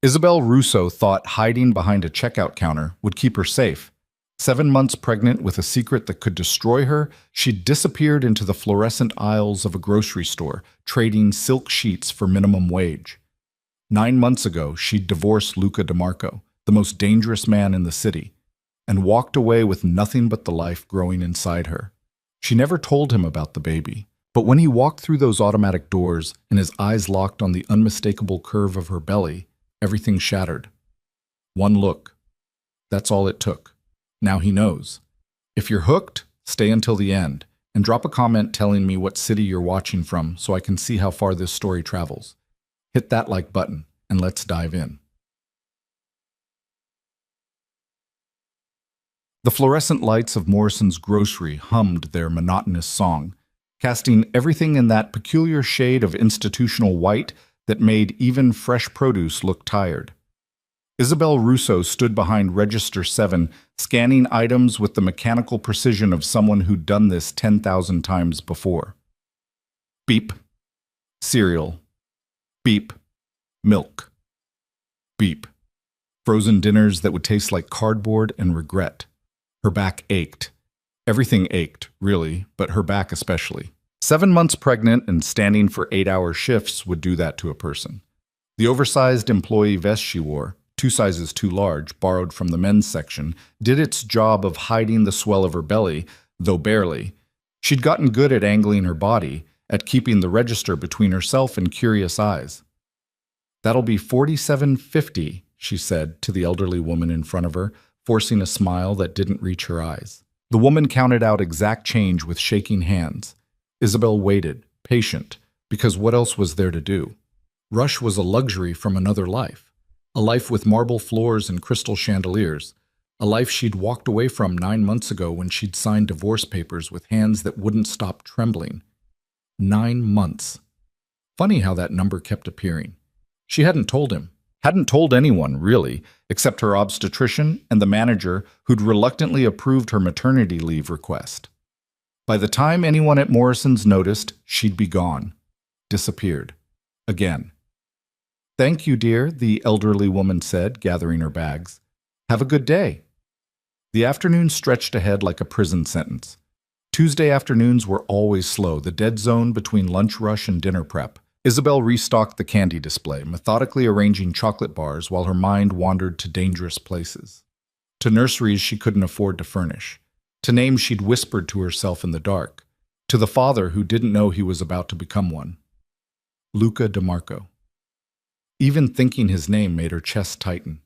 Isabel Russo thought hiding behind a checkout counter would keep her safe. 7 months pregnant with a secret that could destroy her, she disappeared into the fluorescent aisles of a grocery store, trading silk sheets for minimum wage. 9 months ago, she'd divorced Luca DeMarco, the most dangerous man in the city, and walked away with nothing but the life growing inside her. She never told him about the baby, but when he walked through those automatic doors and his eyes locked on the unmistakable curve of her belly, everything shattered. One look. That's all it took. Now he knows. If you're hooked, stay until the end, and drop a comment telling me what city you're watching from so I can see how far this story travels. Hit that like button, and let's dive in. The fluorescent lights of Morrison's grocery hummed their monotonous song, casting everything in that peculiar shade of institutional white that made even fresh produce look tired. Isabel Russo stood behind Register 7, scanning items with the mechanical precision of someone who'd done this 10,000 times before. Beep. Cereal. Beep. Milk. Beep. Frozen dinners that would taste like cardboard and regret. Her back ached. Everything ached, really, but her back especially. 7 months pregnant and standing for 8-hour shifts would do that to a person. The oversized employee vest she wore, 2 sizes too large, borrowed from the men's section, did its job of hiding the swell of her belly, though barely. She'd gotten good at angling her body, at keeping the register between herself and curious eyes. "That'll be $47.50, she said to the elderly woman in front of her, forcing a smile that didn't reach her eyes. The woman counted out exact change with shaking hands. Isabel waited, patient, because what else was there to do? Rush was a luxury from another life. A life with marble floors and crystal chandeliers. A life she'd walked away from 9 months ago when she'd signed divorce papers with hands that wouldn't stop trembling. 9 months. Funny how that number kept appearing. She hadn't told him. Hadn't told anyone, really, except her obstetrician and the manager who'd reluctantly approved her maternity leave request. By the time anyone at Morrison's noticed, she'd be gone. Disappeared. Again. "Thank you, dear," the elderly woman said, gathering her bags. "Have a good day." The afternoon stretched ahead like a prison sentence. Tuesday afternoons were always slow, the dead zone between lunch rush and dinner prep. Isabel restocked the candy display, methodically arranging chocolate bars while her mind wandered to dangerous places. To nurseries she couldn't afford to furnish. To names she'd whispered to herself in the dark. To the father who didn't know he was about to become one. Luca DeMarco. Even thinking his name made her chest tighten.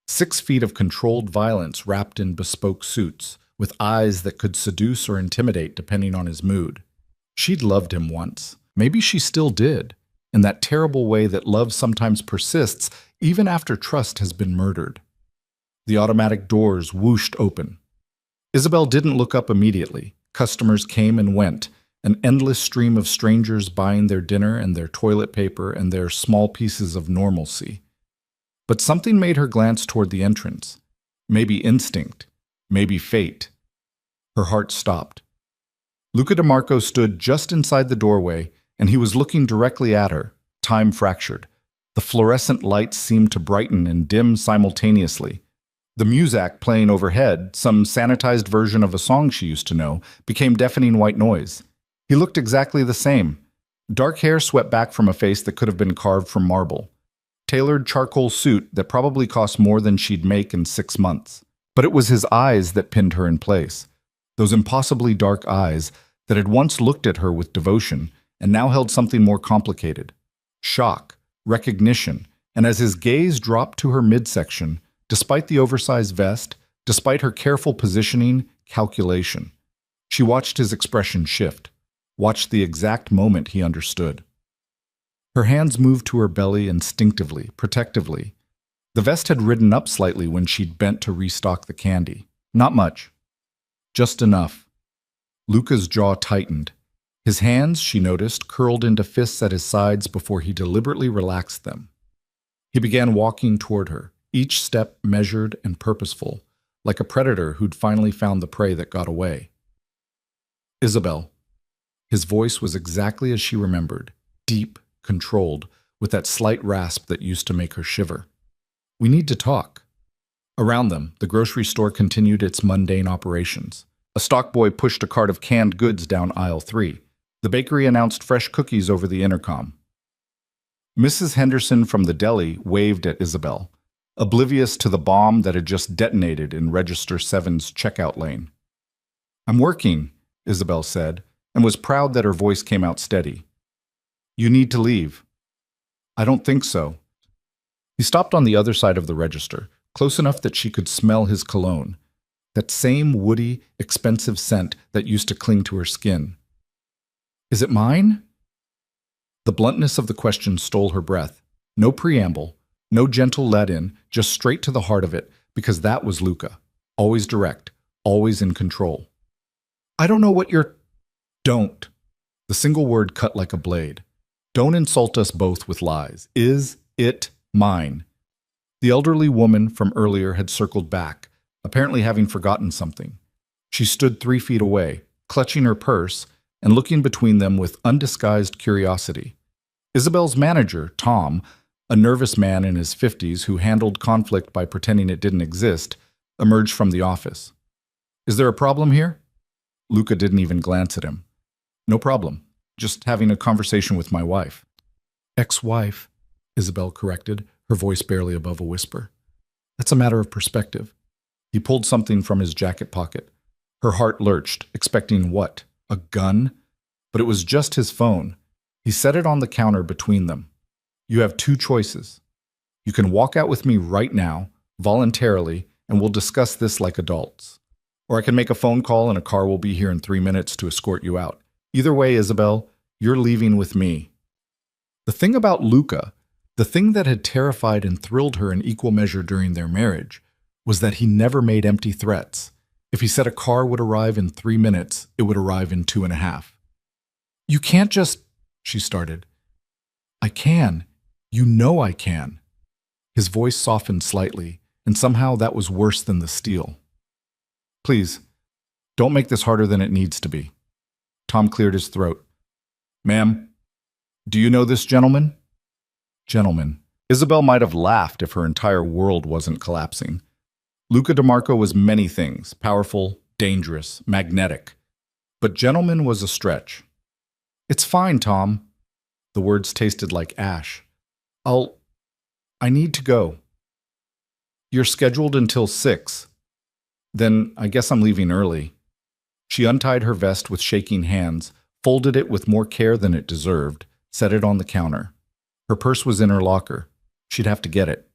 6 feet of controlled violence wrapped in bespoke suits, with eyes that could seduce or intimidate depending on his mood. She'd loved him once. Maybe she still did, in that terrible way that love sometimes persists even after trust has been murdered. The automatic doors whooshed open. Isabel didn't look up immediately. Customers came and went, an endless stream of strangers buying their dinner and their toilet paper and their small pieces of normalcy. But something made her glance toward the entrance. Maybe instinct, maybe fate. Her heart stopped. Luca DeMarco stood just inside the doorway, and he was looking directly at her, time fractured. The fluorescent lights seemed to brighten and dim simultaneously. The muzak playing overhead, some sanitized version of a song she used to know, became deafening white noise. He looked exactly the same. Dark hair swept back from a face that could have been carved from marble. Tailored charcoal suit that probably cost more than she'd make in 6 months. But it was his eyes that pinned her in place. Those impossibly dark eyes that had once looked at her with devotion and now held something more complicated. Shock, recognition, and as his gaze dropped to her midsection, despite the oversized vest, despite her careful positioning, calculation. She watched his expression shift, watched the exact moment he understood. Her hands moved to her belly instinctively, protectively. The vest had ridden up slightly when she'd bent to restock the candy. Not much. Just enough. Luca's jaw tightened. His hands, she noticed, curled into fists at his sides before he deliberately relaxed them. He began walking toward her, each step measured and purposeful, like a predator who'd finally found the prey that got away. "Isabel." His voice was exactly as she remembered, deep, controlled, with that slight rasp that used to make her shiver. We need to talk. Around them, the grocery store continued its mundane operations. A stock boy pushed a cart of canned goods down aisle 3. The bakery announced fresh cookies over the intercom. Mrs. Henderson from the deli waved at Isabel, oblivious to the bomb that had just detonated in Register 7's checkout lane. "I'm working," Isabel said, and was proud that her voice came out steady. "You need to leave." "I don't think so." He stopped on the other side of the register, close enough that she could smell his cologne, that same woody, expensive scent that used to cling to her skin. "Is it mine?" The bluntness of the question stole her breath. No preamble, no gentle let-in, just straight to the heart of it, because that was Luca. Always direct, always in control. "I don't know what you're—" "Don't." The single word cut like a blade. "Don't insult us both with lies. Is it mine?" The elderly woman from earlier had circled back, apparently having forgotten something. She stood 3 feet away, clutching her purse and looking between them with undisguised curiosity. Isabel's manager, Tom, a nervous man in his 50s who handled conflict by pretending it didn't exist, emerged from the office. "Is there a problem here?" Luca didn't even glance at him. "No problem. Just having a conversation with my wife." "Ex-wife," Isabel corrected, her voice barely above a whisper. "That's a matter of perspective." He pulled something from his jacket pocket. Her heart lurched, expecting what? A gun? But it was just his phone. He set it on the counter between them. "You have 2 choices. You can walk out with me right now, voluntarily, and we'll discuss this like adults. Or I can make a phone call and a car will be here in 3 minutes to escort you out. Either way, Isabel, you're leaving with me." The thing about Luca, the thing that had terrified and thrilled her in equal measure during their marriage, was that he never made empty threats. If he said a car would arrive in 3 minutes, it would arrive in 2.5. "You can't just—" she started. "I can. You know I can." His voice softened slightly, and somehow that was worse than the steel. "Please, don't make this harder than it needs to be." Tom cleared his throat. "Ma'am, do you know this gentleman?" Gentleman. Isabel might have laughed if her entire world wasn't collapsing. Luca DeMarco was many things, powerful, dangerous, magnetic. But gentleman was a stretch. "It's fine, Tom." The words tasted like ash. I need to go." "You're scheduled until 6. Then I guess I'm leaving early." She untied her vest with shaking hands, folded it with more care than it deserved, set it on the counter. Her purse was in her locker. She'd have to get it.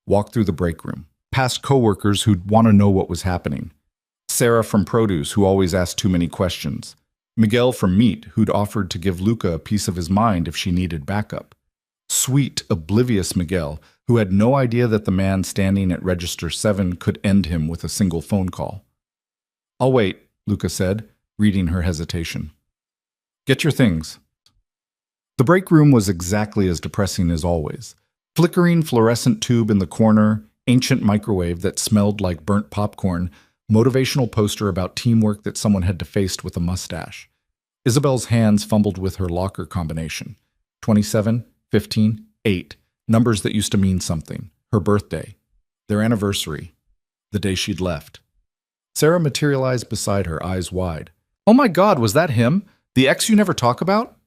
Walk through the break room. Past coworkers who'd want to know what was happening. Sarah from Produce, who always asked too many questions. Miguel from Meat, who'd offered to give Luca a piece of his mind if she needed backup. Sweet, oblivious Miguel, who had no idea that the man standing at Register 7 could end him with a single phone call. "I'll wait," Luca said, reading her hesitation. "Get your things." The break room was exactly as depressing as always. Flickering fluorescent tube in the corner, ancient microwave that smelled like burnt popcorn, motivational poster about teamwork that someone had defaced with a mustache. Isabel's hands fumbled with her locker combination. 27, 15, 8. Numbers that used to mean something. Her birthday. Their anniversary. The day she'd left. Sarah materialized beside her, eyes wide. "Oh my God, was that him? The ex you never talk about?"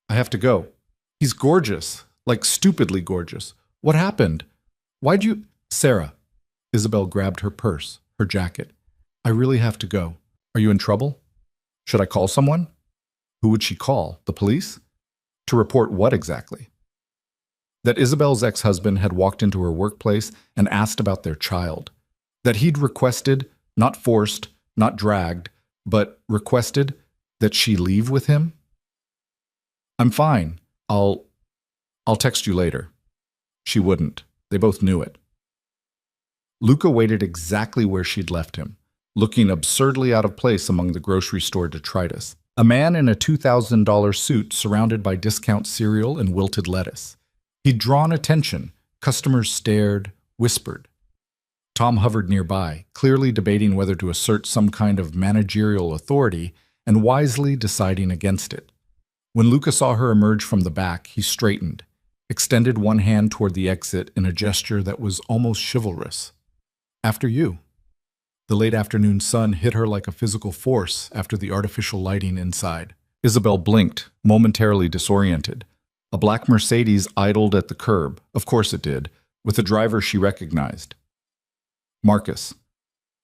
"I have to go." "He's gorgeous. Like stupidly gorgeous. What happened? Why'd you—" "Sarah." Isabel grabbed her purse, her jacket. "I really have to go. Are you in trouble? Should I call someone?" Who would she call? The police? To report what exactly? That Isabel's ex-husband had walked into her workplace and asked about their child. That he'd requested, not forced, not dragged, but requested that she leave with him? "I'm fine. I'll text you later." She wouldn't. They both knew it. Luca waited exactly where she'd left him, looking absurdly out of place among the grocery store detritus. A man in a $2,000 suit surrounded by discount cereal and wilted lettuce. He'd drawn attention. Customers stared, whispered. Tom hovered nearby, clearly debating whether to assert some kind of managerial authority and wisely deciding against it. When Luca saw her emerge from the back, he straightened. extended one hand toward the exit in a gesture that was almost chivalrous. After you. The late afternoon sun hit her like a physical force after the artificial lighting inside. Isabel blinked, momentarily disoriented. A black Mercedes idled at the curb, of course it did, with a driver she recognized. Marcus,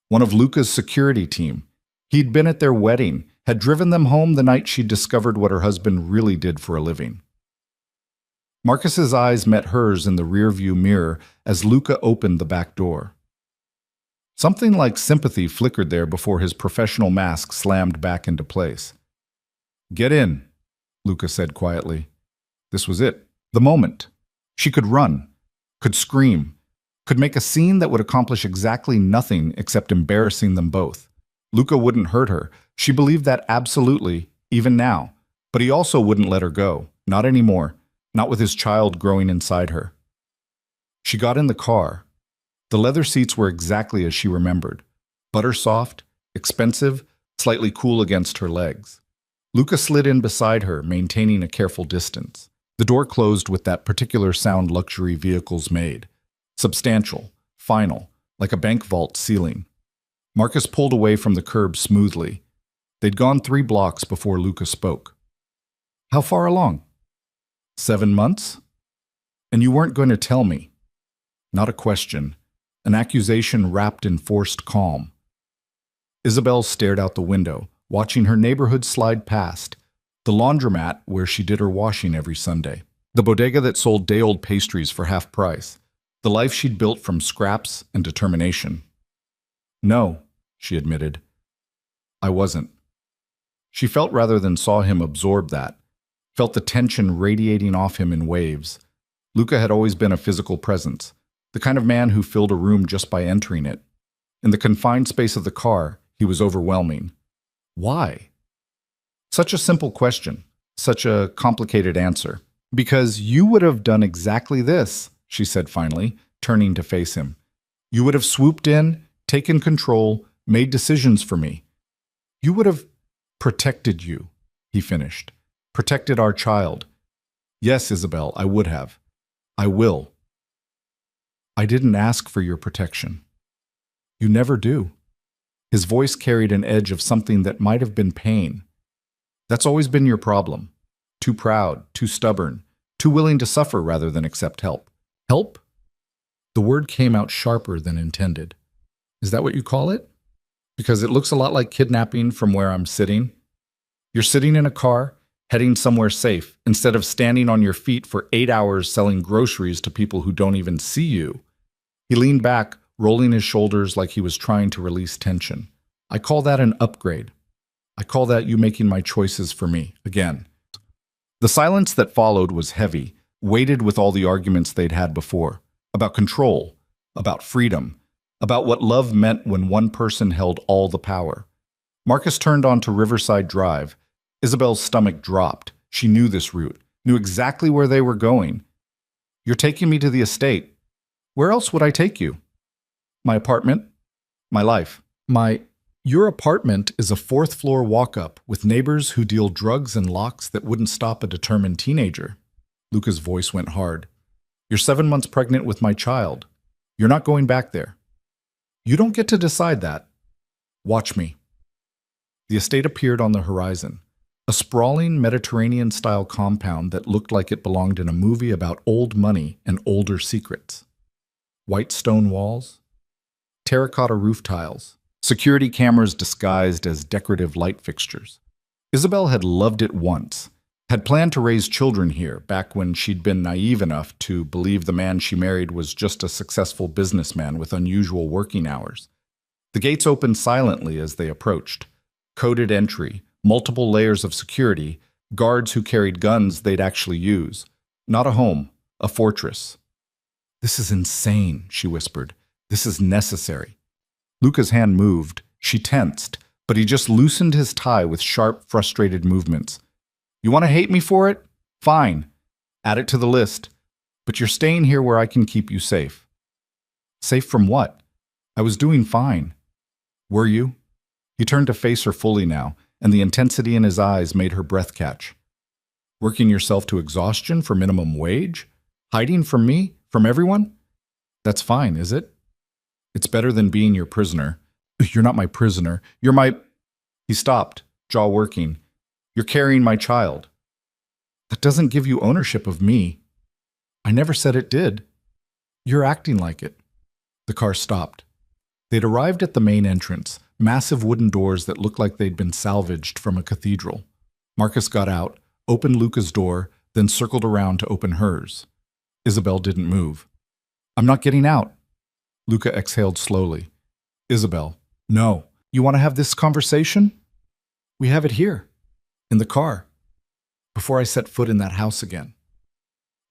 one of Luca's security team. He'd been at their wedding, had driven them home the night she'd discovered what her husband really did for a living. Marcus's eyes met hers in the rearview mirror as Luca opened the back door. Something like sympathy flickered there before his professional mask slammed back into place. "Get in," Luca said quietly. This was it. The moment. She could run, could scream, could make a scene that would accomplish exactly nothing except embarrassing them both. Luca wouldn't hurt her. She believed that absolutely, even now. But he also wouldn't let her go. Not anymore. Not with his child growing inside her. She got in the car. The leather seats were exactly as she remembered. Butter soft, expensive, slightly cool against her legs. Luca slid in beside her, maintaining a careful distance. The door closed with that particular sound luxury vehicles made. Substantial, final, like a bank vault ceiling. Marcus pulled away from the curb smoothly. They'd gone 3 blocks before Luca spoke. "How far along?" 7 months? And you weren't going to tell me. Not a question. An accusation wrapped in forced calm. Isabel stared out the window, watching her neighborhood slide past. The laundromat where she did her washing every Sunday. The bodega that sold day-old pastries for half price. The life she'd built from scraps and determination. "No," she admitted. "I wasn't." She felt rather than saw him absorb that. Felt the tension radiating off him in waves. Luca had always been a physical presence. The kind of man who filled a room just by entering it. In the confined space of the car, he was overwhelming. Why? Such a simple question. Such a complicated answer. "Because you would have done exactly this," she said finally, turning to face him. "You would have swooped in, taken control, made decisions for me. You would have protected you," he finished. "Protected our child. Yes, Isabel, I would have. I will." "I didn't ask for your protection." "You never do." His voice carried an edge of something that might have been pain. "That's always been your problem. Too proud, too stubborn, too willing to suffer rather than accept help." "Help?" The word came out sharper than intended. "Is that what you call it? Because it looks a lot like kidnapping from where I'm sitting. You're sitting in a car, heading somewhere safe, instead of standing on your feet for 8 hours selling groceries to people who don't even see you." He leaned back, rolling his shoulders like he was trying to release tension. "I call that an upgrade. I call that you making my choices for me, again." The silence that followed was heavy, weighted with all the arguments they'd had before. About control, about freedom, about what love meant when one person held all the power. Marcus turned onto Riverside Drive. Isabel's stomach dropped. She knew this route, knew exactly where they were going. "You're taking me to the estate. Where else would I take you?" "My apartment. My life. Your apartment is a 4th-floor walk-up with neighbors who deal drugs and locks that wouldn't stop a determined teenager." Luca's voice went hard. "You're 7 months pregnant with my child. You're not going back there. You don't get to decide that. Watch me." The estate appeared on the horizon. A sprawling Mediterranean-style compound that looked like it belonged in a movie about old money and older secrets. White stone walls, terracotta roof tiles, security cameras disguised as decorative light fixtures. Isabel had loved it once, had planned to raise children here back when she'd been naive enough to believe the man she married was just a successful businessman with unusual working hours. The gates opened silently as they approached. Coded entry, multiple layers of security, guards who carried guns they'd actually use. Not a home, a fortress. "This is insane," she whispered. "This is necessary." Luca's hand moved. She tensed, but he just loosened his tie with sharp, frustrated movements. "You want to hate me for it? Fine. Add it to the list. But you're staying here where I can keep you safe." "Safe from what? I was doing fine." "Were you?" He turned to face her fully now, and the intensity in his eyes made her breath catch. "Working yourself to exhaustion for minimum wage? Hiding from me? From everyone? That's fine, is it? It's better than being your prisoner. You're not my prisoner. You're my... He stopped, jaw working. You're carrying my child. That doesn't give you ownership of me. I never said it did. You're acting like it. The car stopped. They'd arrived at the main entrance, massive wooden doors that looked like they'd been salvaged from a cathedral. Marcus got out, opened Luca's door, then circled around to open hers. Isabel didn't move. I'm not getting out. Luca exhaled slowly. Isabel, no. You want to have this conversation? We have it here, in the car, before I set foot in that house again.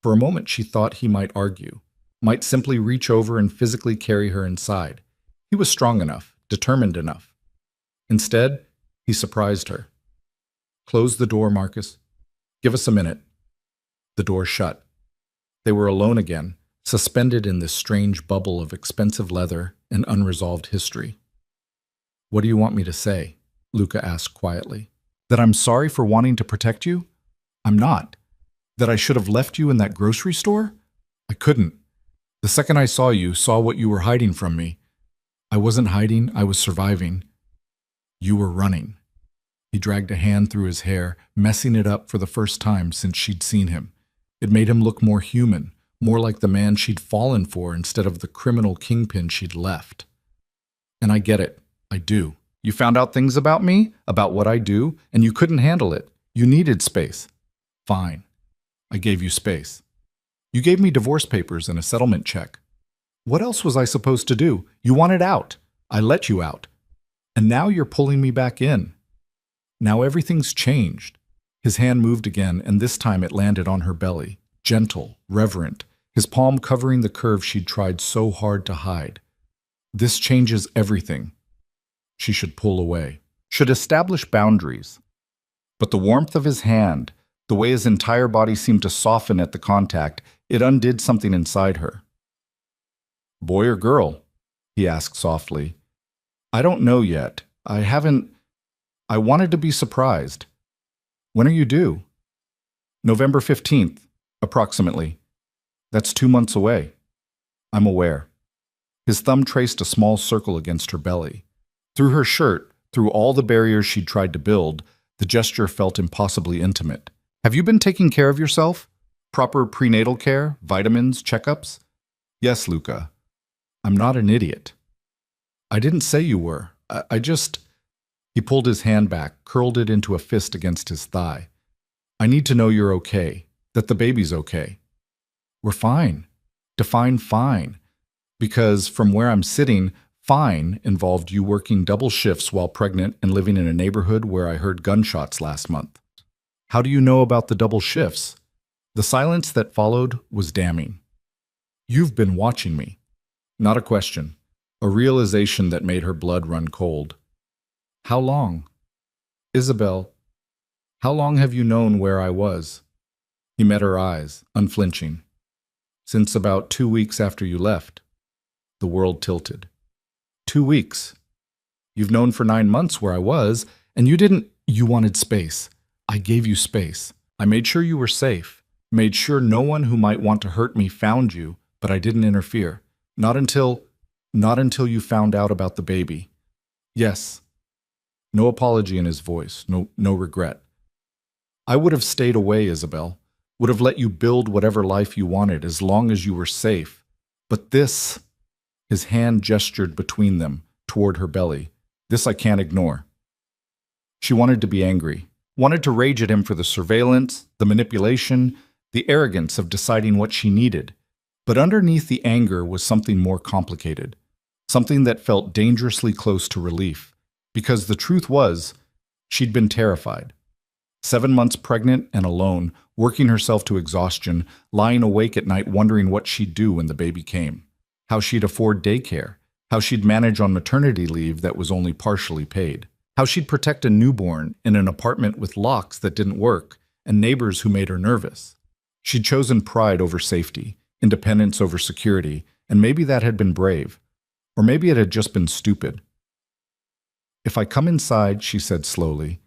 For a moment she thought he might argue, might simply reach over and physically carry her inside. He was strong enough, determined enough. Instead, he surprised her. Close the door, Marcus. Give us a minute. The door shut. They were alone again, suspended in this strange bubble of expensive leather and unresolved history. What do you want me to say? Luca asked quietly. That I'm sorry for wanting to protect you? I'm not. That I should have left you in that grocery store? I couldn't. The second I saw you, saw what you were hiding from me. I wasn't hiding, I was surviving. You were running. He dragged a hand through his hair, messing it up for the first time since she'd seen him. It made him look more human, more like the man she'd fallen for instead of the criminal kingpin she'd left. And I get it. I do. You found out things about me, about what I do, and you couldn't handle it. You needed space. Fine. I gave you space. You gave me divorce papers and a settlement check. What else was I supposed to do? You wanted out. I let you out. And now you're pulling me back in. Now everything's changed. His hand moved again, and this time it landed on her belly, gentle, reverent, his palm covering the curve she'd tried so hard to hide. This changes everything. She should pull away, should establish boundaries. But the warmth of his hand, the way his entire body seemed to soften at the contact, it undid something inside her. Boy or girl? He asked softly. I don't know yet. I wanted to be surprised. When are you due? November 15th, approximately. That's 2 months away. I'm aware. His thumb traced a small circle against her belly. Through her shirt, through all the barriers she'd tried to build, the gesture felt impossibly intimate. Have you been taking care of yourself? Proper prenatal care, vitamins, checkups? Yes, Luca. I'm not an idiot. I didn't say you were. I just... He pulled his hand back, curled it into a fist against his thigh. I need to know you're okay, that the baby's okay. We're fine. Define fine. Because from where I'm sitting, fine involved you working double shifts while pregnant and living in a neighborhood where I heard gunshots last month. How do you know about the double shifts? The silence that followed was damning. You've been watching me. Not a question. A realization that made her blood run cold. How long? Isabel, how long have you known where I was? He met her eyes, unflinching. Since about 2 weeks after you left. The world tilted. 2 weeks. You've known for 9 months where I was, and you didn't... You wanted space. I gave you space. I made sure you were safe. Made sure no one who might want to hurt me found you, but I didn't interfere. Not until you found out about the baby. Yes. No apology in his voice, no regret. I would have stayed away, Isabel. Would have let you build whatever life you wanted as long as you were safe. But this... His hand gestured between them, toward her belly. This I can't ignore. She wanted to be angry, wanted to rage at him for the surveillance, the manipulation, the arrogance of deciding what she needed. But underneath the anger was something more complicated, something that felt dangerously close to relief. Because the truth was, she'd been terrified. 7 months pregnant and alone, working herself to exhaustion, lying awake at night wondering what she'd do when the baby came. How she'd afford daycare. How she'd manage on maternity leave that was only partially paid. How she'd protect a newborn in an apartment with locks that didn't work and neighbors who made her nervous. She'd chosen pride over safety, independence over security, and maybe that had been brave. Or maybe it had just been stupid. If I come inside, she said slowly,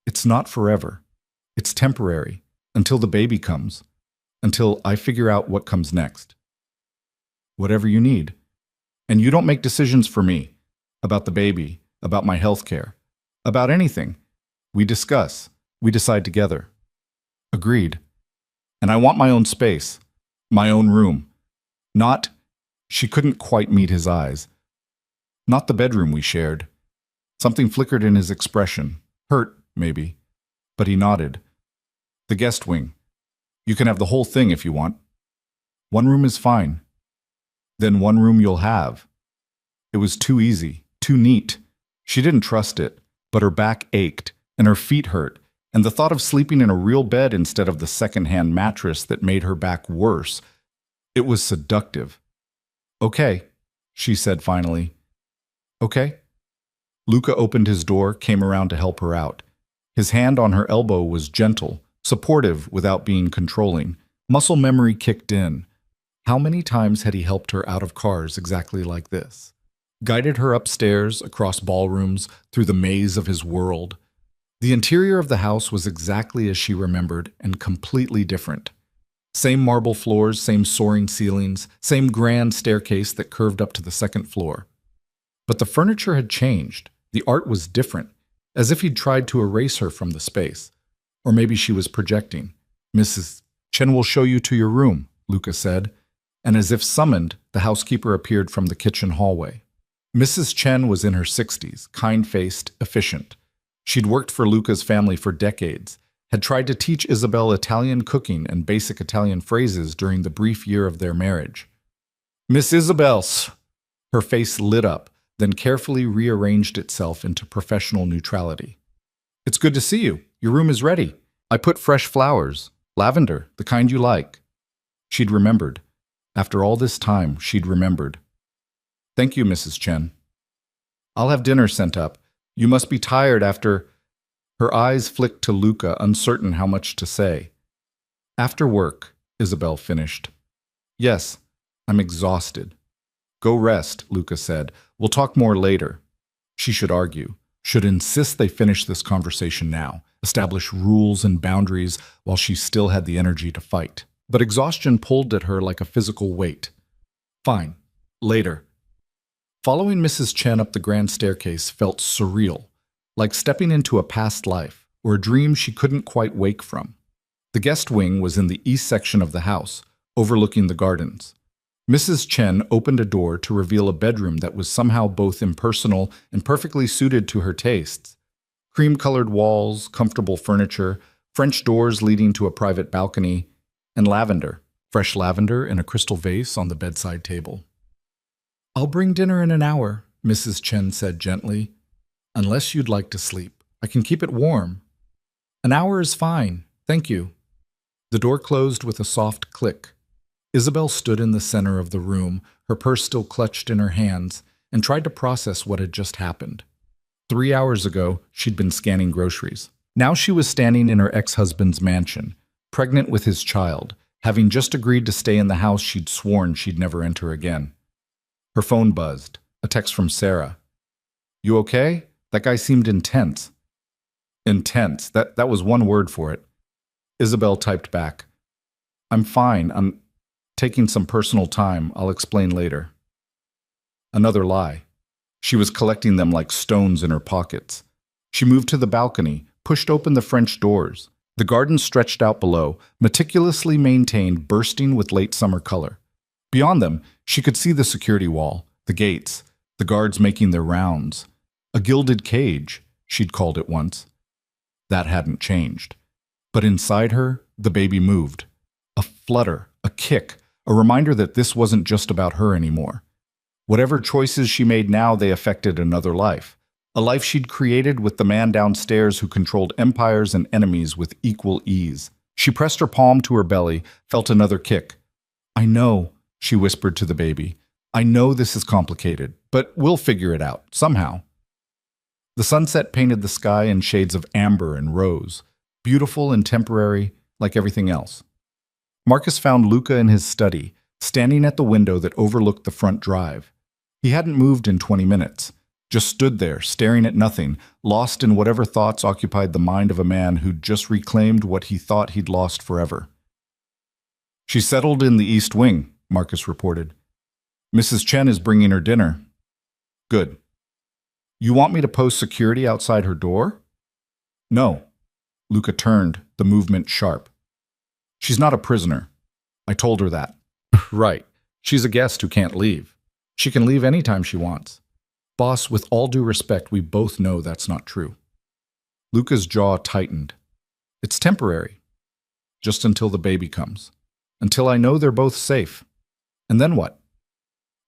it's not forever. It's temporary, until the baby comes. until I figure out what comes next. Whatever you need. And you don't make decisions for me about the baby, about my health care, about anything. We discuss. We decide together. Agreed. And I want my own space, my own room. Not, she couldn't quite meet his eyes. Not the bedroom we shared. Something flickered in his expression. Hurt, maybe. But he nodded. The guest wing. You can have the whole thing if you want. One room is fine. Then one room you'll have. It was too easy, too neat. She didn't trust it, but her back ached, and her feet hurt, and the thought of sleeping in a real bed instead of the second-hand mattress that made her back worse, it was seductive. Okay, she said finally. Okay? Luca opened his door, came around to help her out. His hand on her elbow was gentle, supportive without being controlling. Muscle memory kicked in. How many times had he helped her out of cars exactly like this? Guided her upstairs, across ballrooms, through the maze of his world. The interior of the house was exactly as she remembered and completely different. Same marble floors, same soaring ceilings, same grand staircase that curved up to the second floor. But the furniture had changed. The art was different, as if he'd tried to erase her from the space. Or maybe she was projecting. Mrs. Chen will show you to your room, Luca said, and as if summoned, the housekeeper appeared from the kitchen hallway. Mrs. Chen was in her 60s, kind-faced, efficient. She'd worked for Luca's family for decades, had tried to teach Isabel Italian cooking and basic Italian phrases during the brief year of their marriage. Miss Isabel's! Her face lit up, then carefully rearranged itself into professional neutrality. It's good to see you. Your room is ready. I put fresh flowers, lavender, the kind you like. She'd remembered. After all this time, she'd remembered. Thank you, Mrs. Chen. I'll have dinner sent up. You must be tired after... Her eyes flicked to Luca, uncertain how much to say. After work, Isabel finished. Yes, I'm exhausted. Go rest, Luca said. We'll talk more later. She should argue, should insist they finish this conversation now, establish rules and boundaries while she still had the energy to fight. But exhaustion pulled at her like a physical weight. Fine, later. Following Mrs. Chen up the grand staircase felt surreal, like stepping into a past life or a dream she couldn't quite wake from. The guest wing was in the east section of the house, overlooking the gardens. Mrs. Chen opened a door to reveal a bedroom that was somehow both impersonal and perfectly suited to her tastes. Cream-colored walls, comfortable furniture, French doors leading to a private balcony, and lavender, fresh lavender in a crystal vase on the bedside table. I'll bring dinner in an hour, Mrs. Chen said gently. Unless you'd like to sleep. I can keep it warm. An hour is fine, thank you. The door closed with a soft click. Isabel stood in the center of the room, her purse still clutched in her hands, and tried to process what had just happened. 3 hours ago, she'd been scanning groceries. Now she was standing in her ex-husband's mansion, pregnant with his child, having just agreed to stay in the house she'd sworn she'd never enter again. Her phone buzzed, a text from Sarah. You okay? That guy seemed intense. Intense, that was one word for it. Isabel typed back. I'm fine, I'm taking some personal time, I'll explain later. Another lie. She was collecting them like stones in her pockets. She moved to the balcony, pushed open the French doors. The garden stretched out below, meticulously maintained, bursting with late summer color. Beyond them, she could see the security wall, the gates, the guards making their rounds. A gilded cage, she'd called it once. That hadn't changed. But inside her, the baby moved. A flutter, a kick, a reminder that this wasn't just about her anymore. Whatever choices she made now, they affected another life. A life she'd created with the man downstairs who controlled empires and enemies with equal ease. She pressed her palm to her belly, felt another kick. I know, she whispered to the baby. I know this is complicated, but we'll figure it out, somehow. The sunset painted the sky in shades of amber and rose, beautiful and temporary, like everything else. Marcus found Luca in his study, standing at the window that overlooked the front drive. He hadn't moved in 20 minutes, just stood there, staring at nothing, lost in whatever thoughts occupied the mind of a man who'd just reclaimed what he thought he'd lost forever. She settled in the East Wing, Marcus reported. Mrs. Chen is bringing her dinner. Good. You want me to post security outside her door? No. Luca turned, the movement sharp. She's not a prisoner. I told her that. Right. She's a guest who can't leave. She can leave anytime she wants. Boss, with all due respect, we both know that's not true. Luca's jaw tightened. It's temporary. Just until the baby comes. Until I know they're both safe. And then what?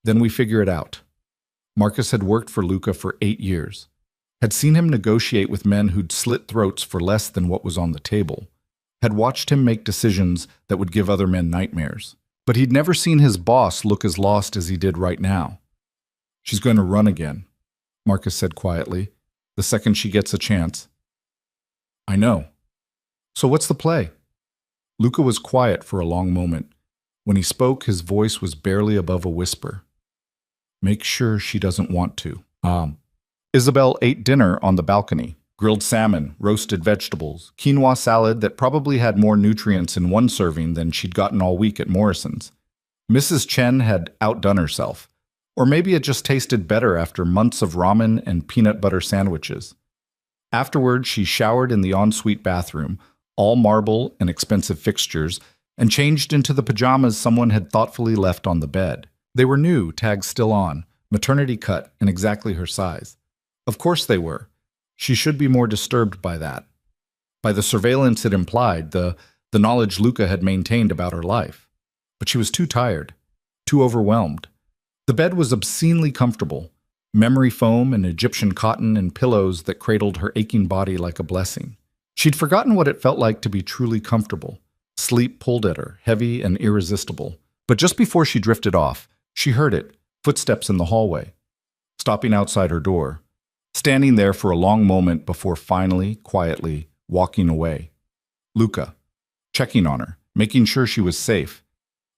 Then we figure it out. Marcus had worked for Luca for 8 years. Had seen him negotiate with men who'd slit throats for less than what was on the table. Had watched him make decisions that would give other men nightmares. But he'd never seen his boss look as lost as he did right now. She's going to run again, Marcus said quietly, the second she gets a chance. I know. So what's the play? Luca was quiet for a long moment. When he spoke, his voice was barely above a whisper. Make sure she doesn't want to. Isabel ate dinner on the balcony. Grilled salmon, roasted vegetables, quinoa salad that probably had more nutrients in one serving than she'd gotten all week at Morrison's. Mrs. Chen had outdone herself. Or maybe it just tasted better after months of ramen and peanut butter sandwiches. Afterward, she showered in the ensuite bathroom, all marble and expensive fixtures, and changed into the pajamas someone had thoughtfully left on the bed. They were new, tags still on, maternity cut, and exactly her size. Of course they were. She should be more disturbed by that. By the surveillance it implied, the knowledge Luca had maintained about her life. But she was too tired, too overwhelmed. The bed was obscenely comfortable. Memory foam and Egyptian cotton and pillows that cradled her aching body like a blessing. She'd forgotten what it felt like to be truly comfortable. Sleep pulled at her, heavy and irresistible. But just before she drifted off, she heard it, footsteps in the hallway. Stopping outside her door. Standing there for a long moment before finally, quietly, walking away. Luca, checking on her, making sure she was safe.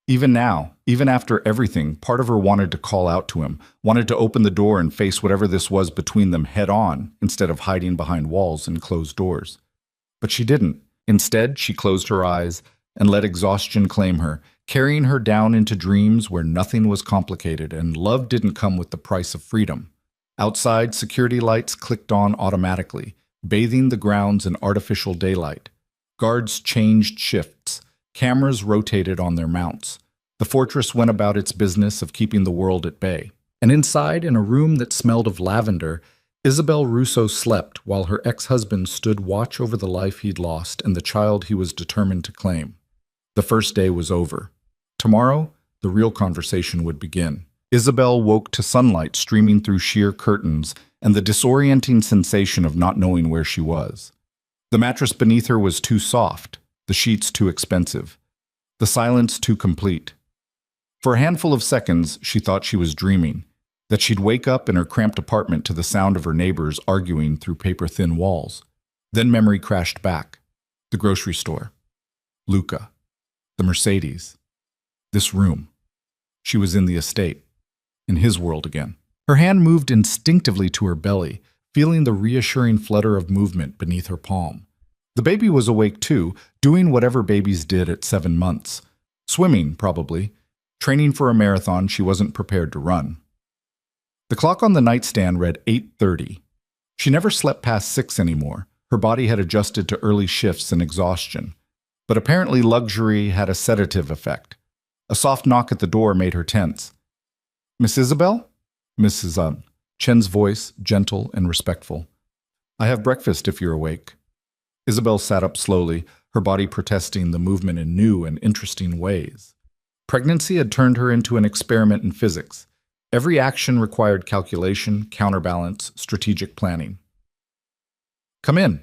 Even now, even after everything, part of her wanted to call out to him, wanted to open the door and face whatever this was between them head on, instead of hiding behind walls and closed doors. But she didn't. Instead, she closed her eyes and let exhaustion claim her, carrying her down into dreams where nothing was complicated and love didn't come with the price of freedom. Outside, security lights clicked on automatically, bathing the grounds in artificial daylight. Guards changed shifts. Cameras rotated on their mounts. The fortress went about its business of keeping the world at bay. And inside, in a room that smelled of lavender, Isabel Russo slept while her ex-husband stood watch over the life he'd lost and the child he was determined to claim. The first day was over. Tomorrow, the real conversation would begin. Isabel woke to sunlight streaming through sheer curtains and the disorienting sensation of not knowing where she was. The mattress beneath her was too soft, the sheets too expensive, the silence too complete. For a handful of seconds, she thought she was dreaming, that she'd wake up in her cramped apartment to the sound of her neighbors arguing through paper-thin walls. Then memory crashed back. The grocery store. Luca. The Mercedes. This room. She was in the estate. In his world again. Her hand moved instinctively to her belly, feeling the reassuring flutter of movement beneath her palm. The baby was awake too, doing whatever babies did at 7 months. Swimming, probably. Training for a marathon she wasn't prepared to run. The clock on the nightstand read 8:30. She never slept past 6 anymore. Her body had adjusted to early shifts and exhaustion. But apparently luxury had a sedative effect. A soft knock at the door made her tense. Miss Isabel? Mrs. Chen's voice, gentle and respectful. I have breakfast if you're awake. Isabel sat up slowly, her body protesting the movement in new and interesting ways. Pregnancy had turned her into an experiment in physics. Every action required calculation, counterbalance, strategic planning. Come in.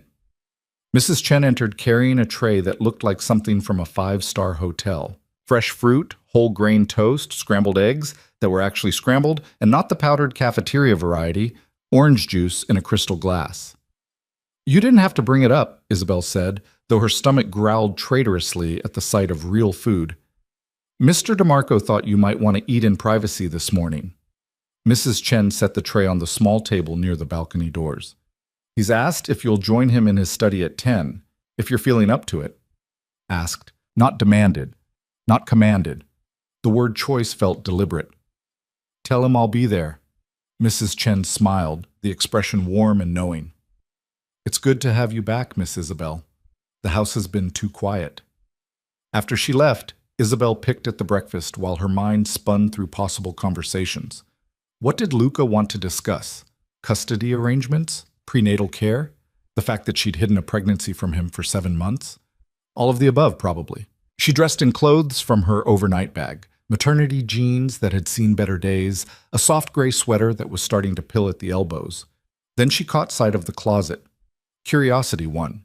Mrs. Chen entered carrying a tray that looked like something from a 5-star hotel. Fresh fruit, whole grain toast, scrambled eggs that were actually scrambled, and not the powdered cafeteria variety, orange juice in a crystal glass. You didn't have to bring it up, Isabel said, though her stomach growled traitorously at the sight of real food. Mr. DeMarco thought you might want to eat in privacy this morning. Mrs. Chen set the tray on the small table near the balcony doors. He's asked if you'll join him in his study at 10, if you're feeling up to it. Asked, not demanded. not commanded. The word choice felt deliberate. Tell him I'll be there. Mrs. Chen smiled, the expression warm and knowing. It's good to have you back, Miss Isabel. The house has been too quiet. After she left, Isabel picked at the breakfast while her mind spun through possible conversations. What did Luca want to discuss? Custody arrangements? Prenatal care? The fact that she'd hidden a pregnancy from him for 7 months? All of the above, probably. She dressed in clothes from her overnight bag, maternity jeans that had seen better days, a soft gray sweater that was starting to pill at the elbows. Then she caught sight of the closet. Curiosity won.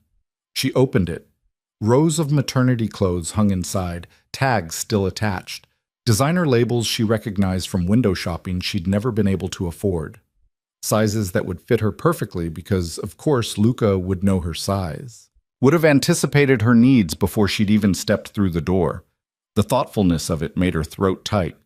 She opened it. Rows of maternity clothes hung inside, tags still attached. Designer labels she recognized from window shopping she'd never been able to afford. Sizes that would fit her perfectly because, of course, Luca would know her size. Would have anticipated her needs before she'd even stepped through the door. The thoughtfulness of it made her throat tight.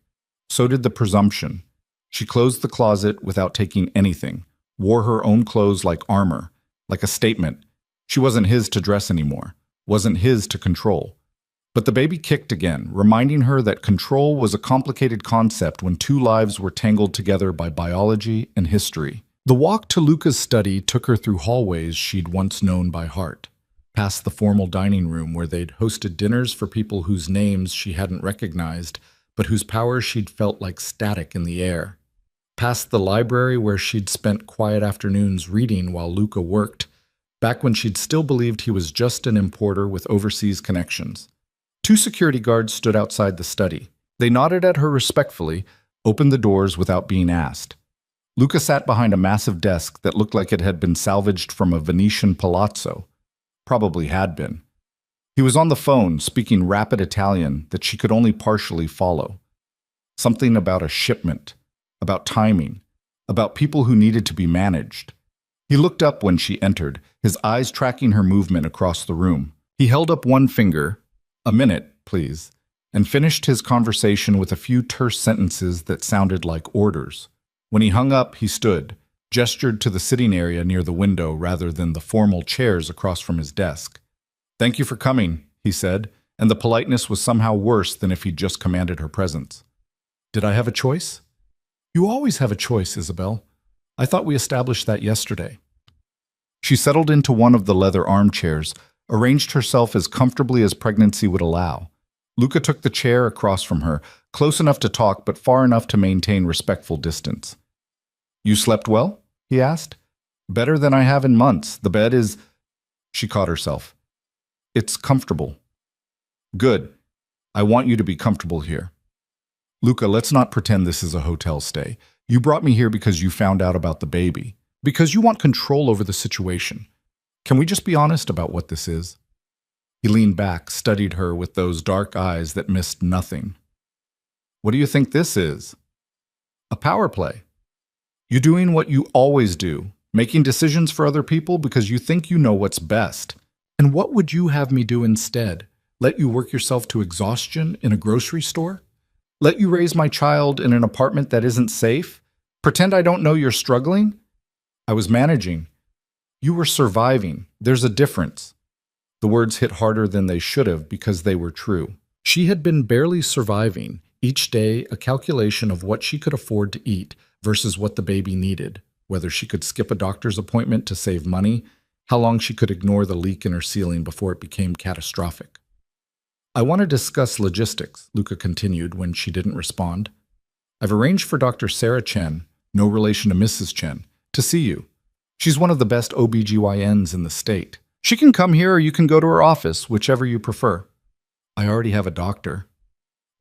So did the presumption. She closed the closet without taking anything, wore her own clothes like armor, like a statement. She wasn't his to dress anymore, wasn't his to control. But the baby kicked again, reminding her that control was a complicated concept when two lives were tangled together by biology and history. The walk to Luca's study took her through hallways she'd once known by heart, past the formal dining room where they'd hosted dinners for people whose names she hadn't recognized, but whose power she'd felt like static in the air. Past the library where she'd spent quiet afternoons reading while Luca worked, back when she'd still believed he was just an importer with overseas connections. 2 security guards stood outside the study. They nodded at her respectfully, opened the doors without being asked. Luca sat behind a massive desk that looked like it had been salvaged from a Venetian palazzo. Probably had been. He was on the phone, speaking rapid Italian that she could only partially follow. Something about a shipment, about timing, about people who needed to be managed. He looked up when she entered, his eyes tracking her movement across the room. He held up one finger, "A minute, please," and finished his conversation with a few terse sentences that sounded like orders. When he hung up, he stood, gestured to the sitting area near the window rather than the formal chairs across from his desk. "Thank you for coming," he said, and the politeness was somehow worse than if he'd just commanded her presence. "Did I have a choice?" "You always have a choice, Isabel. I thought we established that yesterday." She settled into one of the leather armchairs, arranged herself as comfortably as pregnancy would allow. Luca took the chair across from her, close enough to talk but far enough to maintain respectful distance. "You slept well?" he asked. "Better than I have in months. The bed is—" She caught herself. "It's comfortable." "Good. I want you to be comfortable here." "Luca, let's not pretend this is a hotel stay. You brought me here because you found out about the baby, because you want control over the situation. Can we just be honest about what this is?" He leaned back, studied her with those dark eyes that missed nothing. "What do you think this is?" "A power play. You doing what you always do, making decisions for other people because you think you know what's best. And what would you have me do instead? Let you work yourself to exhaustion in a grocery store? Let you raise my child in an apartment that isn't safe? Pretend I don't know you're struggling? I was managing. You were surviving. There's a difference." The words hit harder than they should have because they were true. She had been barely surviving, each day a calculation of what she could afford to eat versus what the baby needed, whether she could skip a doctor's appointment to save money, how long she could ignore the leak in her ceiling before it became catastrophic. "I want to discuss logistics," Luca continued when she didn't respond. "I've arranged for Dr. Sarah Chen, no relation to Mrs. Chen, to see you. She's one of the best OBGYNs in the state. She can come here or you can go to her office, whichever you prefer." "I already have a doctor."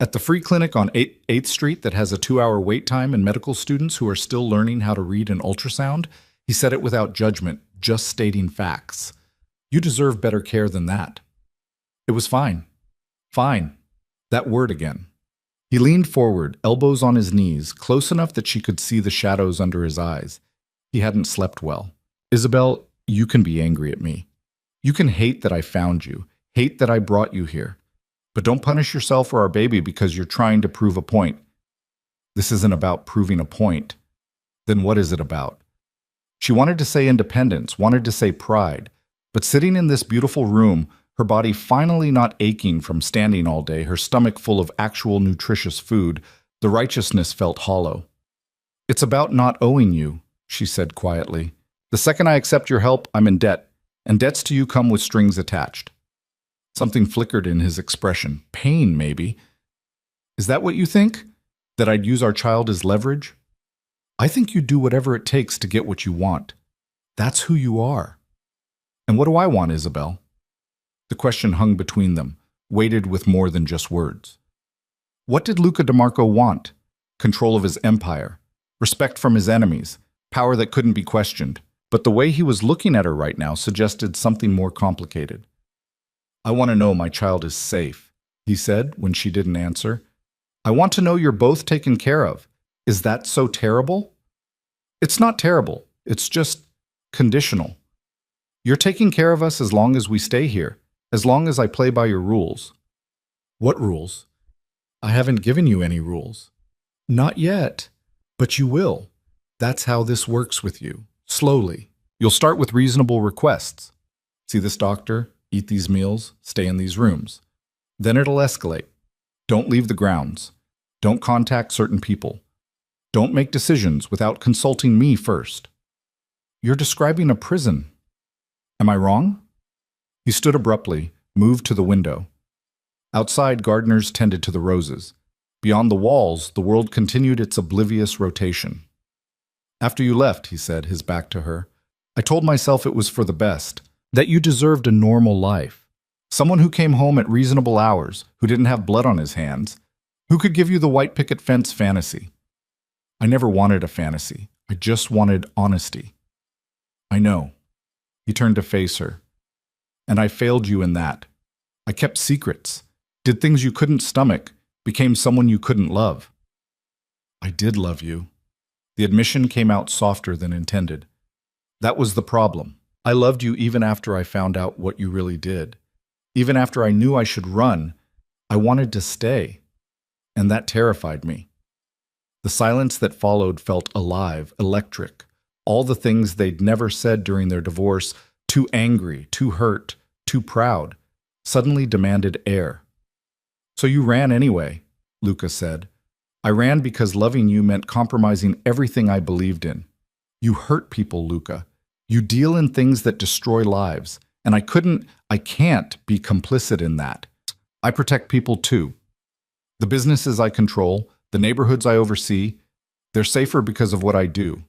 "At the free clinic on 8th Street that has a 2-hour wait time and medical students who are still learning how to read an ultrasound?" He said it without judgment, just stating facts. "You deserve better care than that." It was fine. Fine. That word again. He leaned forward, elbows on his knees, close enough that she could see the shadows under his eyes. He hadn't slept well. "Isabel, you can be angry at me. You can hate that I found you, hate that I brought you here. But don't punish yourself or our baby because you're trying to prove a point." "This isn't about proving a point." "Then what is it about?" She wanted to say independence, wanted to say pride, but sitting in this beautiful room, her body finally not aching from standing all day, her stomach full of actual nutritious food. The righteousness felt hollow. "It's about not owing you," she said quietly. "The second I accept your help, I'm in debt, and debts to you come with strings attached." Something flickered in his expression. Pain, maybe. "Is that what you think? That I'd use our child as leverage?" "I think you'd do whatever it takes to get what you want. That's who you are." "And what do I want, Isabel?" The question hung between them, weighted with more than just words. What did Luca DeMarco want? Control of his empire, respect from his enemies, power that couldn't be questioned. But the way he was looking at her right now suggested something more complicated. "I want to know my child is safe," he said when she didn't answer. "I want to know you're both taken care of. Is that so terrible?" "It's not terrible. It's just conditional. You're taking care of us as long as we stay here, as long as I play by your rules." "What rules?" "I haven't given you any rules." "Not yet, but you will. That's how this works with you. Slowly. You'll start with reasonable requests. See this doctor, eat these meals, stay in these rooms. Then it'll escalate. Don't leave the grounds. Don't contact certain people. Don't make decisions without consulting me first." "You're describing a prison. Am I wrong?" He stood abruptly, moved to the window. Outside, gardeners tended to the roses. Beyond the walls, the world continued its oblivious rotation. "After you left," he said, his back to her, "I told myself it was for the best, that you deserved a normal life. Someone who came home at reasonable hours, who didn't have blood on his hands, who could give you the white picket fence fantasy. I never wanted a fantasy. I just wanted honesty." "I know." He turned to face her. "And I failed you in that. I kept secrets, did things you couldn't stomach, became someone you couldn't love." "I did love you." The admission came out softer than intended. "That was the problem. I loved you even after I found out what you really did. Even after I knew I should run, I wanted to stay. And that terrified me." The silence that followed felt alive, electric. All the things they'd never said during their divorce, too angry, too hurt, too proud, suddenly demanded air. "So you ran anyway," Luca said. "I ran because loving you meant compromising everything I believed in. You hurt people, Luca. You deal in things that destroy lives, and I can't be complicit in that. I protect people too. The businesses I control, the neighborhoods I oversee, they're safer because of what I do.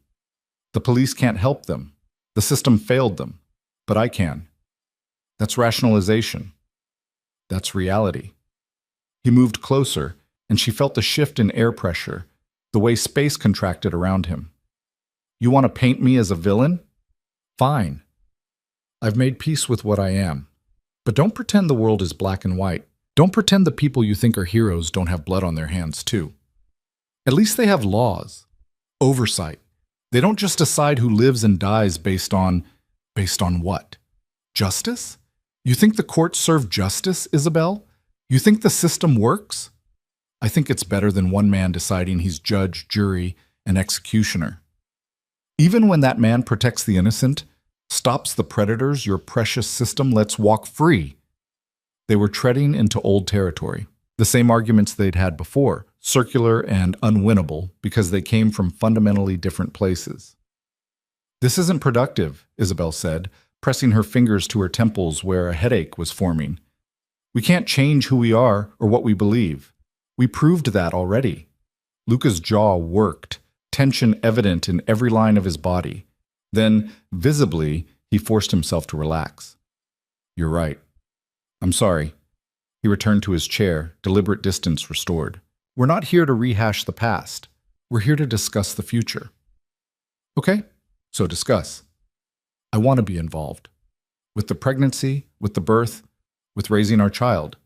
The police can't help them. The system failed them, but I can. That's rationalization. That's reality." He moved closer, and she felt the shift in air pressure, the way space contracted around him. "You want to paint me as a villain? Fine. I've made peace with what I am. But don't pretend the world is black and white. Don't pretend the people you think are heroes don't have blood on their hands, too. At least they have laws. Oversight. They don't just decide who lives and dies based on what? Justice? You think the courts serve justice, Isabel? You think the system works? I think it's better than one man deciding he's judge, jury, and executioner. Even when that man protects the innocent, stops the predators your precious system lets walk free." They were treading into old territory, the same arguments they'd had before, circular and unwinnable because they came from fundamentally different places. "This isn't productive," Isabel said, pressing her fingers to her temples where a headache was forming. "We can't change who we are or what we believe. We proved that already." Luca's jaw worked, tension evident in every line of his body. Then, visibly, he forced himself to relax. "You're right. I'm sorry." He returned to his chair, deliberate distance restored. "We're not here to rehash the past. We're here to discuss the future." "Okay, so discuss." "I want to be involved. With the pregnancy, with the birth, with raising our child.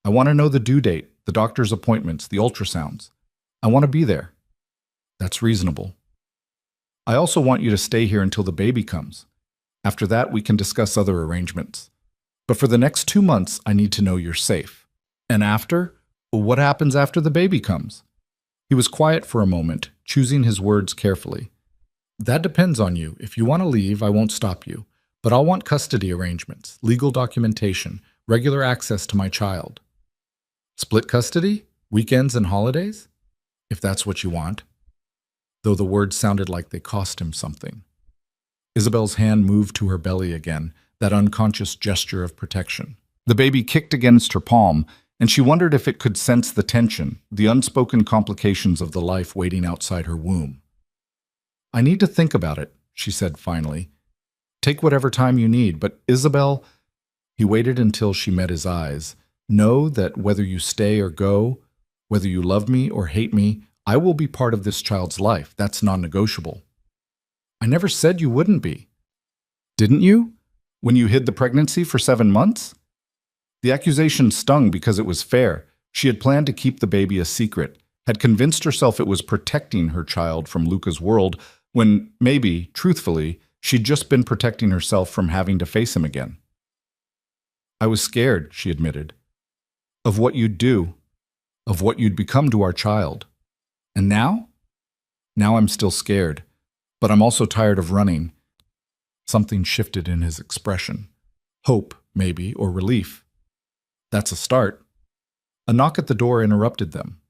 I want to know the due date, the doctor's appointments, the ultrasounds. I want to be there." "That's reasonable." "I also want you to stay here until the baby comes. After that, we can discuss other arrangements. But for the next 2 months, I need to know you're safe. And after? What happens after the baby comes?" He was quiet for a moment, choosing his words carefully. "That depends on you. If you want to leave, I won't stop you. But I'll want custody arrangements, legal documentation. regular access to my child. Split custody? Weekends and holidays? If that's what you want. Though the words sounded like they cost him something. Isabel's hand moved to her belly again, that unconscious gesture of protection. The baby kicked against her palm, and she wondered if it could sense the tension, the unspoken complications of the life waiting outside her womb. I need to think about it, she said finally. Take whatever time you need, but Isabel... He waited until she met his eyes. Know that whether you stay or go, whether you love me or hate me, I will be part of this child's life. That's non-negotiable. I never said you wouldn't be. Didn't you? When you hid the pregnancy for 7 months? The accusation stung because it was fair. She had planned to keep the baby a secret, had convinced herself it was protecting her child from Luca's world, when maybe, truthfully, she'd just been protecting herself from having to face him again. I was scared, she admitted, of what you'd do, of what you'd become to our child. And now? Now I'm still scared, but I'm also tired of running. Something shifted in his expression. Hope, maybe, or relief. That's a start. A knock at the door interrupted them.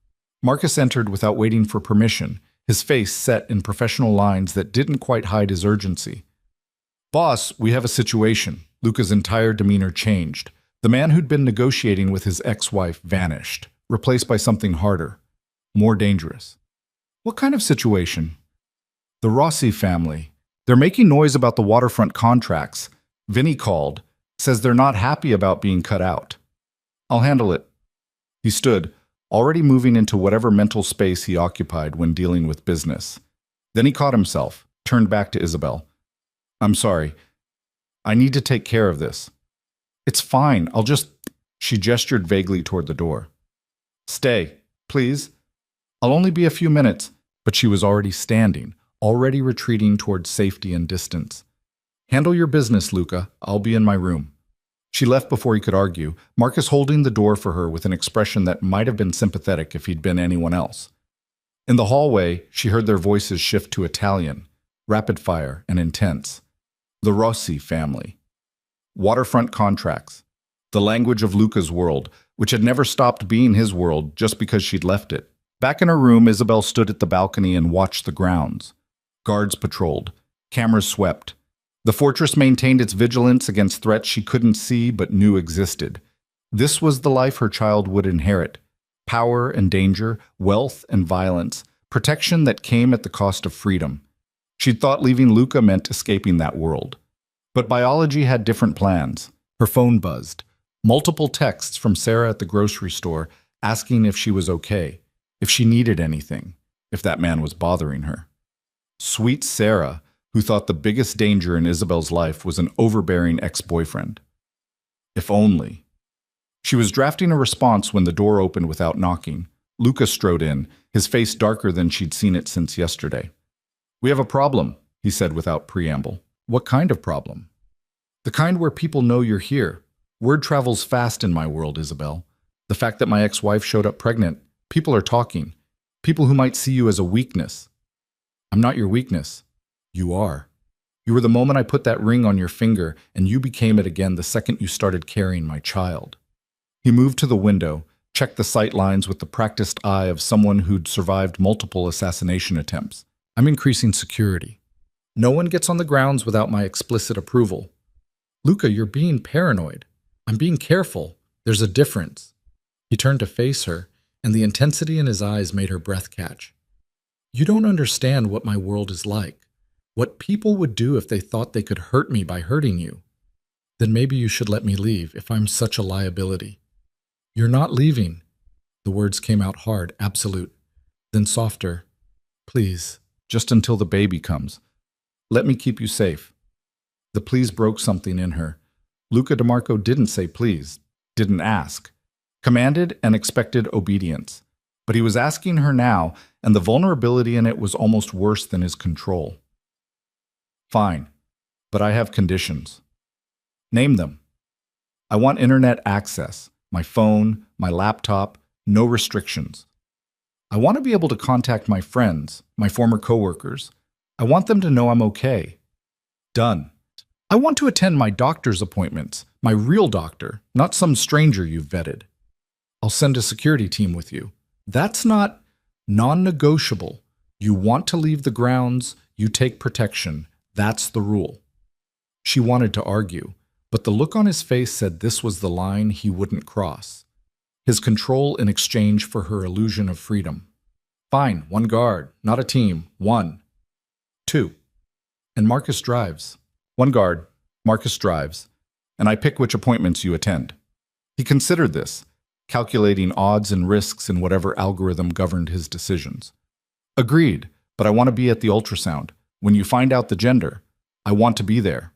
Marcus entered without waiting for permission, his face set in professional lines that didn't quite hide his urgency. Boss, we have a situation. Luca's entire demeanor changed. The man who'd been negotiating with his ex-wife vanished, replaced by something harder, more dangerous. What kind of situation? The Rossi family. They're making noise about the waterfront contracts. Vinny called, says they're not happy about being cut out. I'll handle it. He stood, already moving into whatever mental space he occupied when dealing with business. Then he caught himself, turned back to Isabel. I'm sorry. I need to take care of this. It's fine. I'll just... She gestured vaguely toward the door. Stay, please. I'll only be a few minutes. But she was already standing, already retreating toward safety and distance. Handle your business, Luca. I'll be in my room. She left before he could argue, Marcus holding the door for her with an expression that might have been sympathetic if he'd been anyone else. In the hallway, she heard their voices shift to Italian, rapid-fire and intense. The Rossi family. Waterfront contracts. The language of Luca's world, which had never stopped being his world just because she'd left it. Back in her room, Isabel stood at the balcony and watched the grounds. Guards patrolled. Cameras swept. The fortress maintained its vigilance against threats she couldn't see but knew existed. This was the life her child would inherit. Power and danger, wealth and violence, protection that came at the cost of freedom. She'd thought leaving Luca meant escaping that world. But biology had different plans. Her phone buzzed. Multiple texts from Sarah at the grocery store asking if she was okay, if she needed anything, if that man was bothering her. Sweet Sarah, who thought the biggest danger in Isabel's life was an overbearing ex-boyfriend. If only. She was drafting a response when the door opened without knocking. Luca strode in, his face darker than she'd seen it since yesterday. We have a problem, he said without preamble. What kind of problem? The kind where people know you're here. Word travels fast in my world, Isabel. The fact that my ex-wife showed up pregnant, people are talking. People who might see you as a weakness. I'm not your weakness. You are. You were the moment I put that ring on your finger, and you became it again the second you started carrying my child. He moved to the window, checked the sight lines with the practiced eye of someone who'd survived multiple assassination attempts. I'm increasing security. No one gets on the grounds without my explicit approval. Luca, you're being paranoid. I'm being careful. There's a difference. He turned to face her, and the intensity in his eyes made her breath catch. You don't understand what my world is like. What people would do if they thought they could hurt me by hurting you. Then maybe you should let me leave if I'm such a liability. You're not leaving. The words came out hard, absolute. Then softer. Please. Just until the baby comes. Let me keep you safe. The please broke something in her. Luca DeMarco didn't say please, didn't ask. Commanded and expected obedience. But he was asking her now, and the vulnerability in it was almost worse than his control. Fine, but I have conditions. Name them. I want internet access, my phone, my laptop, no restrictions. I want to be able to contact my friends, my former coworkers. I want them to know I'm okay. Done. I want to attend my doctor's appointments, My real doctor, not some stranger you've vetted. I'll send a security team with you. That's not non-negotiable. You want to leave the grounds, you take protection. That's the rule. She wanted to argue, but the look on his face said this was the line he wouldn't cross. His control in exchange for her illusion of freedom. Fine, 1 guard, not a team. 1. 2. And Marcus drives. 1 guard, Marcus drives, and I pick which appointments you attend. He considered this, calculating odds and risks in whatever algorithm governed his decisions. Agreed, but I want to be at the ultrasound. When you find out the gender, I want to be there.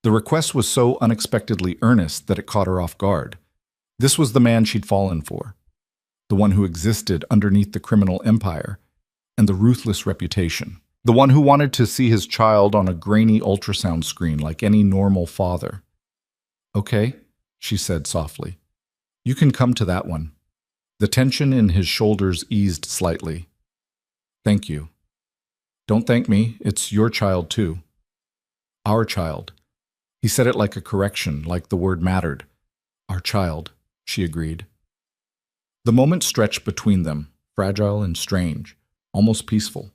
The request was so unexpectedly earnest that it caught her off guard. This was the man she'd fallen for, the one who existed underneath the criminal empire and the ruthless reputation, the one who wanted to see his child on a grainy ultrasound screen like any normal father. Okay, she said softly. You can come to that one. The tension in his shoulders eased slightly. Thank you. Don't thank me, it's your child too. Our child. He said it like a correction, like the word mattered. Our child, she agreed. The moment stretched between them, fragile and strange, almost peaceful.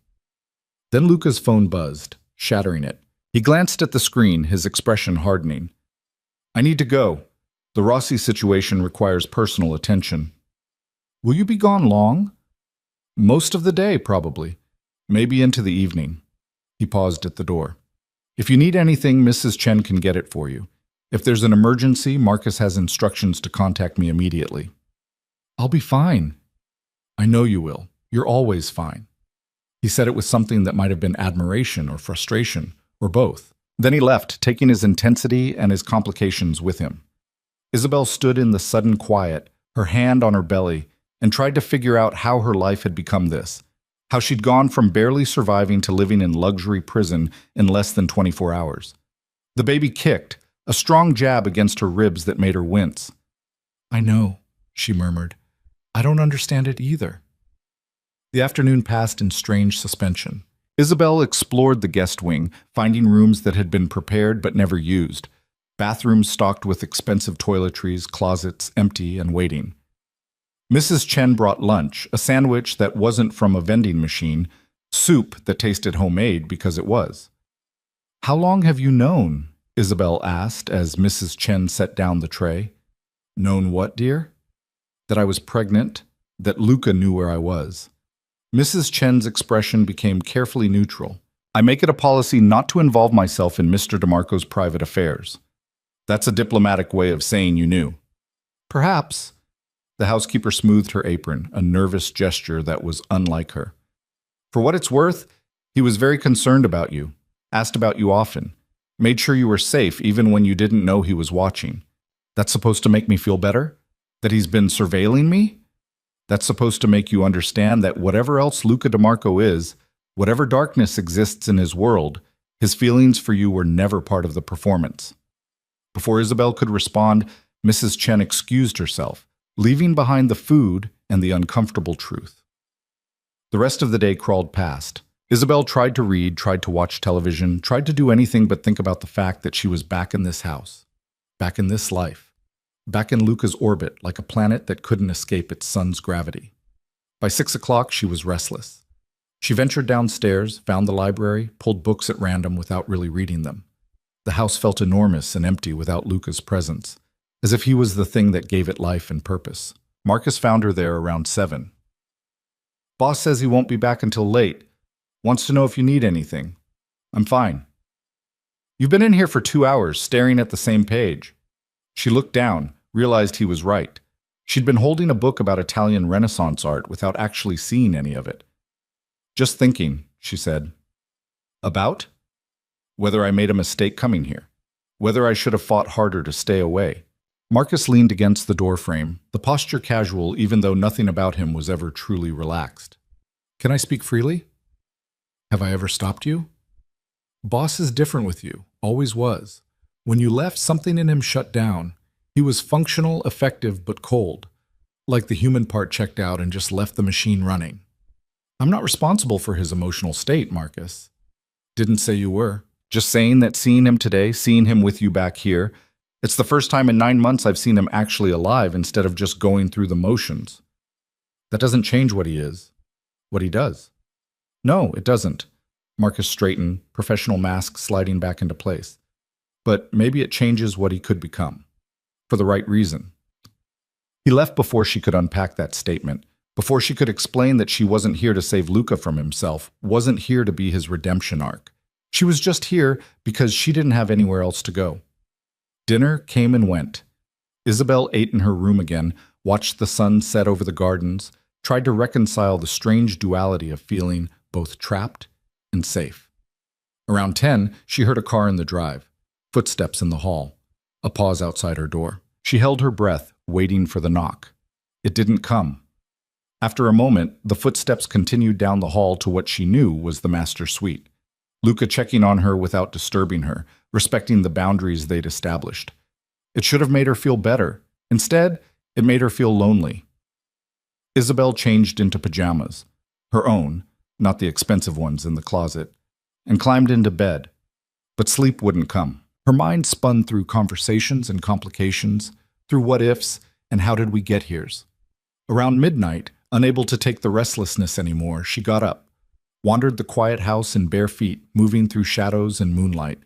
Then Luca's phone buzzed, shattering it. He glanced at the screen, his expression hardening. I need to go. The Rossi situation requires personal attention. Will you be gone long? Most of the day, probably. Maybe into the evening. He paused at the door. If you need anything, Mrs. Chen can get it for you. If there's an emergency, Marcus has instructions to contact me immediately. I'll be fine. I know you will. You're always fine. He said it with something that might have been admiration or frustration, or both. Then he left, taking his intensity and his complications with him. Isabel stood in the sudden quiet, her hand on her belly, and tried to figure out how her life had become this. How she'd gone from barely surviving to living in luxury prison in less than 24 hours. The baby kicked, a strong jab against her ribs that made her wince. I know, she murmured. I don't understand it either. The afternoon passed in strange suspension. Isabel explored the guest wing, finding rooms that had been prepared but never used. Bathrooms stocked with expensive toiletries, closets empty and waiting. Mrs. Chen brought lunch, a sandwich that wasn't from a vending machine, soup that tasted homemade because it was. How long have you known? Isabel asked as Mrs. Chen set down the tray. Known what, dear? That I was pregnant, that Luca knew where I was. Mrs. Chen's expression became carefully neutral. I make it a policy not to involve myself in Mr. DeMarco's private affairs. That's a diplomatic way of saying you knew. Perhaps. The housekeeper smoothed her apron, a nervous gesture that was unlike her. For what it's worth, he was very concerned about you, asked about you often, made sure you were safe even when you didn't know he was watching. That's supposed to make me feel better? That he's been surveilling me? That's supposed to make you understand that whatever else Luca DeMarco is, whatever darkness exists in his world, his feelings for you were never part of the performance. Before Isabel could respond, Mrs. Chen excused herself, leaving behind the food and the uncomfortable truth. The rest of the day crawled past. Isabel tried to read, tried to watch television, tried to do anything but think about the fact that she was back in this house, back in this life, back in Luca's orbit like a planet that couldn't escape its sun's gravity. By 6 o'clock, she was restless. She ventured downstairs, found the library, pulled books at random without really reading them. The house felt enormous and empty without Luca's presence, as if he was the thing that gave it life and purpose. Marcus found her there around 7. Boss says he won't be back until late. Wants to know if you need anything. I'm fine. You've been in here for 2 hours, staring at the same page. She looked down, realized he was right. She'd been holding a book about Italian Renaissance art without actually seeing any of it. Just thinking, she said. About? Whether I made a mistake coming here. Whether I should have fought harder to stay away. Marcus leaned against the doorframe, the posture casual even though nothing about him was ever truly relaxed. Can I speak freely? Have I ever stopped you? Boss is different with you, always was. When you left, something in him shut down. He was functional, effective, but cold. Like the human part checked out and just left the machine running. I'm not responsible for his emotional state, Marcus. Didn't say you were. Just saying that seeing him today, seeing him with you back here, It's the first time in 9 months I've seen him actually alive instead of just going through the motions. That doesn't change what he is, what he does. No, it doesn't. Marcus straightened, professional mask sliding back into place. But maybe it changes what he could become. For the right reason. He left before she could unpack that statement, before she could explain that she wasn't here to save Luca from himself, wasn't here to be his redemption arc. She was just here because she didn't have anywhere else to go. Dinner came and went. Isabel ate in her room again, watched the sun set over the gardens, tried to reconcile the strange duality of feeling both trapped and safe. Around 10, she heard a car in the drive, footsteps in the hall, a pause outside her door. She held her breath, waiting for the knock. It didn't come. After a moment, the footsteps continued down the hall to what she knew was the master suite. Luca checking on her without disturbing her, respecting the boundaries they'd established. It should have made her feel better. Instead, it made her feel lonely. Isabel changed into pajamas, her own, not the expensive ones in the closet, and climbed into bed. But sleep wouldn't come. Her mind spun through conversations and complications, through what-ifs and how did we get here's. Around midnight, unable to take the restlessness anymore, she got up, wandered the quiet house in bare feet, moving through shadows and moonlight.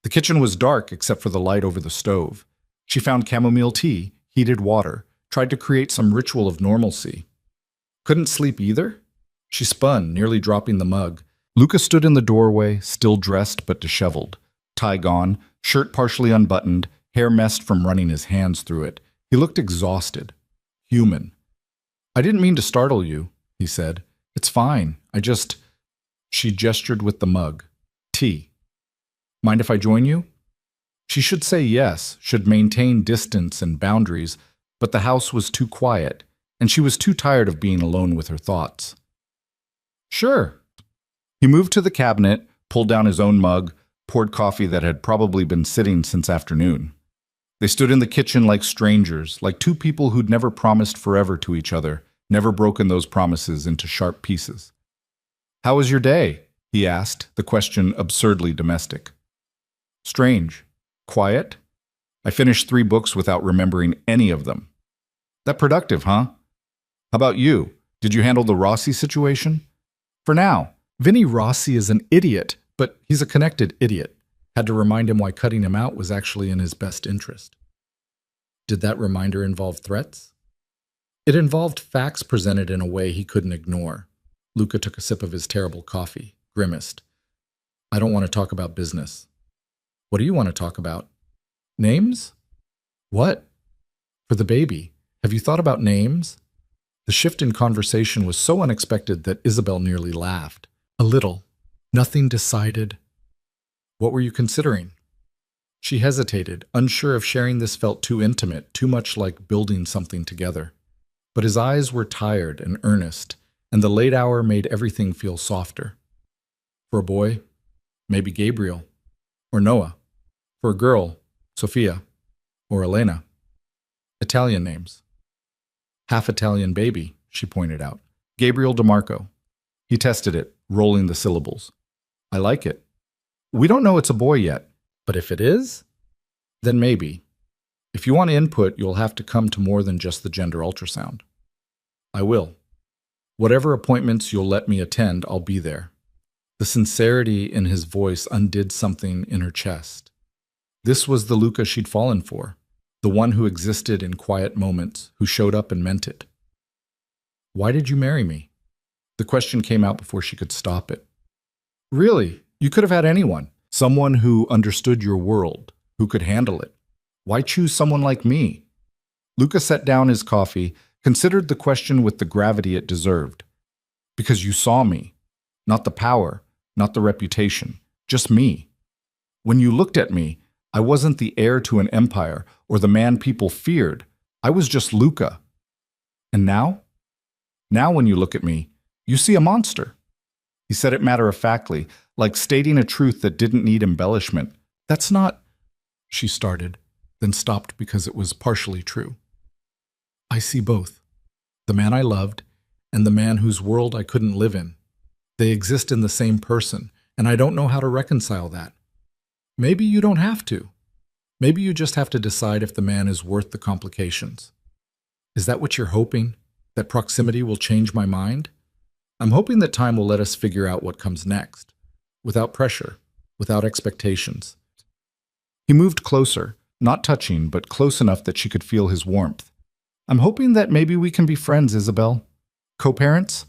The kitchen was dark except for the light over the stove. She found chamomile tea, heated water, tried to create some ritual of normalcy. Couldn't sleep either? She spun, nearly dropping the mug. Luca stood in the doorway, still dressed but disheveled. Tie gone, shirt partially unbuttoned, hair messed from running his hands through it. He looked exhausted. Human. "I didn't mean to startle you," he said. "It's fine. She gestured with the mug. "Tea. Mind if I join you?" She should say yes, should maintain distance and boundaries, but the house was too quiet, and she was too tired of being alone with her thoughts. "Sure." He moved to the cabinet, pulled down his own mug, poured coffee that had probably been sitting since afternoon. They stood in the kitchen like strangers, like two people who'd never promised forever to each other, never broken those promises into sharp pieces. "How was your day?" he asked, the question absurdly domestic. "Strange. Quiet? I finished 3 books without remembering any of them." "That productive, huh? How about you? Did you handle the Rossi situation?" "For now. Vinny Rossi is an idiot, but he's a connected idiot. Had to remind him why cutting him out was actually in his best interest." Did that reminder involve threats? It involved facts presented in a way he couldn't ignore. Luca took a sip of his terrible coffee, grimaced. "I don't want to talk about business." "What do you want to talk about?" "Names?" "What?" "For the baby. Have you thought about names?" The shift in conversation was so unexpected that Isabel nearly laughed. "A little. Nothing decided." "What were you considering?" She hesitated, unsure if sharing this felt too intimate, too much like building something together. But his eyes were tired and earnest, and the late hour made everything feel softer. For a boy, maybe Gabriel, or Noah. For a girl, Sofia, or Elena. Italian names. "Half Italian baby," she pointed out. "Gabriel DeMarco." He tested it, rolling the syllables. "I like it." "We don't know it's a boy yet, but if it is, then maybe. If you want input, you'll have to come to more than just the gender ultrasound." "I will. Whatever appointments you'll let me attend, I'll be there." The sincerity in his voice undid something in her chest. This was the Luca she'd fallen for, the one who existed in quiet moments, who showed up and meant it. "Why did you marry me?" The question came out before she could stop it. "Really, you could have had anyone. Someone who understood your world, who could handle it. Why choose someone like me?" Luca set down his coffee, considered the question with the gravity it deserved. "Because you saw me. Not the power, not the reputation, just me. When you looked at me, I wasn't the heir to an empire or the man people feared. I was just Luca. And now? Now when you look at me, you see a monster." He said it matter-of-factly, like stating a truth that didn't need embellishment. "That's not—" she started, then stopped because it was partially true. "I see both. The man I loved and the man whose world I couldn't live in. They exist in the same person, and I don't know how to reconcile that." "Maybe you don't have to." Maybe you just have to decide if the man is worth the complications. Is that what you're hoping? That proximity will change my mind? I'm hoping that time will let us figure out what comes next, without pressure, without expectations. He moved closer, not touching, but close enough that she could feel his warmth. I'm hoping that maybe we can be friends, Isabel. Co-parents?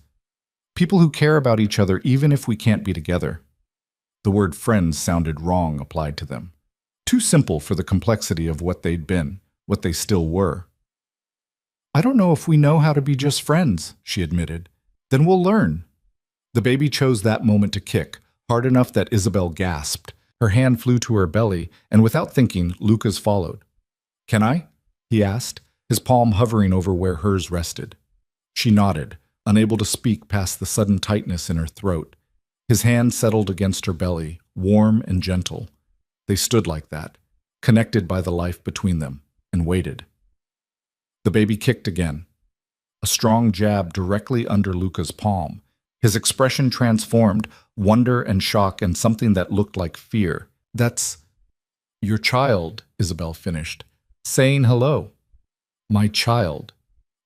People who care about each other even if we can't be together. The word friends sounded wrong applied to them. Too simple for the complexity of what they'd been, what they still were. I don't know if we know how to be just friends, she admitted. Then we'll learn. The baby chose that moment to kick, hard enough that Isabel gasped. Her hand flew to her belly, and without thinking, Luca's followed. Can I? He asked, his palm hovering over where hers rested. She nodded, unable to speak past the sudden tightness in her throat. His hand settled against her belly, warm and gentle. They stood like that, connected by the life between them, and waited. The baby kicked again. A strong jab directly under Luca's palm. His expression transformed, wonder and shock and something that looked like fear. That's your child, Isabel finished, saying hello. My child.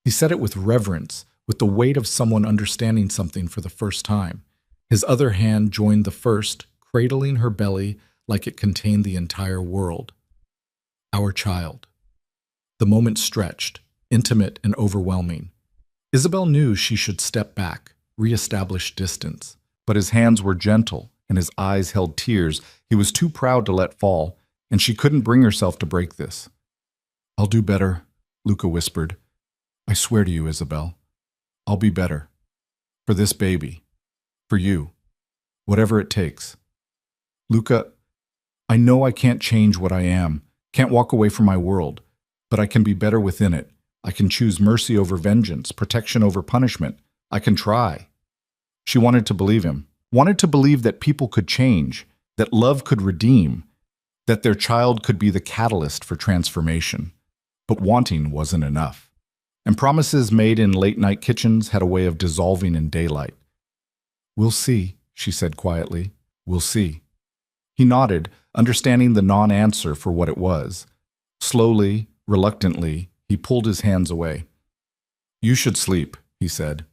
He said it with reverence, with the weight of someone understanding something for the first time. His other hand joined the first, cradling her belly like it contained the entire world. Our child. The moment stretched, intimate and overwhelming. Isabel knew she should step back, reestablish distance. But his hands were gentle, and his eyes held tears he was too proud to let fall, and she couldn't bring herself to break this. I'll do better, Luca whispered. I swear to you, Isabel. I'll be better. For this baby. For you. Whatever it takes. Luca, I know I can't change what I am, can't walk away from my world, but I can be better within it. I can choose mercy over vengeance, protection over punishment. I can try. She wanted to believe him, wanted to believe that people could change, that love could redeem, that their child could be the catalyst for transformation. But wanting wasn't enough. And promises made in late-night kitchens had a way of dissolving in daylight. We'll see, she said quietly. We'll see. He nodded, understanding the non-answer for what it was. Slowly, reluctantly, he pulled his hands away. You should sleep, he said.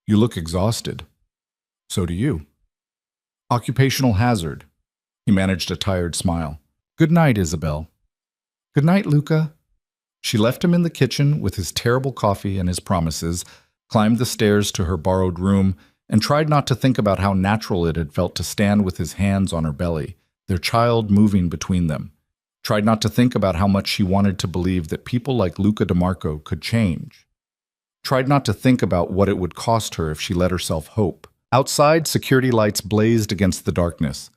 You look exhausted. So do you. Occupational hazard. He managed a tired smile. Good night, Isabel. Good night, Luca. She left him in the kitchen with his terrible coffee and his promises, climbed the stairs to her borrowed room, and tried not to think about how natural it had felt to stand with his hands on her belly, their child moving between them. Tried not to think about how much she wanted to believe that people like Luca DeMarco could change. Tried not to think about what it would cost her if she let herself hope. Outside, security lights blazed against the darkness.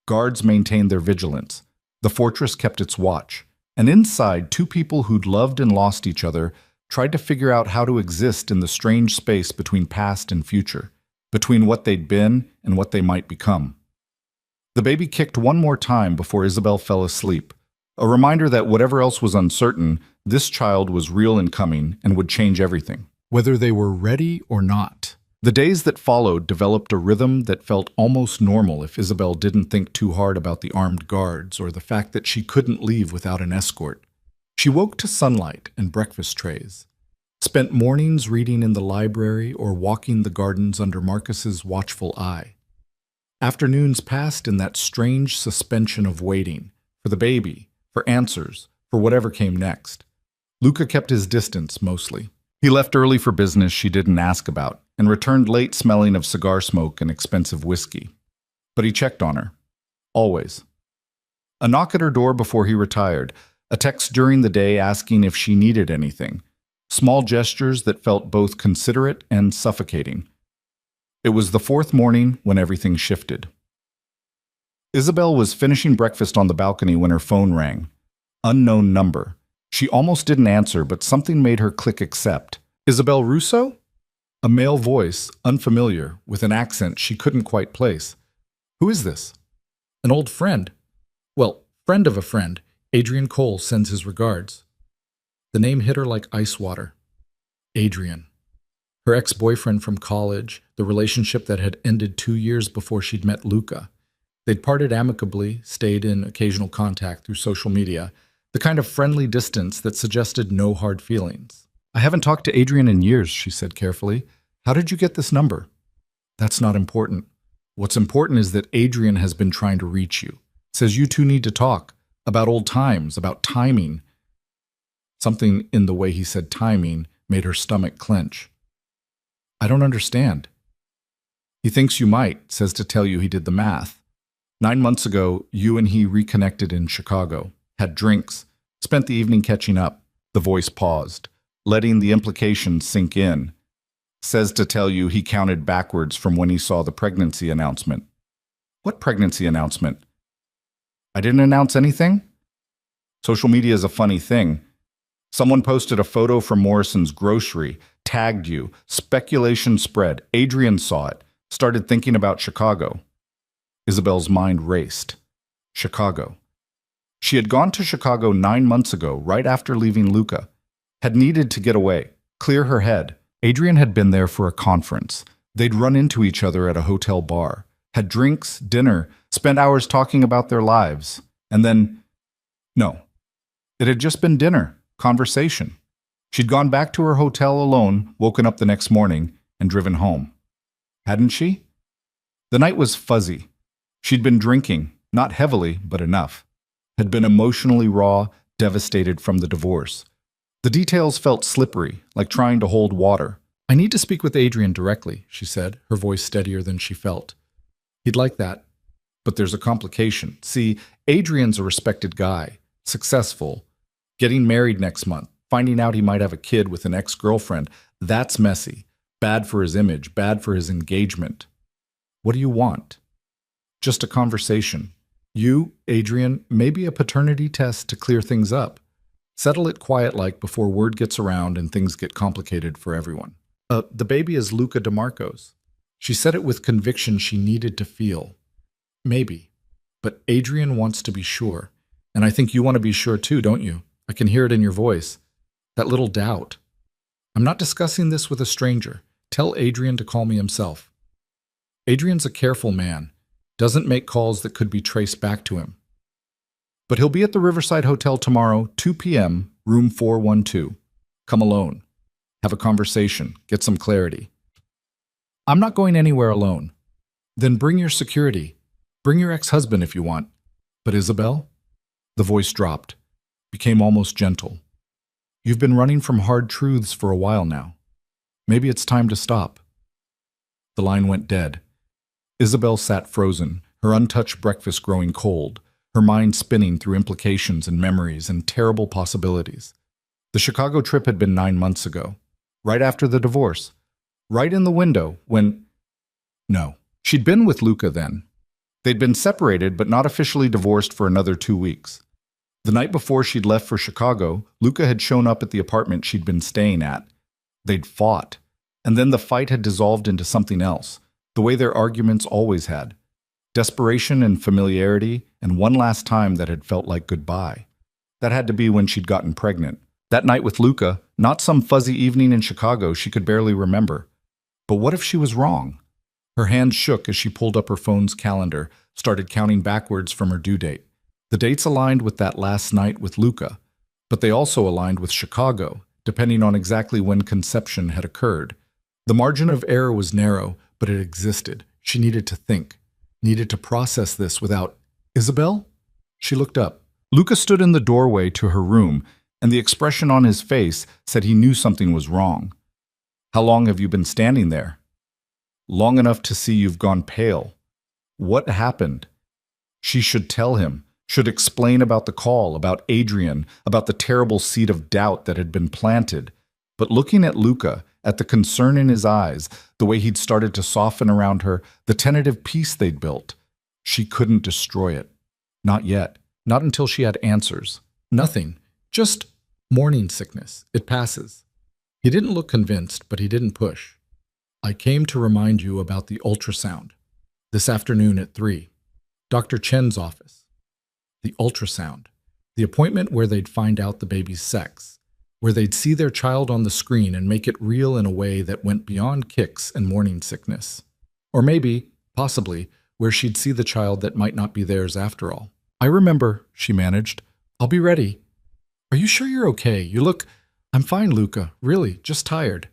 Guards maintained their vigilance. The fortress kept its watch. And inside, two people who'd loved and lost each other tried to figure out how to exist in the strange space between past and future, between what they'd been and what they might become. The baby kicked one more time before Isabel fell asleep, a reminder that whatever else was uncertain, this child was real and coming and would change everything, whether they were ready or not. The days that followed developed a rhythm that felt almost normal if Isabel didn't think too hard about the armed guards or the fact that she couldn't leave without an escort. She woke to sunlight and breakfast trays, spent mornings reading in the library or walking the gardens under Marcus's watchful eye. Afternoons passed in that strange suspension of waiting, for the baby, for answers, for whatever came next. Luca kept his distance, mostly. He left early for business she didn't ask about, and returned late smelling of cigar smoke and expensive whiskey. But he checked on her. Always. A knock at her door before he retired, a text during the day asking if she needed anything. Small gestures that felt both considerate and suffocating. It was the fourth morning when everything shifted. Isabel was finishing breakfast on the balcony when her phone rang. Unknown number. She almost didn't answer, but something made her click accept. Isabel Russo? A male voice, unfamiliar, with an accent she couldn't quite place. Who is this? An old friend. Well, friend of a friend. Adrian Cole sends his regards. The name hit her like ice water. Adrian. Her ex-boyfriend from college, the relationship that had ended 2 years before she'd met Luca. They'd parted amicably, stayed in occasional contact through social media, the kind of friendly distance that suggested no hard feelings. I haven't talked to Adrian in years, she said carefully. How did you get this number? That's not important. What's important is that Adrian has been trying to reach you. Says you two need to talk about old times, about timing. Something in the way he said timing made her stomach clench. I don't understand. He thinks you might, says to tell you he did the math. 9 months ago, you and he reconnected in Chicago, had drinks, spent the evening catching up. The voice paused, letting the implications sink in. Says to tell you he counted backwards from when he saw the pregnancy announcement. What pregnancy announcement? I didn't announce anything? Social media is a funny thing. Someone posted a photo from Morrison's grocery, tagged you, speculation spread, Adrian saw it, started thinking about Chicago. Isabel's mind raced. Chicago. She had gone to Chicago 9 months ago, right after leaving Luca. Had needed to get away, clear her head. Adrian had been there for a conference. They'd run into each other at a hotel bar, had drinks, dinner, spent hours talking about their lives. And then, no. It had just been dinner, conversation. She'd gone back to her hotel alone, woken up the next morning, and driven home. Hadn't she? The night was fuzzy. She'd been drinking, not heavily, but enough. Had been emotionally raw, devastated from the divorce. The details felt slippery, like trying to hold water. I need to speak with Adrian directly, she said, her voice steadier than she felt. He'd like that. But there's a complication. See, Adrian's a respected guy, successful, getting married next month, finding out he might have a kid with an ex-girlfriend. That's messy. Bad for his image, bad for his engagement. What do you want? Just a conversation. You, Adrian, maybe a paternity test to clear things up. Settle it quiet-like before word gets around and things get complicated for everyone. The baby is Luca DeMarco's. She said it with conviction she needed to feel. Maybe. But Adrian wants to be sure. And I think you want to be sure too, don't you? I can hear it in your voice. That little doubt. I'm not discussing this with a stranger. Tell Adrian to call me himself. Adrian's a careful man. Doesn't make calls that could be traced back to him. But he'll be at the Riverside Hotel tomorrow, 2 p.m., room 412. Come alone. Have a conversation. Get some clarity. I'm not going anywhere alone. Then bring your security. Bring your ex-husband if you want. But Isabel? The voice dropped, became almost gentle. You've been running from hard truths for a while now. Maybe it's time to stop. The line went dead. Isabel sat frozen, her untouched breakfast growing cold, her mind spinning through implications and memories and terrible possibilities. The Chicago trip had been 9 months ago, right after the divorce, right in the window when... No, she'd been with Luca then. They'd been separated but not officially divorced for another 2 weeks. The night before she'd left for Chicago, Luca had shown up at the apartment she'd been staying at. They'd fought, and then the fight had dissolved into something else, the way their arguments always had. Desperation and familiarity, and one last time that had felt like goodbye. That had to be when she'd gotten pregnant. That night with Luca, not some fuzzy evening in Chicago she could barely remember. But what if she was wrong? Her hands shook as she pulled up her phone's calendar, started counting backwards from her due date. The dates aligned with that last night with Luca, but they also aligned with Chicago, depending on exactly when conception had occurred. The margin of error was narrow, but it existed. She needed to think. Needed to process this without... Isabel? She looked up. Luca stood in the doorway to her room, and the expression on his face said he knew something was wrong. How long have you been standing there? Long enough to see you've gone pale. What happened? She should tell him, should explain about the call, about Adrian, about the terrible seed of doubt that had been planted. But looking at Luca, at the concern in his eyes, the way he'd started to soften around her, the tentative peace they'd built, she couldn't destroy it. Not yet. Not until she had answers. Nothing. Just morning sickness. It passes. He didn't look convinced, but he didn't push. I came to remind you about the ultrasound. This afternoon at 3. Dr. Chen's office. The ultrasound. The appointment where they'd find out the baby's sex. Where they'd see their child on the screen and make it real in a way that went beyond kicks and morning sickness. Or maybe, possibly, where she'd see the child that might not be theirs after all. "I remember," she managed. "I'll be ready." "Are you sure you're okay? You look—" "I'm fine, Luca. Really, just tired."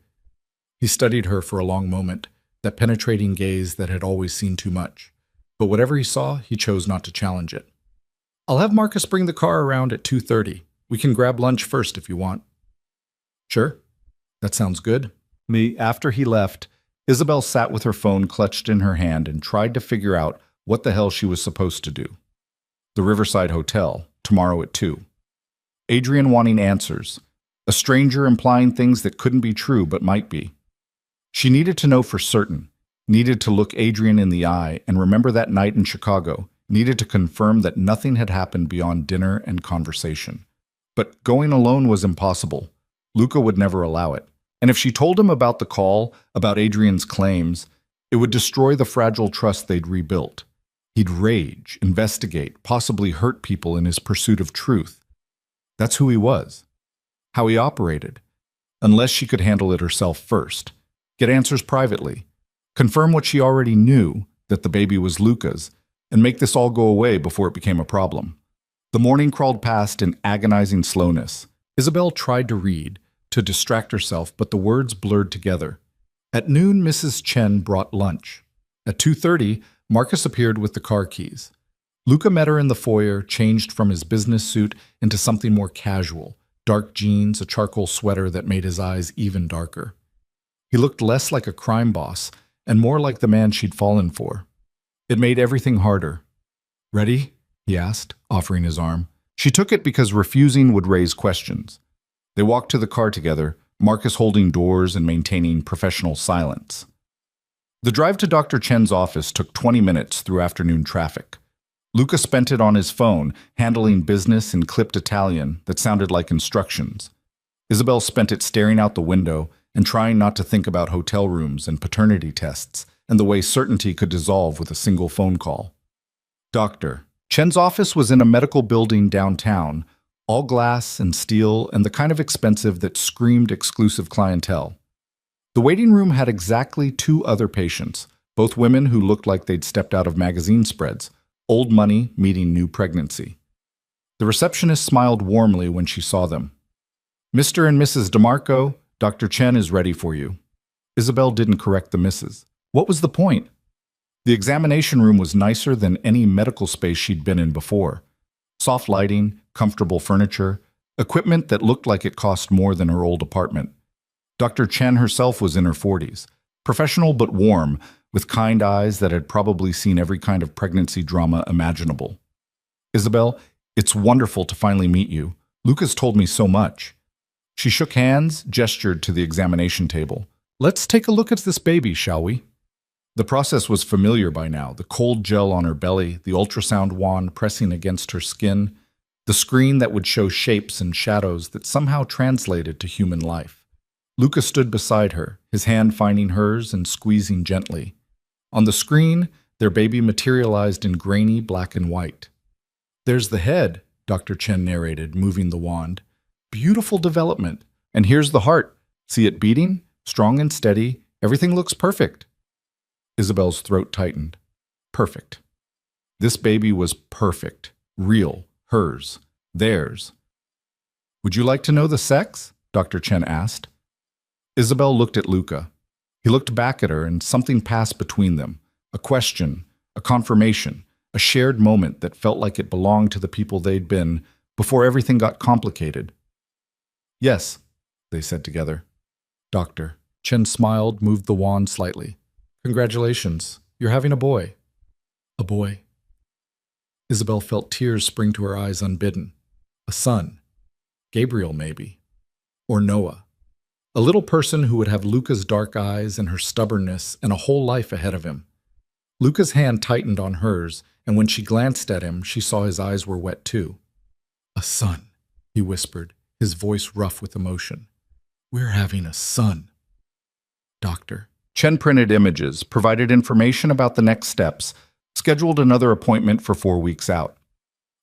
He studied her for a long moment, that penetrating gaze that had always seen too much. But whatever he saw, he chose not to challenge it. "I'll have Marcus bring the car around at 2:30. We can grab lunch first if you want." "Sure. That sounds good." After he left, Isabel sat with her phone clutched in her hand and tried to figure out what the hell she was supposed to do. The Riverside Hotel, tomorrow at 2. Adrian wanting answers. A stranger implying things that couldn't be true but might be. She needed to know for certain, needed to look Adrian in the eye and remember that night in Chicago, needed to confirm that nothing had happened beyond dinner and conversation. But going alone was impossible. Luca would never allow it. And if she told him about the call, about Adrian's claims, it would destroy the fragile trust they'd rebuilt. He'd rage, investigate, possibly hurt people in his pursuit of truth. That's who he was, how he operated, unless she could handle it herself first, get answers privately, confirm what she already knew, that the baby was Luca's, and make this all go away before it became a problem. The morning crawled past in agonizing slowness. Isabel tried to read, to distract herself, but the words blurred together. At noon, Mrs. Chen brought lunch. At 2:30, Marcus appeared with the car keys. Luca met her in the foyer, changed from his business suit into something more casual, dark jeans, a charcoal sweater that made his eyes even darker. He looked less like a crime boss and more like the man she'd fallen for. It made everything harder. "Ready?" he asked, offering his arm. She took it because refusing would raise questions. They walked to the car together, Marcus holding doors and maintaining professional silence. The drive to Dr. Chen's office took 20 minutes through afternoon traffic. Luca spent it on his phone, handling business in clipped Italian that sounded like instructions. Isabel spent it staring out the window and trying not to think about hotel rooms and paternity tests and the way certainty could dissolve with a single phone call. Dr. Chen's office was in a medical building downtown, all glass and steel and the kind of expensive that screamed exclusive clientele. The waiting room had exactly 2 other patients, both women who looked like they'd stepped out of magazine spreads, old money meeting new pregnancy. The receptionist smiled warmly when she saw them. "Mr. and Mrs. DeMarco, Dr. Chen is ready for you." Isabel didn't correct the missus. What was the point? The examination room was nicer than any medical space she'd been in before. Soft lighting, comfortable furniture, equipment that looked like it cost more than her old apartment. Dr. Chen herself was in her 40s, professional but warm, with kind eyes that had probably seen every kind of pregnancy drama imaginable. "Isabel, it's wonderful to finally meet you. Lucas told me so much." She shook hands, gestured to the examination table. "Let's take a look at this baby, shall we?" The process was familiar by now, the cold gel on her belly, the ultrasound wand pressing against her skin, the screen that would show shapes and shadows that somehow translated to human life. Luca stood beside her, his hand finding hers and squeezing gently. On the screen, their baby materialized in grainy black and white. "There's the head," Dr. Chen narrated, moving the wand. "Beautiful development. And here's the heart. See it beating? Strong and steady. Everything looks perfect." Isabel's throat tightened. Perfect. This baby was perfect. Real. Hers. Theirs. "Would you like to know the sex?" Dr. Chen asked. Isabel looked at Luca. He looked back at her, and something passed between them. A question, a confirmation, a shared moment that felt like it belonged to the people they'd been before everything got complicated. "Yes," they said together. "Doctor." Chen smiled, moved the wand slightly. "Congratulations. You're having a boy." "A boy." Isabel felt tears spring to her eyes unbidden. A son. Gabriel, maybe. Or Noah. A little person who would have Luca's dark eyes and her stubbornness and a whole life ahead of him. Luca's hand tightened on hers, and when she glanced at him, she saw his eyes were wet too. "A son," he whispered, his voice rough with emotion. "We're having a son." Doctor. Chen printed images, provided information about the next steps, scheduled another appointment for 4 weeks out.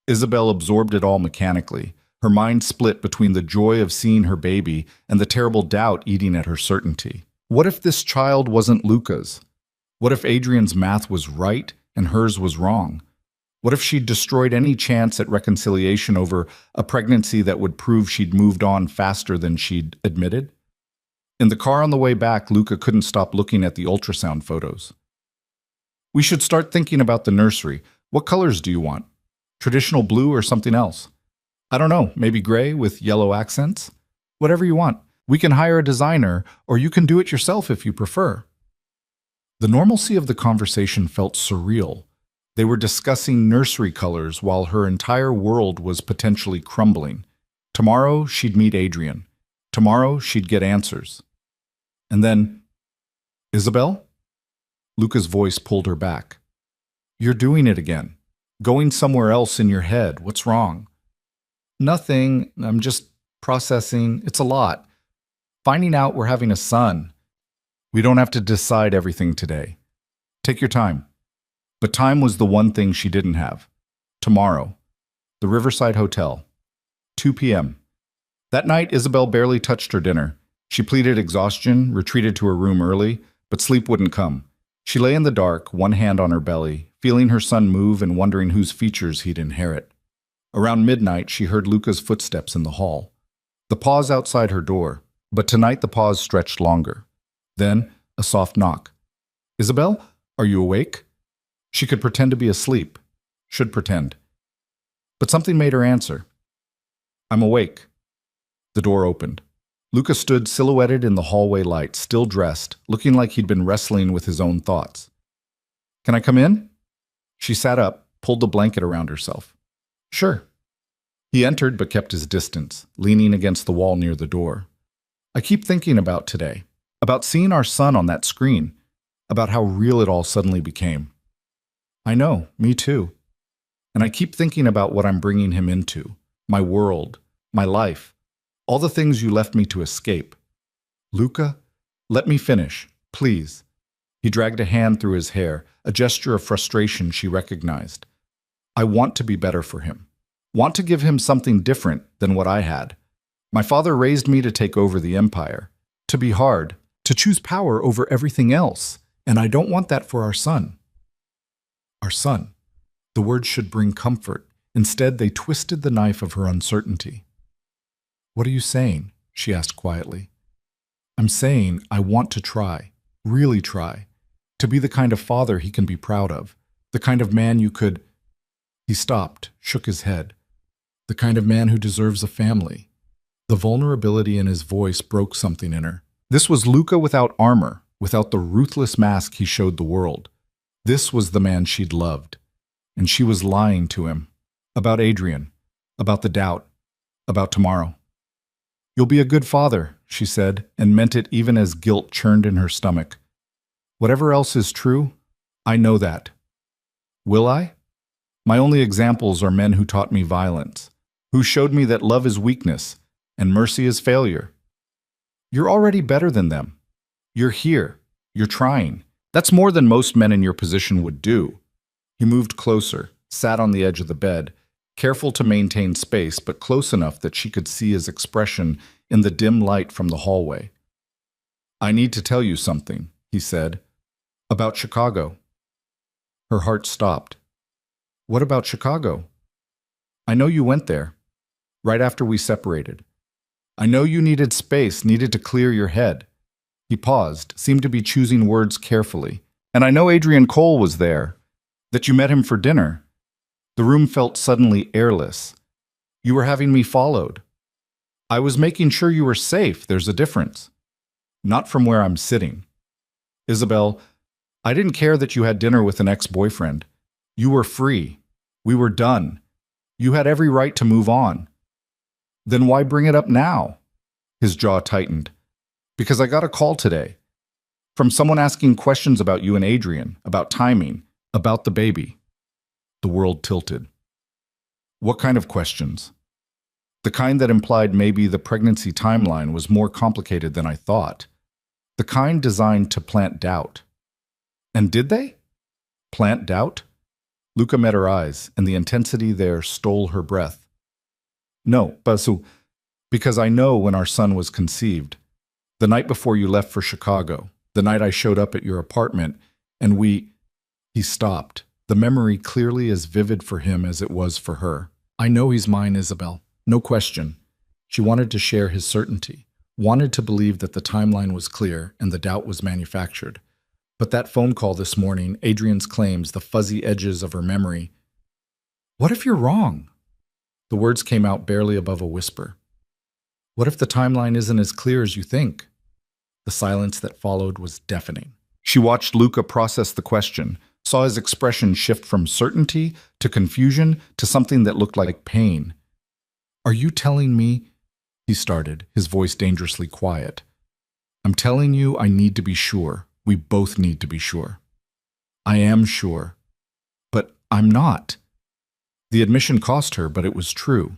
Isabel absorbed it all mechanically, her mind split between the joy of seeing her baby and the terrible doubt eating at her certainty. What if this child wasn't Luca's? What if Adrian's math was right and hers was wrong? What if she'd destroyed any chance at reconciliation over a pregnancy that would prove she'd moved on faster than she'd admitted? In the car on the way back, Luca couldn't stop looking at the ultrasound photos. We should start thinking about the nursery. What colors do you want? Traditional blue or something else? I don't know, maybe gray with yellow accents? Whatever you want. We can hire a designer, or you can do it yourself if you prefer. The normalcy of the conversation felt surreal. They were discussing nursery colors while her entire world was potentially crumbling. Tomorrow, she'd meet Adrian. Tomorrow, she'd get answers. And then, Isabel? Luca's voice pulled her back. You're doing it again. Going somewhere else in your head. What's wrong? Nothing. I'm just processing. It's a lot. Finding out we're having a son. We don't have to decide everything today. Take your time. But time was the one thing she didn't have. Tomorrow. The Riverside Hotel. 2 p.m. That night, Isabel barely touched her dinner. She pleaded exhaustion, retreated to her room early, but sleep wouldn't come. She lay in the dark, one hand on her belly, feeling her son move and wondering whose features he'd inherit. Around midnight, she heard Luca's footsteps in the hall. The pause outside her door, but tonight the pause stretched longer. Then, a soft knock. Isabel, are you awake? She could pretend to be asleep. Should pretend. But something made her answer. I'm awake. The door opened. Luca stood silhouetted in the hallway light, still dressed, looking like he'd been wrestling with his own thoughts. Can I come in? She sat up, pulled the blanket around herself. Sure. He entered but kept his distance, leaning against the wall near the door. I keep thinking about today, about seeing our son on that screen, about how real it all suddenly became. I know, me too. And I keep thinking about what I'm bringing him into, my world, my life, all the things you left me to escape. Luca, let me finish, please. He dragged a hand through his hair, a gesture of frustration she recognized. I want to be better for him. Want to give him something different than what I had. My father raised me to take over the empire, to be hard, to choose power over everything else, and I don't want that for our son. Our son. The words should bring comfort. Instead, they twisted the knife of her uncertainty. What are you saying? She asked quietly. I'm saying I want to try, really try, to be the kind of father he can be proud of, the kind of man you could... He stopped, shook his head. The kind of man who deserves a family. The vulnerability in his voice broke something in her. This was Luca without armor, without the ruthless mask he showed the world. This was the man she'd loved. And she was lying to him. About Adrian. About the doubt. About tomorrow. You'll be a good father, she said, and meant it even as guilt churned in her stomach. Whatever else is true, I know that. Will I? My only examples are men who taught me violence, who showed me that love is weakness and mercy is failure. You're already better than them. You're here. You're trying. That's more than most men in your position would do. He moved closer, sat on the edge of the bed, careful to maintain space, but close enough that she could see his expression in the dim light from the hallway. I need to tell you something, he said, about Chicago. Her heart stopped. What about Chicago? I know you went there, right after we separated. I know you needed space, needed to clear your head. He paused, seemed to be choosing words carefully. And I know Adrian Cole was there, that you met him for dinner. The room felt suddenly airless. You were having me followed. I was making sure you were safe. There's a difference. Not from where I'm sitting. Isabel, I didn't care that you had dinner with an ex-boyfriend. You were free. We were done. You had every right to move on. Then why bring it up now? His jaw tightened. Because I got a call today. From someone asking questions about you and Adrian, about timing, about the baby. The world tilted. What kind of questions? The kind that implied maybe the pregnancy timeline was more complicated than I thought. The kind designed to plant doubt. And did they? Plant doubt? Luca met her eyes, and the intensity there stole her breath. No, Basu, because I know when our son was conceived. The night before you left for Chicago, the night I showed up at your apartment, and He stopped. the memory clearly as vivid for him as it was for her. I know he's mine, Isabel. No question. She wanted to share his certainty, wanted to believe that the timeline was clear and the doubt was manufactured. But that phone call this morning, Adrian's claims, the fuzzy edges of her memory. What if you're wrong? The words came out barely above a whisper. What if the timeline isn't as clear as you think? The silence that followed was deafening. She watched Luca process the question, saw his expression shift from certainty to confusion to something that looked like pain. Are you telling me? He started, his voice dangerously quiet. I'm telling you I need to be sure. We both need to be sure. I am sure. But I'm not. The admission cost her, but it was true.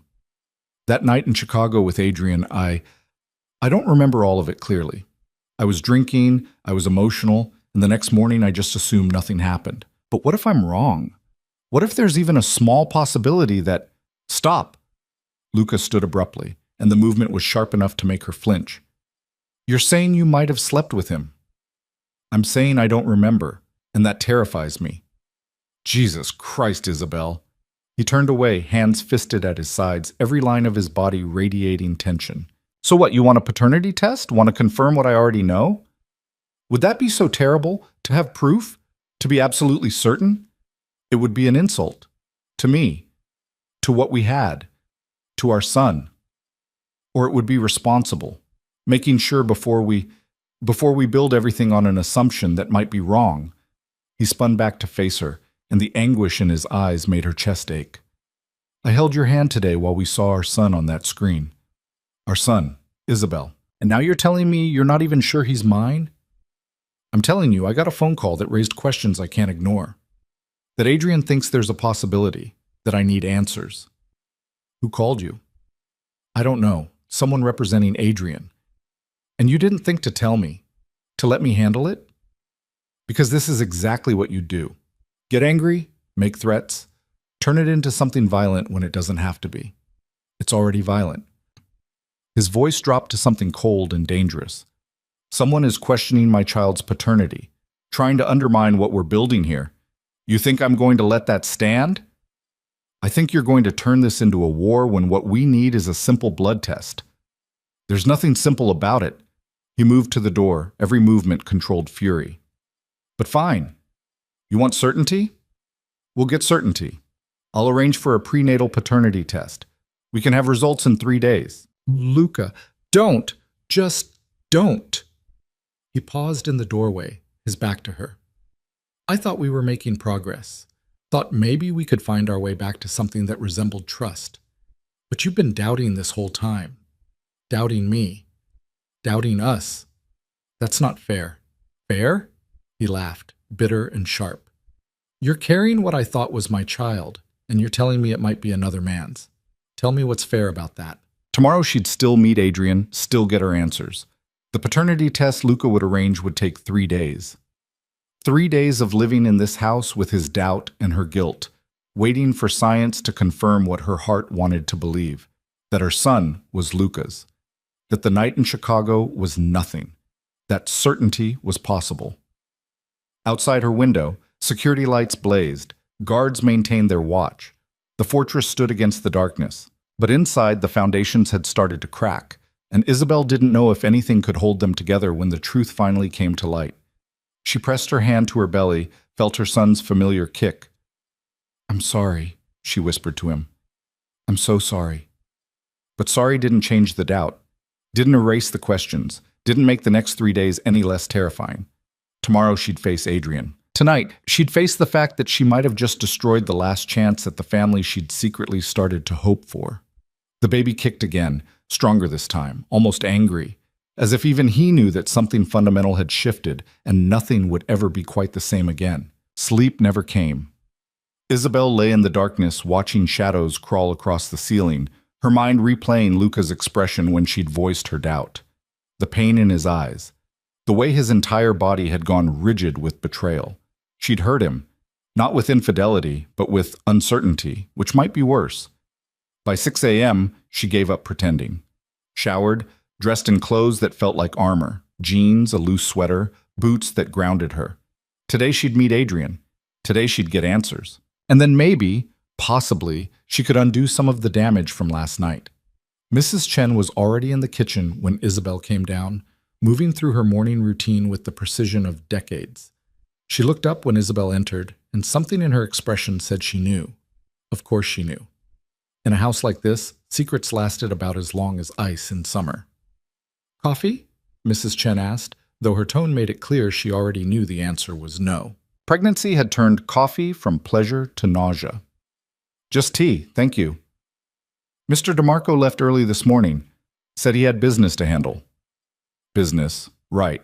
That night in Chicago with Adrian, I don't remember all of it clearly. I was drinking, I was emotional, and the next morning I just assumed nothing happened. But what if I'm wrong? What if there's even a small possibility that... Stop! Luca stood abruptly, and the movement was sharp enough to make her flinch. You're saying you might have slept with him. I'm saying I don't remember, and that terrifies me. Jesus Christ, Isabel. He turned away, hands fisted at his sides, every line of his body radiating tension. So what, you want a paternity test? Want to confirm what I already know? Would that be so terrible, to have proof? To be absolutely certain? It would be an insult. To me. To what we had. To our son. Or it would be responsible, making sure before we build everything on an assumption that might be wrong. He spun back to face her, and the anguish in his eyes made her chest ache. I held your hand today while we saw our son on that screen. Our son, Isabel. And now you're telling me you're not even sure he's mine? I'm telling you, I got a phone call that raised questions I can't ignore. That Adrian thinks there's a possibility, that I need answers. Who called you? I don't know. Someone representing Adrian. And you didn't think to tell me, to let me handle it? Because this is exactly what you do. Get angry, make threats, turn it into something violent when it doesn't have to be. It's already violent. His voice dropped to something cold and dangerous. Someone is questioning my child's paternity, trying to undermine what we're building here. You think I'm going to let that stand? I think you're going to turn this into a war when what we need is a simple blood test. There's nothing simple about it. He moved to the door, every movement controlled fury. But fine. You want certainty? We'll get certainty. I'll arrange for a prenatal paternity test. We can have results in 3 days. Luca, don't. Just don't. He paused in the doorway, his back to her. I thought we were making progress. Thought maybe we could find our way back to something that resembled trust. But you've been doubting this whole time. Doubting me. Doubting us. That's not fair. Fair? He laughed, bitter and sharp. You're carrying what I thought was my child, and you're telling me it might be another man's. Tell me what's fair about that. Tomorrow she'd still meet Adrian, still get her answers. The paternity test Luca would arrange would take 3 days. 3 days of living in this house with his doubt and her guilt, waiting for science to confirm what her heart wanted to believe, that her son was Luca's, that the night in Chicago was nothing, that certainty was possible. Outside her window, security lights blazed, guards maintained their watch. The fortress stood against the darkness, but inside the foundations had started to crack, and Isabel didn't know if anything could hold them together when the truth finally came to light. She pressed her hand to her belly, felt her son's familiar kick. I'm sorry, she whispered to him. I'm so sorry. But sorry didn't change the doubt, didn't erase the questions, didn't make the next 3 days any less terrifying. Tomorrow she'd face Adrian. Tonight, she'd face the fact that she might have just destroyed the last chance at the family she'd secretly started to hope for. The baby kicked again, stronger this time, almost angry, as if even he knew that something fundamental had shifted and nothing would ever be quite the same again. Sleep never came. Isabel lay in the darkness, watching shadows crawl across the ceiling, her mind replaying Luca's expression when she'd voiced her doubt. The pain in his eyes. The way his entire body had gone rigid with betrayal. She'd hurt him, not with infidelity, but with uncertainty, which might be worse. By 6 a.m., she gave up pretending. Showered, dressed in clothes that felt like armor, jeans, a loose sweater, boots that grounded her. Today she'd meet Adrian. Today she'd get answers. And then maybe, possibly, she could undo some of the damage from last night. Mrs. Chen was already in the kitchen when Isabel came down, moving through her morning routine with the precision of decades. She looked up when Isabel entered, and something in her expression said she knew. Of course she knew. In a house like this, secrets lasted about as long as ice in summer. "Coffee?" Mrs. Chen asked, though her tone made it clear she already knew the answer was no. Pregnancy had turned coffee from pleasure to nausea. "Just tea, thank you." "Mr. DeMarco left early this morning. Said he had business to handle." Business, right.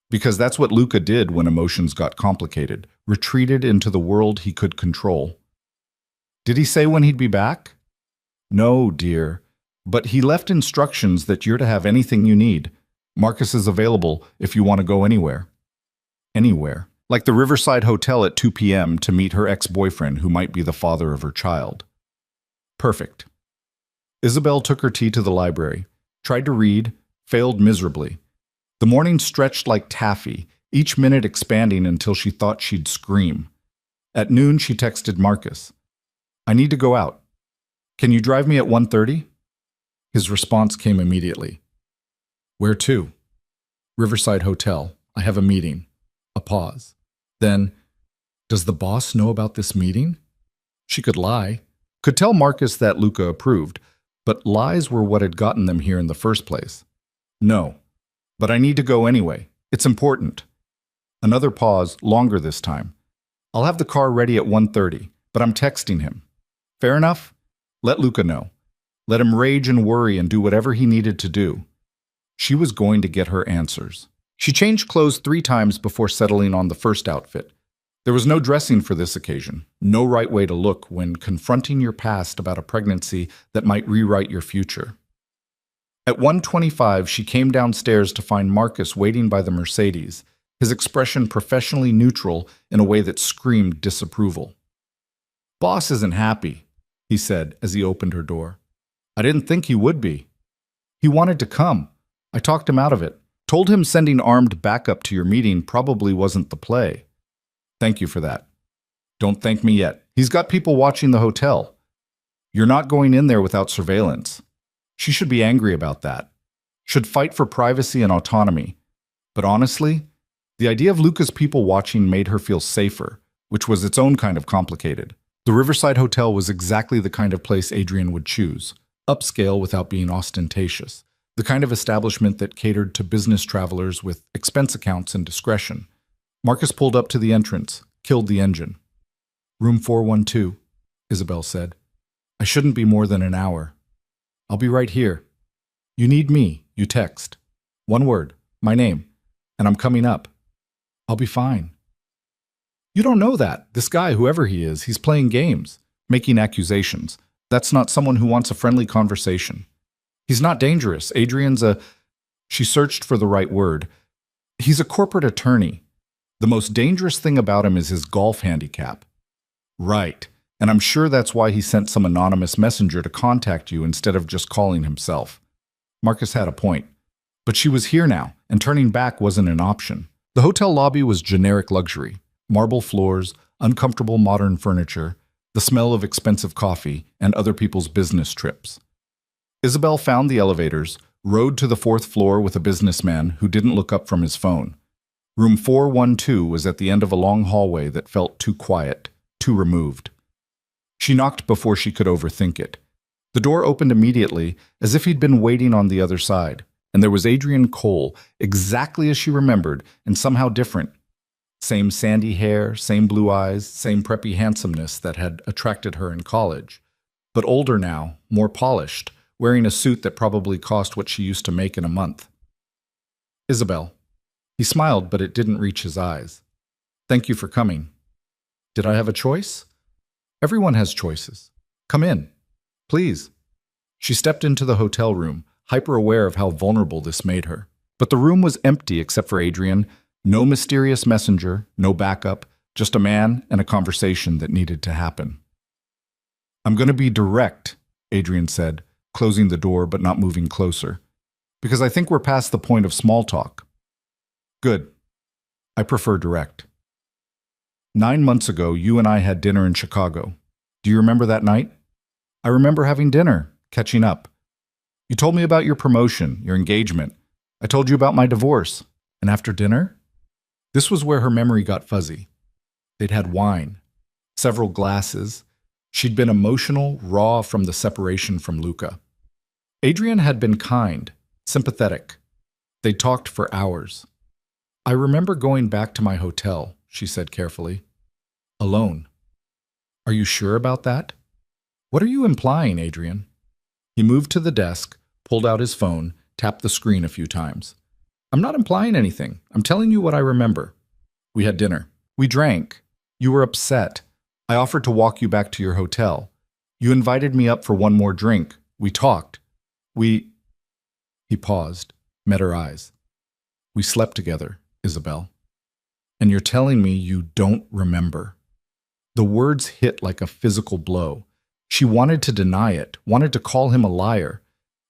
Because that's what Luca did when emotions got complicated, retreated into the world he could control. "Did he say when he'd be back?" "No, dear. But he left instructions that you're to have anything you need. Marcus is available if you want to go anywhere." Anywhere. Like the Riverside Hotel at 2 p.m. to meet her ex-boyfriend who might be the father of her child. Perfect. Isabel took her tea to the library, tried to read, failed miserably. The morning stretched like taffy, each minute expanding until she thought she'd scream. At noon, she texted Marcus. "I need to go out. Can you drive me at 1:30? His response came immediately. "Where to?" "Riverside Hotel. I have a meeting." A pause. Then, "Does the boss know about this meeting?" She could lie. Could tell Marcus that Luca approved, but lies were what had gotten them here in the first place. "No. But I need to go anyway. It's important." Another pause, longer this time. "I'll have the car ready at 1:30, but I'm texting him." Fair enough? Let Luca know. Let him rage and worry and do whatever he needed to do. She was going to get her answers. She changed clothes 3 times before settling on the first outfit. There was no dressing for this occasion, no right way to look when confronting your past about a pregnancy that might rewrite your future. At 1:25, she came downstairs to find Marcus waiting by the Mercedes, his expression professionally neutral in a way that screamed disapproval. "Boss isn't happy," he said as he opened her door. "I didn't think he would be. He wanted to come. I talked him out of it. Told him sending armed backup to your meeting probably wasn't the play." "Thank you for that." "Don't thank me yet. He's got people watching the hotel. You're not going in there without surveillance." She should be angry about that. Should fight for privacy and autonomy. But honestly, the idea of Luca's people watching made her feel safer, which was its own kind of complicated. The Riverside Hotel was exactly the kind of place Adrian would choose. Upscale without being ostentatious. The kind of establishment that catered to business travelers with expense accounts and discretion. Marcus pulled up to the entrance, killed the engine. "Room 412, Isabel said. "I shouldn't be more than an hour. I'll be right here. You need me, you text. 1 word, my name, and I'm coming up. I'll be fine." "You don't know that. This guy, whoever he is, he's playing games, making accusations. That's not someone who wants a friendly conversation. He's not dangerous. Adrian's a..." She searched for the right word. "He's a corporate attorney. The most dangerous thing about him is his golf handicap." "Right. And I'm sure that's why he sent some anonymous messenger to contact you instead of just calling himself." Marcus had a point. But she was here now, and turning back wasn't an option. The hotel lobby was generic luxury. Marble floors, uncomfortable modern furniture, the smell of expensive coffee, and other people's business trips. Isabel found the elevators, rode to the 4th floor with a businessman who didn't look up from his phone. Room 412 was at the end of a long hallway that felt too quiet, too removed. She knocked before she could overthink it. The door opened immediately, as if he'd been waiting on the other side, and there was Adrian Cole, exactly as she remembered, and somehow different. Same sandy hair, same blue eyes, same preppy handsomeness that had attracted her in college. But older now, more polished, wearing a suit that probably cost what she used to make in a month. "Isabel." He smiled, but it didn't reach his eyes. "Thank you for coming." "Did I have a choice?" "Everyone has choices. Come in. Please." She stepped into the hotel room, hyper-aware of how vulnerable this made her. But the room was empty except for Adrian. No mysterious messenger, no backup, just a man and a conversation that needed to happen. "I'm going to be direct," Adrian said, closing the door but not moving closer. "Because I think we're past the point of small talk." "Good. I prefer direct." 9 months ago, you and I had dinner in Chicago. Do you remember that night? I remember having dinner, catching up. You told me about your promotion, your engagement. I told you about my divorce. And after dinner? This was where her memory got fuzzy. They'd had wine, several glasses. She'd been emotional, raw from the separation from Luca. Adrian had been kind, sympathetic. They talked for hours. I remember going back to my hotel, she said carefully. Alone. Are you sure about that? What are you implying, Adrian? He moved to the desk, pulled out his phone, tapped the screen a few times. I'm not implying anything. I'm telling you what I remember. We had dinner. We drank. You were upset. I offered to walk you back to your hotel. You invited me up for one more drink. We talked. He paused, met her eyes. We slept together, Isabel. And you're telling me you don't remember. The words hit like a physical blow. She wanted to deny it, wanted to call him a liar,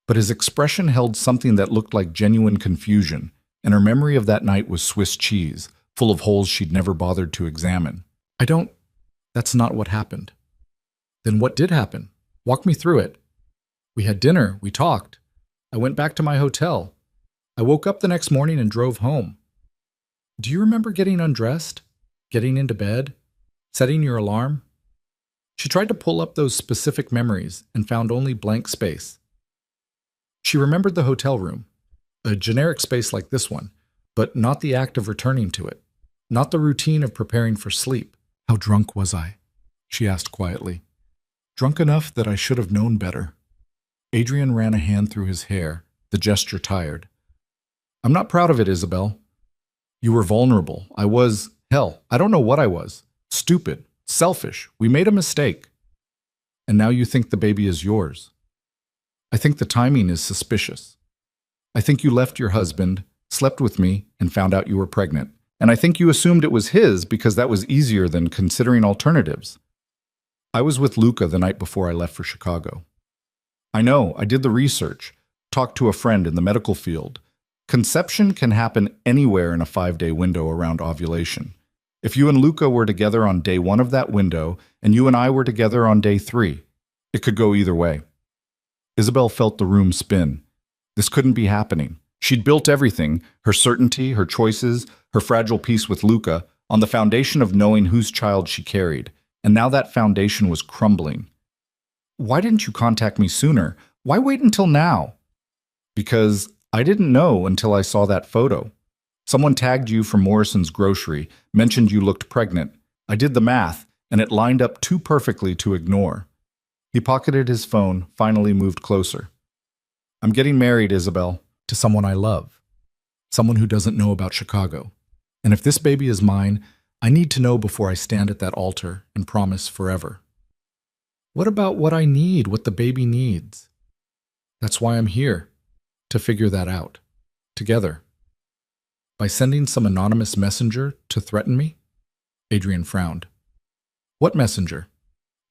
but his expression held something that looked like genuine confusion, and her memory of that night was Swiss cheese, full of holes she'd never bothered to examine. That's not what happened. Then what did happen? Walk me through it. We had dinner, we talked. I went back to my hotel. I woke up the next morning and drove home. Do you remember getting undressed? Getting into bed? Setting your alarm? She tried to pull up those specific memories and found only blank space. She remembered the hotel room, a generic space like this one, but not the act of returning to it, not the routine of preparing for sleep. How drunk was I? She asked quietly. Drunk enough that I should have known better. Adrian ran a hand through his hair, the gesture tired. I'm not proud of it, Isabel. You were vulnerable. I don't know what I was. Stupid, selfish. We made a mistake. And now you think the baby is yours. I think the timing is suspicious. I think you left your husband, slept with me, and found out you were pregnant. And I think you assumed it was his because that was easier than considering alternatives. I was with Luca the night before I left for Chicago. I know, I did the research, talked to a friend in the medical field. Conception can happen anywhere in a 5-day window around ovulation. If you and Luca were together on day 1 of that window, and you and I were together on day 3, it could go either way. Isabel felt the room spin. This couldn't be happening. She'd built everything, her certainty, her choices, her fragile peace with Luca, on the foundation of knowing whose child she carried, and now that foundation was crumbling. Why didn't you contact me sooner? Why wait until now? Because I didn't know until I saw that photo. Someone tagged you from Morrison's grocery, mentioned you looked pregnant. I did the math, and it lined up too perfectly to ignore. He pocketed his phone, finally moved closer. I'm getting married, Isabel, to someone I love. Someone who doesn't know about Chicago. And if this baby is mine, I need to know before I stand at that altar and promise forever. What about what I need, what the baby needs? That's why I'm here, to figure that out, together. By sending some anonymous messenger to threaten me? Adrian frowned. What messenger?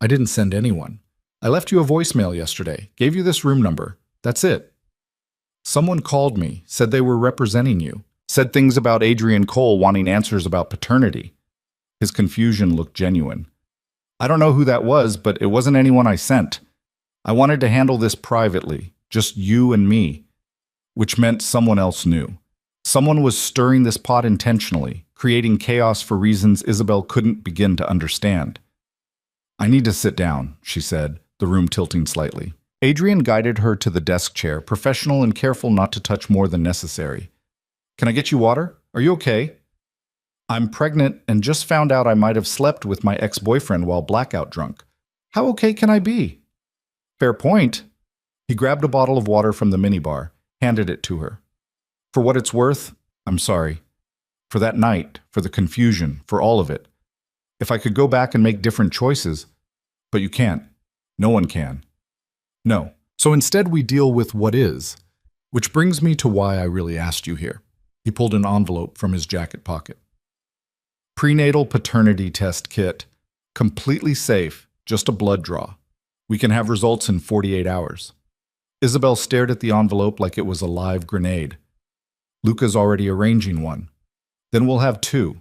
I didn't send anyone. I left you a voicemail yesterday, gave you this room number. That's it. Someone called me, said they were representing you, said things about Adrian Cole wanting answers about paternity. His confusion looked genuine. I don't know who that was, but it wasn't anyone I sent. I wanted to handle this privately, just you and me, which meant someone else knew. Someone was stirring this pot intentionally, creating chaos for reasons Isabel couldn't begin to understand. I need to sit down, she said, the room tilting slightly. Adrian guided her to the desk chair, professional and careful not to touch more than necessary. Can I get you water? Are you okay? I'm pregnant and just found out I might have slept with my ex-boyfriend while blackout drunk. How okay can I be? Fair point. He grabbed a bottle of water from the minibar, handed it to her. For what it's worth, I'm sorry. For that night, for the confusion, for all of it. If I could go back and make different choices, but you can't. No one can. No. So instead we deal with what is, which brings me to why I really asked you here. He pulled an envelope from his jacket pocket. Prenatal paternity test kit. Completely safe, just a blood draw. We can have results in 48 hours. Isabel stared at the envelope like it was a live grenade. Luca's already arranging one. Then we'll have 2.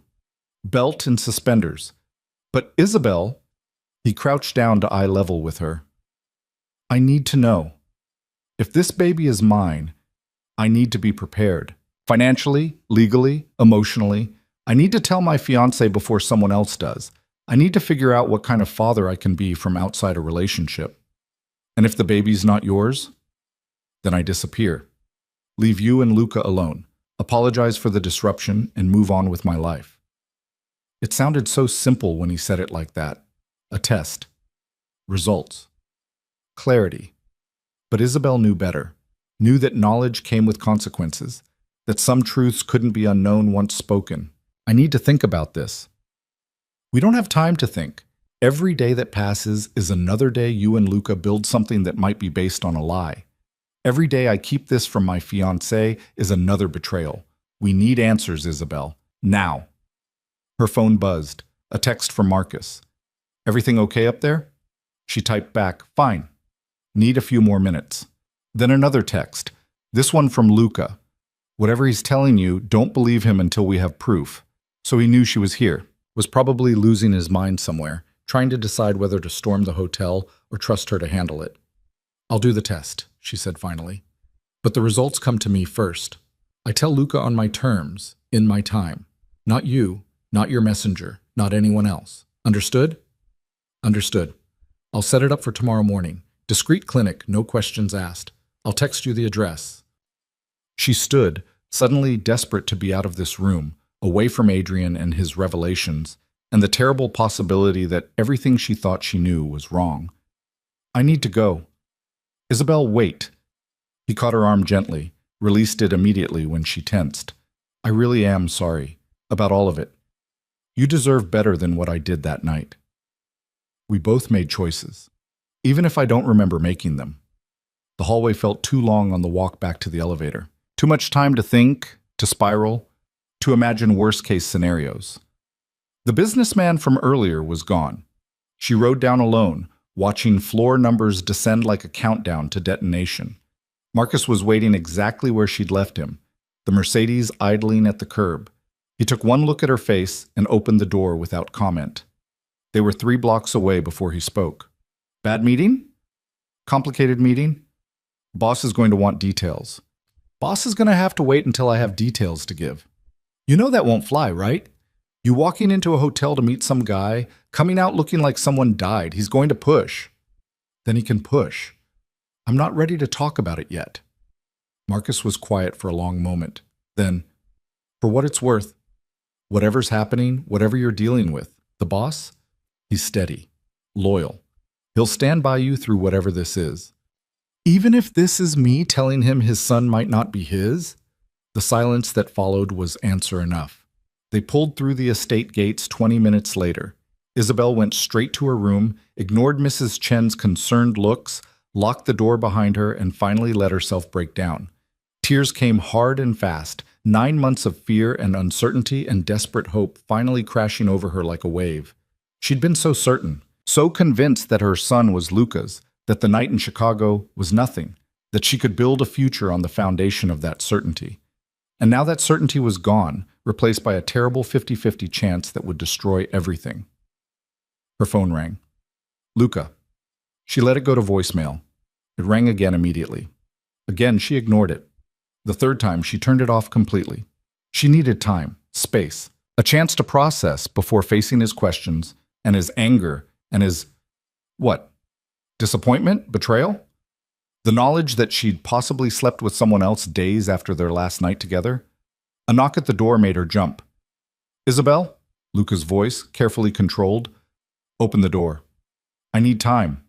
Belt and suspenders. But Isabel, he crouched down to eye level with her. I need to know. If this baby is mine, I need to be prepared. Financially, legally, emotionally. I need to tell my fiance before someone else does. I need to figure out what kind of father I can be from outside a relationship. And if the baby's not yours, then I disappear. Leave you and Luca alone. Apologize for the disruption and move on with my life. It sounded so simple when he said it like that. A test. Results. Clarity. But Isabel knew better. Knew that knowledge came with consequences. That some truths couldn't be unknown once spoken. I need to think about this. We don't have time to think. Every day that passes is another day you and Luca build something that might be based on a lie. Every day I keep this from my fiancé is another betrayal. We need answers, Isabel. Now. Her phone buzzed. A text from Marcus. Everything okay up there? She typed back, fine. Need a few more minutes. Then another text. This one from Luca. Whatever he's telling you, don't believe him until we have proof. So he knew she was here. Was probably losing his mind somewhere, trying to decide whether to storm the hotel or trust her to handle it. I'll do the test, she said finally. But the results come to me first. I tell Luca on my terms, in my time. Not you, not your messenger, not anyone else. Understood? Understood. I'll set it up for tomorrow morning. Discreet clinic, no questions asked. I'll text you the address. She stood, suddenly desperate to be out of this room, away from Adrian and his revelations, and the terrible possibility that everything she thought she knew was wrong. I need to go. Isabel, wait. He caught her arm gently, released it immediately when she tensed. I really am sorry. About all of it. You deserve better than what I did that night. We both made choices, even if I don't remember making them. The hallway felt too long on the walk back to the elevator. Too much time to think, to spiral, to imagine worst-case scenarios. The businessman from earlier was gone. She rode down alone, watching floor numbers descend like a countdown to detonation. Marcus was waiting exactly where she'd left him, the Mercedes idling at the curb. He took one look at her face and opened the door without comment. They were 3 blocks away before he spoke. Bad meeting? Complicated meeting? Boss is going to want details. Boss is going to have to wait until I have details to give. You know that won't fly, right? You walking into a hotel to meet some guy, coming out looking like someone died. He's going to push. Then he can push. I'm not ready to talk about it yet. Marcus was quiet for a long moment. Then, for what it's worth, whatever's happening, whatever you're dealing with, the boss, he's steady, loyal. He'll stand by you through whatever this is. Even if this is me telling him his son might not be his, the silence that followed was answer enough. They pulled through the estate gates 20 minutes later. Isabel went straight to her room, ignored Mrs. Chen's concerned looks, locked the door behind her, and finally let herself break down. Tears came hard and fast, 9 months of fear and uncertainty and desperate hope finally crashing over her like a wave. She'd been so certain, so convinced that her son was Luca's, that the night in Chicago was nothing, that she could build a future on the foundation of that certainty. And now that certainty was gone, replaced by a terrible 50-50 chance that would destroy everything. Her phone rang. Luca. She let it go to voicemail. It rang again immediately. Again, she ignored it. The third time, she turned it off completely. She needed time, space, a chance to process before facing his questions and his anger and his, what? Disappointment? Betrayal? The knowledge that she'd possibly slept with someone else days after their last night together? A knock at the door made her jump. Isabel? Luca's voice, carefully controlled. Open the door. I need time.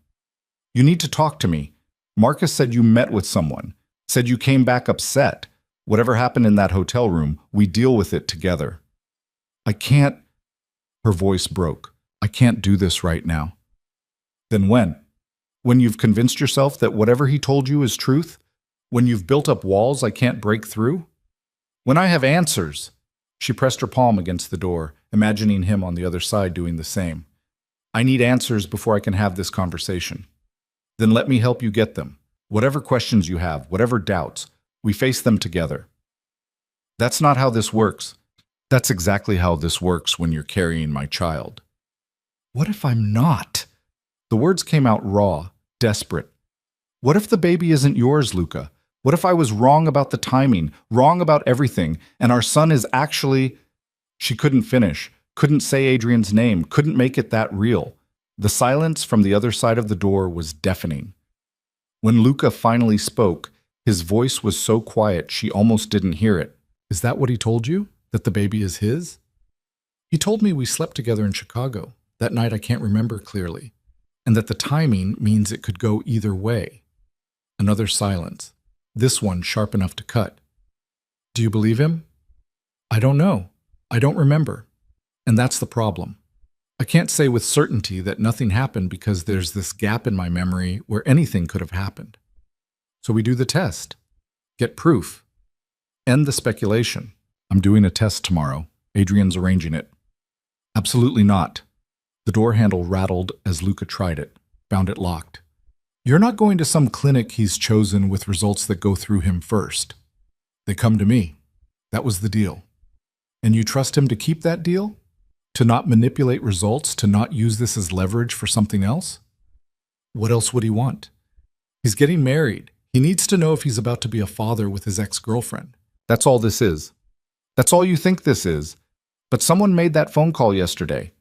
You need to talk to me. Marcus said you met with someone. Said you came back upset. Whatever happened in that hotel room, we deal with it together. I can't. Her voice broke. I can't do this right now. Then when? When you've convinced yourself that whatever he told you is truth? When you've built up walls I can't break through? When I have answers. She pressed her palm against the door, imagining him on the other side doing the same. I need answers before I can have this conversation. Then let me help you get them. Whatever questions you have, whatever doubts, we face them together. That's not how this works. That's exactly how this works when you're carrying my child. What if I'm not? The words came out raw, desperate. What if the baby isn't yours, Luca? What if I was wrong about the timing, wrong about everything, and our son is actually... She couldn't finish, couldn't say Adrian's name, couldn't make it that real. The silence from the other side of the door was deafening. When Luca finally spoke, his voice was so quiet she almost didn't hear it. Is that what he told you? That the baby is his? He told me we slept together in Chicago. That night I can't remember clearly. And that the timing means it could go either way. Another silence. This one sharp enough to cut. Do you believe him? I don't know. I don't remember. And that's the problem. I can't say with certainty that nothing happened because there's this gap in my memory where anything could have happened. So we do the test. Get proof. End the speculation. I'm doing a test tomorrow. Adrian's arranging it. Absolutely not. The door handle rattled as Luca tried it, found it locked. You're not going to some clinic he's chosen with results that go through him first. They come to me. That was the deal. And you trust him to keep that deal? To not manipulate results, to not use this as leverage for something else? What else would he want? He's getting married. He needs to know if he's about to be a father with his ex-girlfriend. That's all this is. That's all you think this is. But someone made that phone call yesterday.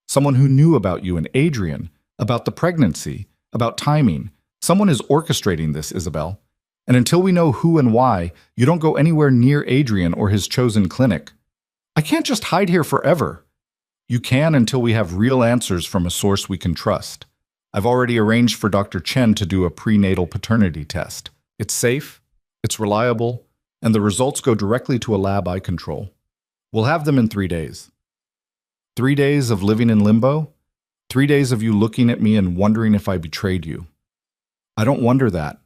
Someone who knew about you and Adrian, about the pregnancy, about timing. Someone is orchestrating this, Isabel. And until we know who and why, you don't go anywhere near Adrian or his chosen clinic. I can't just hide here forever. You can until we have real answers from a source we can trust. I've already arranged for Dr. Chen to do a prenatal paternity test. It's safe, it's reliable, and the results go directly to a lab I control. We'll have them in 3 days. 3 days of living in limbo? 3 days of you looking at me and wondering if I betrayed you. I don't wonder that.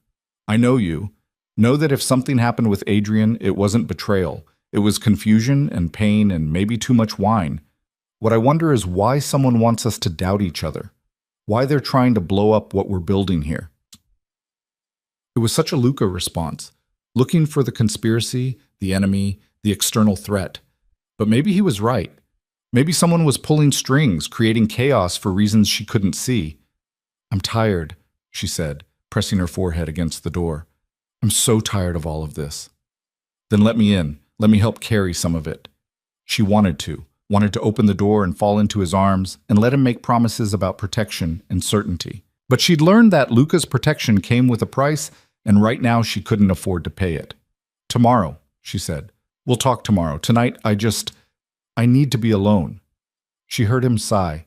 I know you. Know that if something happened with Adrian, it wasn't betrayal. It was confusion and pain and maybe too much wine. What I wonder is why someone wants us to doubt each other. Why they're trying to blow up what we're building here. It was such a Luca response, looking for the conspiracy, the enemy, the external threat. But maybe he was right. Maybe someone was pulling strings, creating chaos for reasons she couldn't see. I'm tired, she said, pressing her forehead against the door. I'm so tired of all of this. Then let me in. Let me help carry some of it. She wanted to open the door and fall into his arms and let him make promises about protection and certainty. But she'd learned that Luca's protection came with a price, and right now she couldn't afford to pay it. Tomorrow, she said. We'll talk tomorrow. Tonight, I need to be alone. She heard him sigh,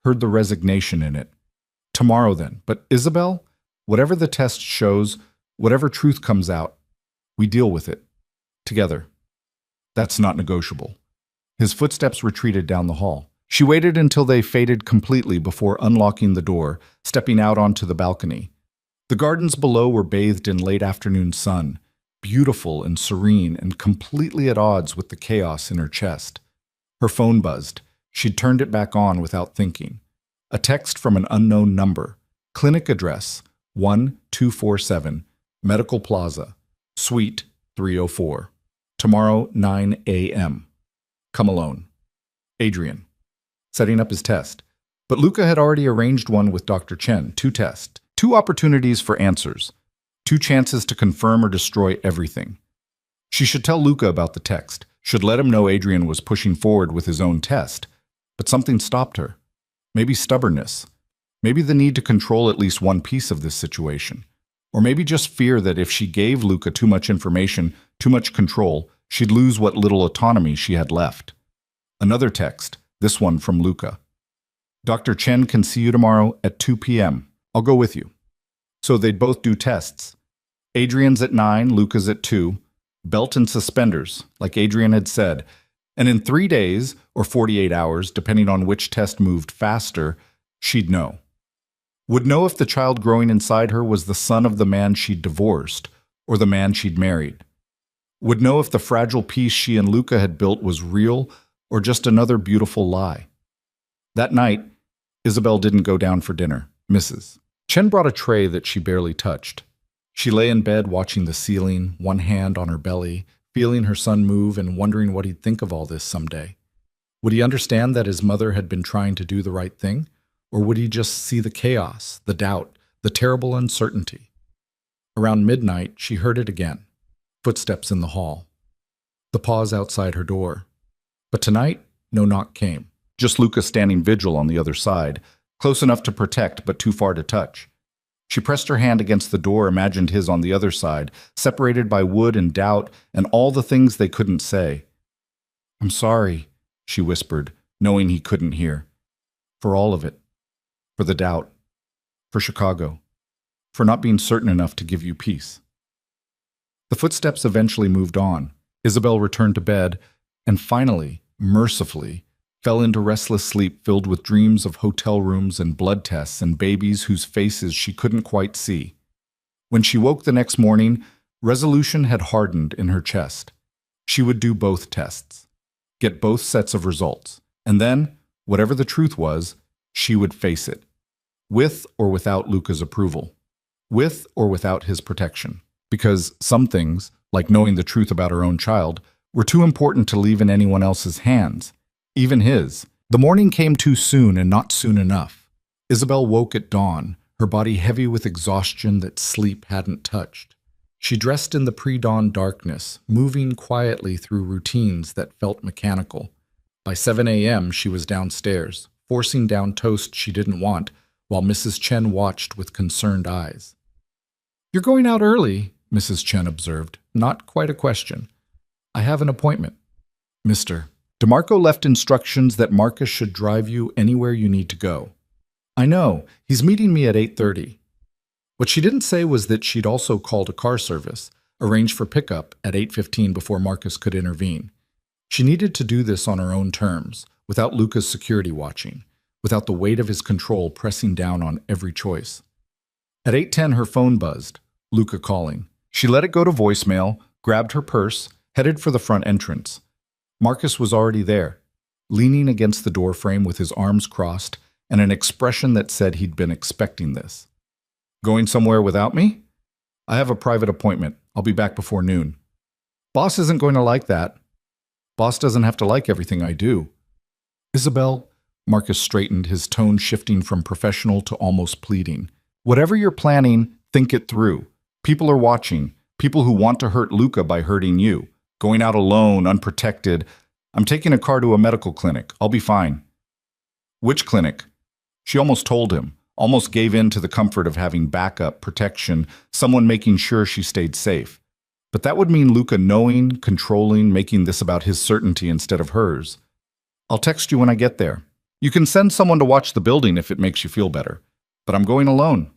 heard the resignation in it. Tomorrow then. But Isabel, whatever the test shows, whatever truth comes out, we deal with it. Together. That's not negotiable. His footsteps retreated down the hall. She waited until they faded completely before unlocking the door, stepping out onto the balcony. The gardens below were bathed in late afternoon sun, beautiful and serene and completely at odds with the chaos in her chest. Her phone buzzed. She'd turned it back on without thinking. A text from an unknown number. Clinic address, 1247, Medical Plaza, Suite 304. Tomorrow, 9 a.m. Come alone. Adrian. Setting up his test. But Luca had already arranged one with Dr. Chen, 2 tests, 2 opportunities for answers, 2 chances to confirm or destroy everything. She should tell Luca about the text, should let him know Adrian was pushing forward with his own test. But something stopped her. Maybe stubbornness. Maybe the need to control at least one piece of this situation. Or maybe just fear that if she gave Luca too much information, too much control, she'd lose what little autonomy she had left. Another text, this one from Luca. Dr. Chen can see you tomorrow at 2 p.m. I'll go with you. So they'd both do tests. Adrian's at 9, Luca's at 2. Belt and suspenders, like Adrian had said. And in 3 days, or 48 hours, depending on which test moved faster, she'd know. Would know if the child growing inside her was the son of the man she'd divorced, or the man she'd married. Would know if the fragile piece she and Luca had built was real, or just another beautiful lie. That night, Isabel didn't go down for dinner. Mrs. Chen brought a tray that she barely touched. She lay in bed watching the ceiling, one hand on her belly, feeling her son move and wondering what he'd think of all this someday. Would he understand that his mother had been trying to do the right thing? Or would he just see the chaos, the doubt, the terrible uncertainty? Around midnight, she heard it again. Footsteps in the hall. The pause outside her door. But tonight, no knock came. Just Luca standing vigil on the other side, close enough to protect but too far to touch. She pressed her hand against the door, imagined his on the other side, separated by wood and doubt and all the things they couldn't say. "I'm sorry," she whispered, knowing he couldn't hear. "For all of it. For the doubt. For Chicago. For not being certain enough to give you peace." The footsteps eventually moved on. Isabel returned to bed and finally, mercifully, fell into restless sleep filled with dreams of hotel rooms and blood tests and babies whose faces she couldn't quite see. When she woke the next morning, resolution had hardened in her chest. She would do both tests, get both sets of results, and then, whatever the truth was, she would face it, with or without Luca's approval, with or without his protection. Because some things, like knowing the truth about her own child, were too important to leave in anyone else's hands, even his. The morning came too soon and not soon enough. Isabel woke at dawn, her body heavy with exhaustion that sleep hadn't touched. She dressed in the pre-dawn darkness, moving quietly through routines that felt mechanical. By 7 a.m., she was downstairs, forcing down toast she didn't want, while Mrs. Chen watched with concerned eyes. "You're going out early," Mrs. Chen observed, not quite a question. "I have an appointment." "Mr. DeMarco left instructions that Marcus should drive you anywhere you need to go." "I know. He's meeting me at 8:30. What she didn't say was that she'd also called a car service, arranged for pickup at 8:15 before Marcus could intervene. She needed to do this on her own terms, without Luca's security watching, without the weight of his control pressing down on every choice. At 8:10, her phone buzzed, Luca calling. She let it go to voicemail, grabbed her purse, headed for the front entrance. Marcus was already there, leaning against the doorframe with his arms crossed and an expression that said he'd been expecting this. "Going somewhere without me?" "I have a private appointment. I'll be back before noon." "Boss isn't going to like that." "Boss doesn't have to like everything I do." "Isabel," Marcus straightened, his tone shifting from professional to almost pleading. "Whatever you're planning, think it through. People are watching, people who want to hurt Luca by hurting you. Going out alone, unprotected. I'm taking a car to a medical clinic. I'll be fine." "Which clinic?" She almost told him, almost gave in to the comfort of having backup, protection, someone making sure she stayed safe. But that would mean Luca knowing, controlling, making this about his certainty instead of hers. "I'll text you when I get there. You can send someone to watch the building if it makes you feel better. But I'm going alone."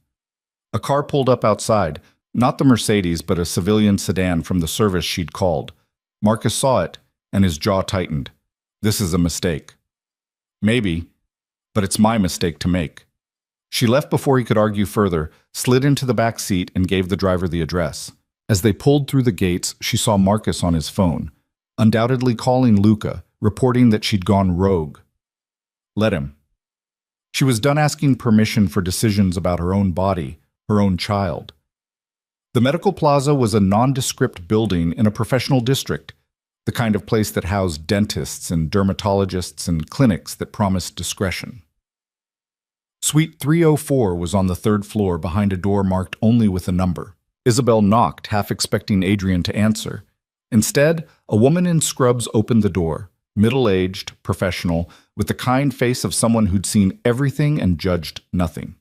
A car pulled up outside, not the Mercedes, but a civilian sedan from the service she'd called. Marcus saw it, and his jaw tightened. This is a mistake. Maybe, but it's my mistake to make. She left before he could argue further, slid into the back seat, and gave the driver the address. As they pulled through the gates, she saw Marcus on his phone, undoubtedly calling Luca, reporting that she'd gone rogue. Let him. She was done asking permission for decisions about her own body, her own child. The medical plaza was a nondescript building in a professional district, the kind of place that housed dentists and dermatologists and clinics that promised discretion. Suite 304 was on the third floor behind a door marked only with a number. Isabel knocked, half expecting Adrian to answer. Instead, a woman in scrubs opened the door, middle-aged, professional, with the kind face of someone who'd seen everything and judged nothing.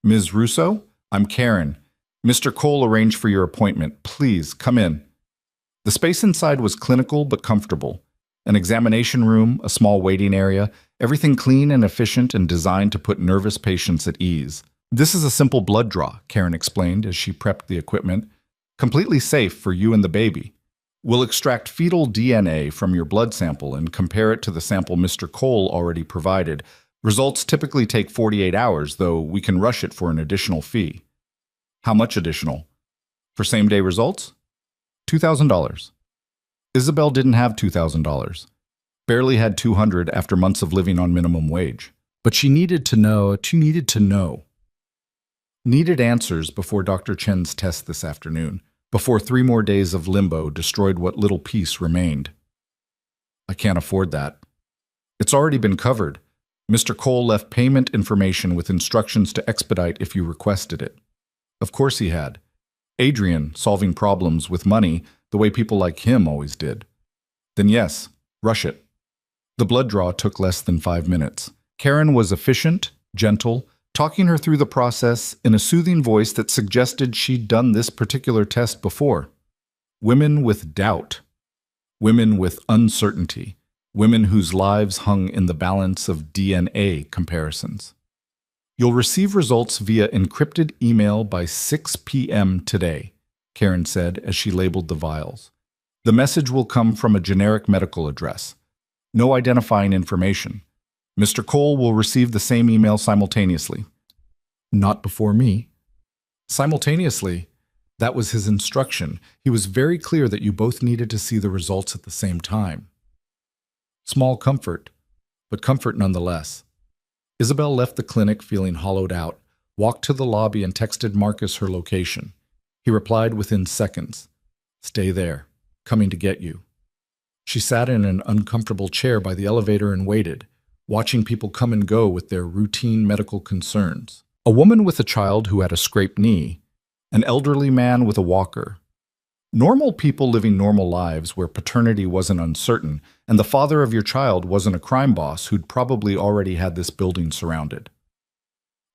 "Ms. Russo? I'm Karen. Mr. Cole arranged for your appointment. Please, come in." The space inside was clinical but comfortable. An examination room, a small waiting area, everything clean and efficient and designed to put nervous patients at ease. "This is a simple blood draw," Karen explained as she prepped the equipment. "Completely safe for you and the baby. We'll extract fetal DNA from your blood sample and compare it to the sample Mr. Cole already provided. Results typically take 48 hours, though we can rush it for an additional fee." "How much additional?" "For same-day results?" $2,000. Isabel didn't have $2,000. Barely had $200 after months of living on minimum wage. But she needed to know. Needed answers before Dr. Chen's test this afternoon, before 3 more days of limbo destroyed what little peace remained. "I can't afford that." "It's already been covered. Mr. Cole left payment information with instructions to expedite if you requested it. Of course he had. Adrian, solving problems with money the way people like him always did. Then yes, rush it. The blood draw took less than 5 minutes. Karen was efficient, gentle, talking her through the process in a soothing voice that suggested she'd done this particular test before. Women with doubt. Women with uncertainty. Women whose lives hung in the balance of DNA comparisons. You'll receive results via encrypted email by 6 p.m. today, Karen said as she labeled the vials. The message will come from a generic medical address. No identifying information. Mr. Cole will receive the same email simultaneously. Not before me. Simultaneously. That was his instruction. He was very clear that you both needed to see the results at the same time. Small comfort, but comfort nonetheless. Isabel left the clinic feeling hollowed out, walked to the lobby and texted Marcus her location. He replied within seconds. Stay there. Coming to get you. She sat in an uncomfortable chair by the elevator and waited, watching people come and go with their routine medical concerns. A woman with a child who had a scraped knee, an elderly man with a walker. Normal people living normal lives where paternity wasn't uncertain and the father of your child wasn't a crime boss who'd probably already had this building surrounded.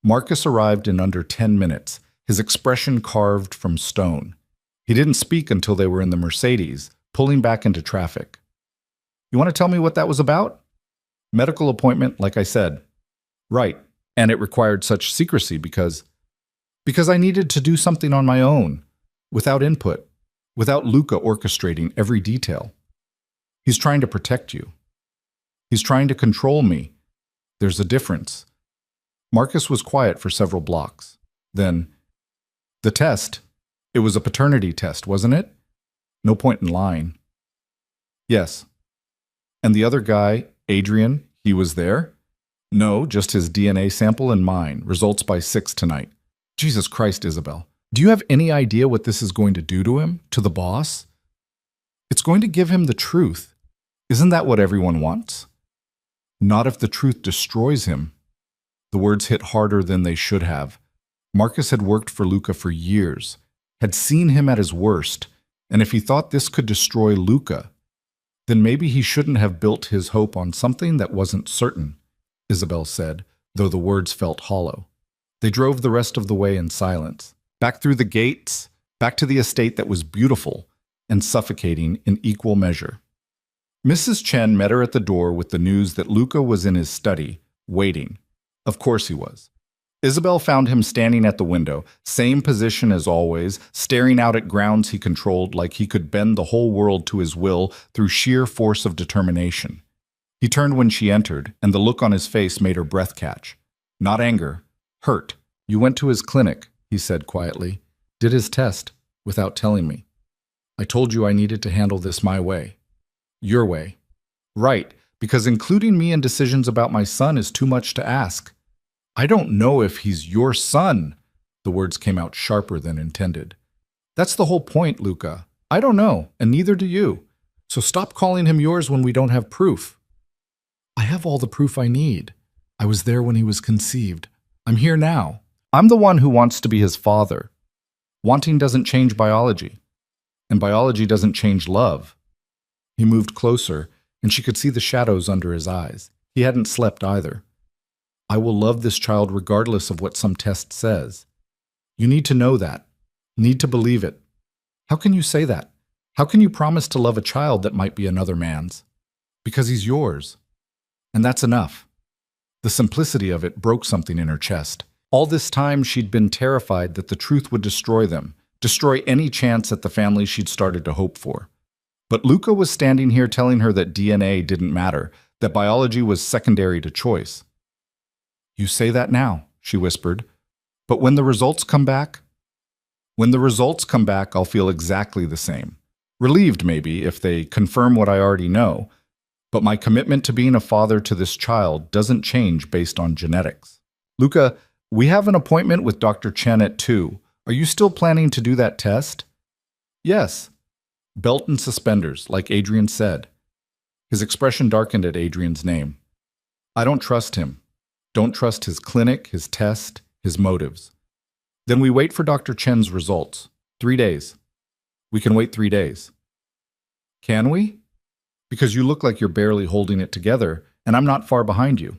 Marcus arrived in under 10 minutes, his expression carved from stone. He didn't speak until they were in the Mercedes, pulling back into traffic. You want to tell me what that was about? Medical appointment, like I said. Right, and it required such secrecy because I needed to do something on my own, without input, without Luca orchestrating every detail. He's trying to protect you. He's trying to control me. There's a difference. Marcus was quiet for several blocks. Then, the test. It was a paternity test, wasn't it? No point in lying. Yes. And the other guy, Adrian, he was there? No, just his DNA sample and mine. Results by 6 tonight. Jesus Christ, Isabel. Do you have any idea what this is going to do to him? To the boss? It's going to give him the truth. Isn't that what everyone wants? Not if the truth destroys him. The words hit harder than they should have. Marcus had worked for Luca for years, had seen him at his worst, and if he thought this could destroy Luca, then maybe he shouldn't have built his hope on something that wasn't certain, Isabel said, though the words felt hollow. They drove the rest of the way in silence, back through the gates, back to the estate that was beautiful and suffocating in equal measure. Mrs. Chen met her at the door with the news that Luca was in his study, waiting. Of course he was. Isabel found him standing at the window, same position as always, staring out at grounds he controlled like he could bend the whole world to his will through sheer force of determination. He turned when she entered, and the look on his face made her breath catch. Not anger, hurt. You went to his clinic, he said quietly. Did his test, without telling me. I told you I needed to handle this my way. Your way. Right, because including me in decisions about my son is too much to ask. I don't know if he's your son. The words came out sharper than intended. That's the whole point, Luca. I don't know, and neither do you. So stop calling him yours when we don't have proof. I have all the proof I need. I was there when he was conceived. I'm here now. I'm the one who wants to be his father. Wanting doesn't change biology, and biology doesn't change love. He moved closer, and she could see the shadows under his eyes. He hadn't slept either. I will love this child regardless of what some test says. You need to know that. Need to believe it. How can you say that? How can you promise to love a child that might be another man's? Because he's yours. And that's enough. The simplicity of it broke something in her chest. All this time she'd been terrified that the truth would destroy them, destroy any chance at the family she'd started to hope for. But Luca was standing here telling her that DNA didn't matter, that biology was secondary to choice. You say that now, she whispered. But when the results come back? When the results come back, I'll feel exactly the same. Relieved, maybe, if they confirm what I already know. But my commitment to being a father to this child doesn't change based on genetics. Luca, we have an appointment with Dr. Chen at 2. Are you still planning to do that test? Yes. Belt and suspenders, like Adrian said. His expression darkened at Adrian's name. I don't trust him. Don't trust his clinic, his test, his motives. Then we wait for Dr. Chen's results. 3 days. We can wait 3 days. Can we? Because you look like you're barely holding it together, and I'm not far behind you.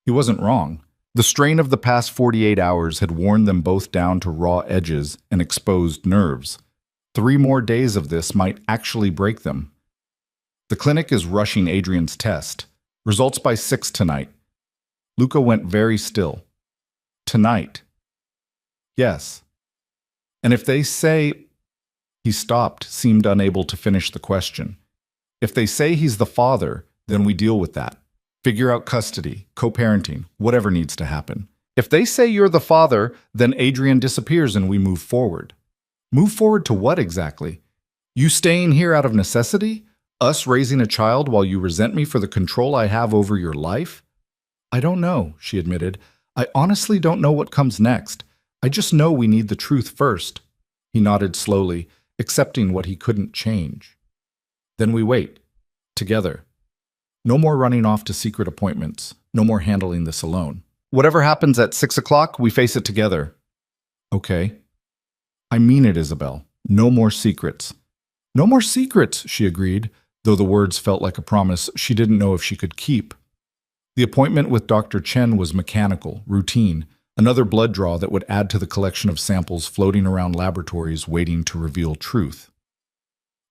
He wasn't wrong. The strain of the past 48 hours had worn them both down to raw edges and exposed nerves. 3 more days of this might actually break them. The clinic is rushing Adrian's test. Results by 6 tonight. Luca went very still. Tonight. Yes. And if they say... He stopped, seemed unable to finish the question. If they say he's the father, then we deal with that. Figure out custody, co-parenting, whatever needs to happen. If they say you're the father, then Adrian disappears and we move forward. Move forward to what exactly? You staying here out of necessity? Us raising a child while you resent me for the control I have over your life? I don't know, she admitted. I honestly don't know what comes next. I just know we need the truth first. He nodded slowly, accepting what he couldn't change. Then we wait. Together. No more running off to secret appointments. No more handling this alone. Whatever happens at 6 o'clock, we face it together. Okay. I mean it, Isabel. No more secrets. No more secrets, she agreed, though the words felt like a promise she didn't know if she could keep. The appointment with Dr. Chen was mechanical, routine, another blood draw that would add to the collection of samples floating around laboratories waiting to reveal truth.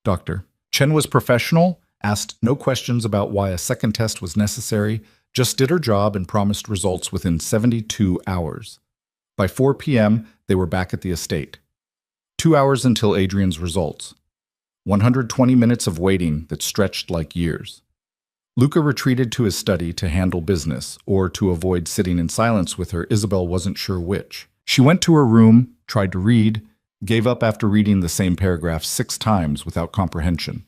Doctor. Chen was professional, asked no questions about why a second test was necessary, just did her job and promised results within 72 hours. By 4 p.m., they were back at the estate. 2 hours until Adrian's results. 120 minutes of waiting that stretched like years. Luca retreated to his study to handle business, or to avoid sitting in silence with her. Isabel wasn't sure which. She went to her room, tried to read, gave up after reading the same paragraph 6 times without comprehension.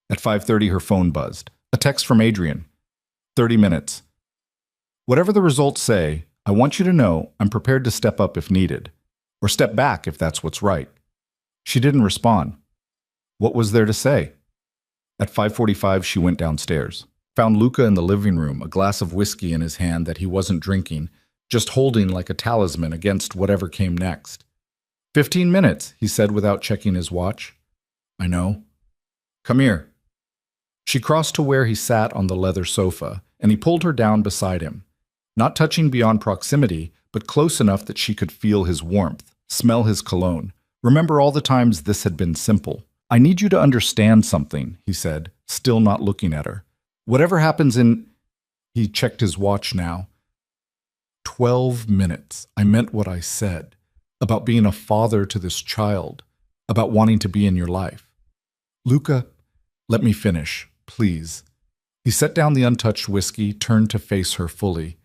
At 5:30, her phone buzzed. A text from Adrian. 30 minutes. Whatever the results say, I want you to know I'm prepared to step up if needed, or step back if that's what's right. She didn't respond. What was there to say? At 5:45, she went downstairs. Found Luca in the living room, a glass of whiskey in his hand that he wasn't drinking, just holding like a talisman against whatever came next. 15 minutes, he said without checking his watch. I know. Come here. She crossed to where he sat on the leather sofa, and he pulled her down beside him, not touching beyond proximity, but close enough that she could feel his warmth, smell his cologne, remember all the times this had been simple. I need you to understand something, he said, still not looking at her. Whatever happens in... He checked his watch now. 12 minutes. I meant what I said. About being a father to this child. About wanting to be in your life. Luca, let me finish, please. He set down the untouched whiskey, turned to face her fully.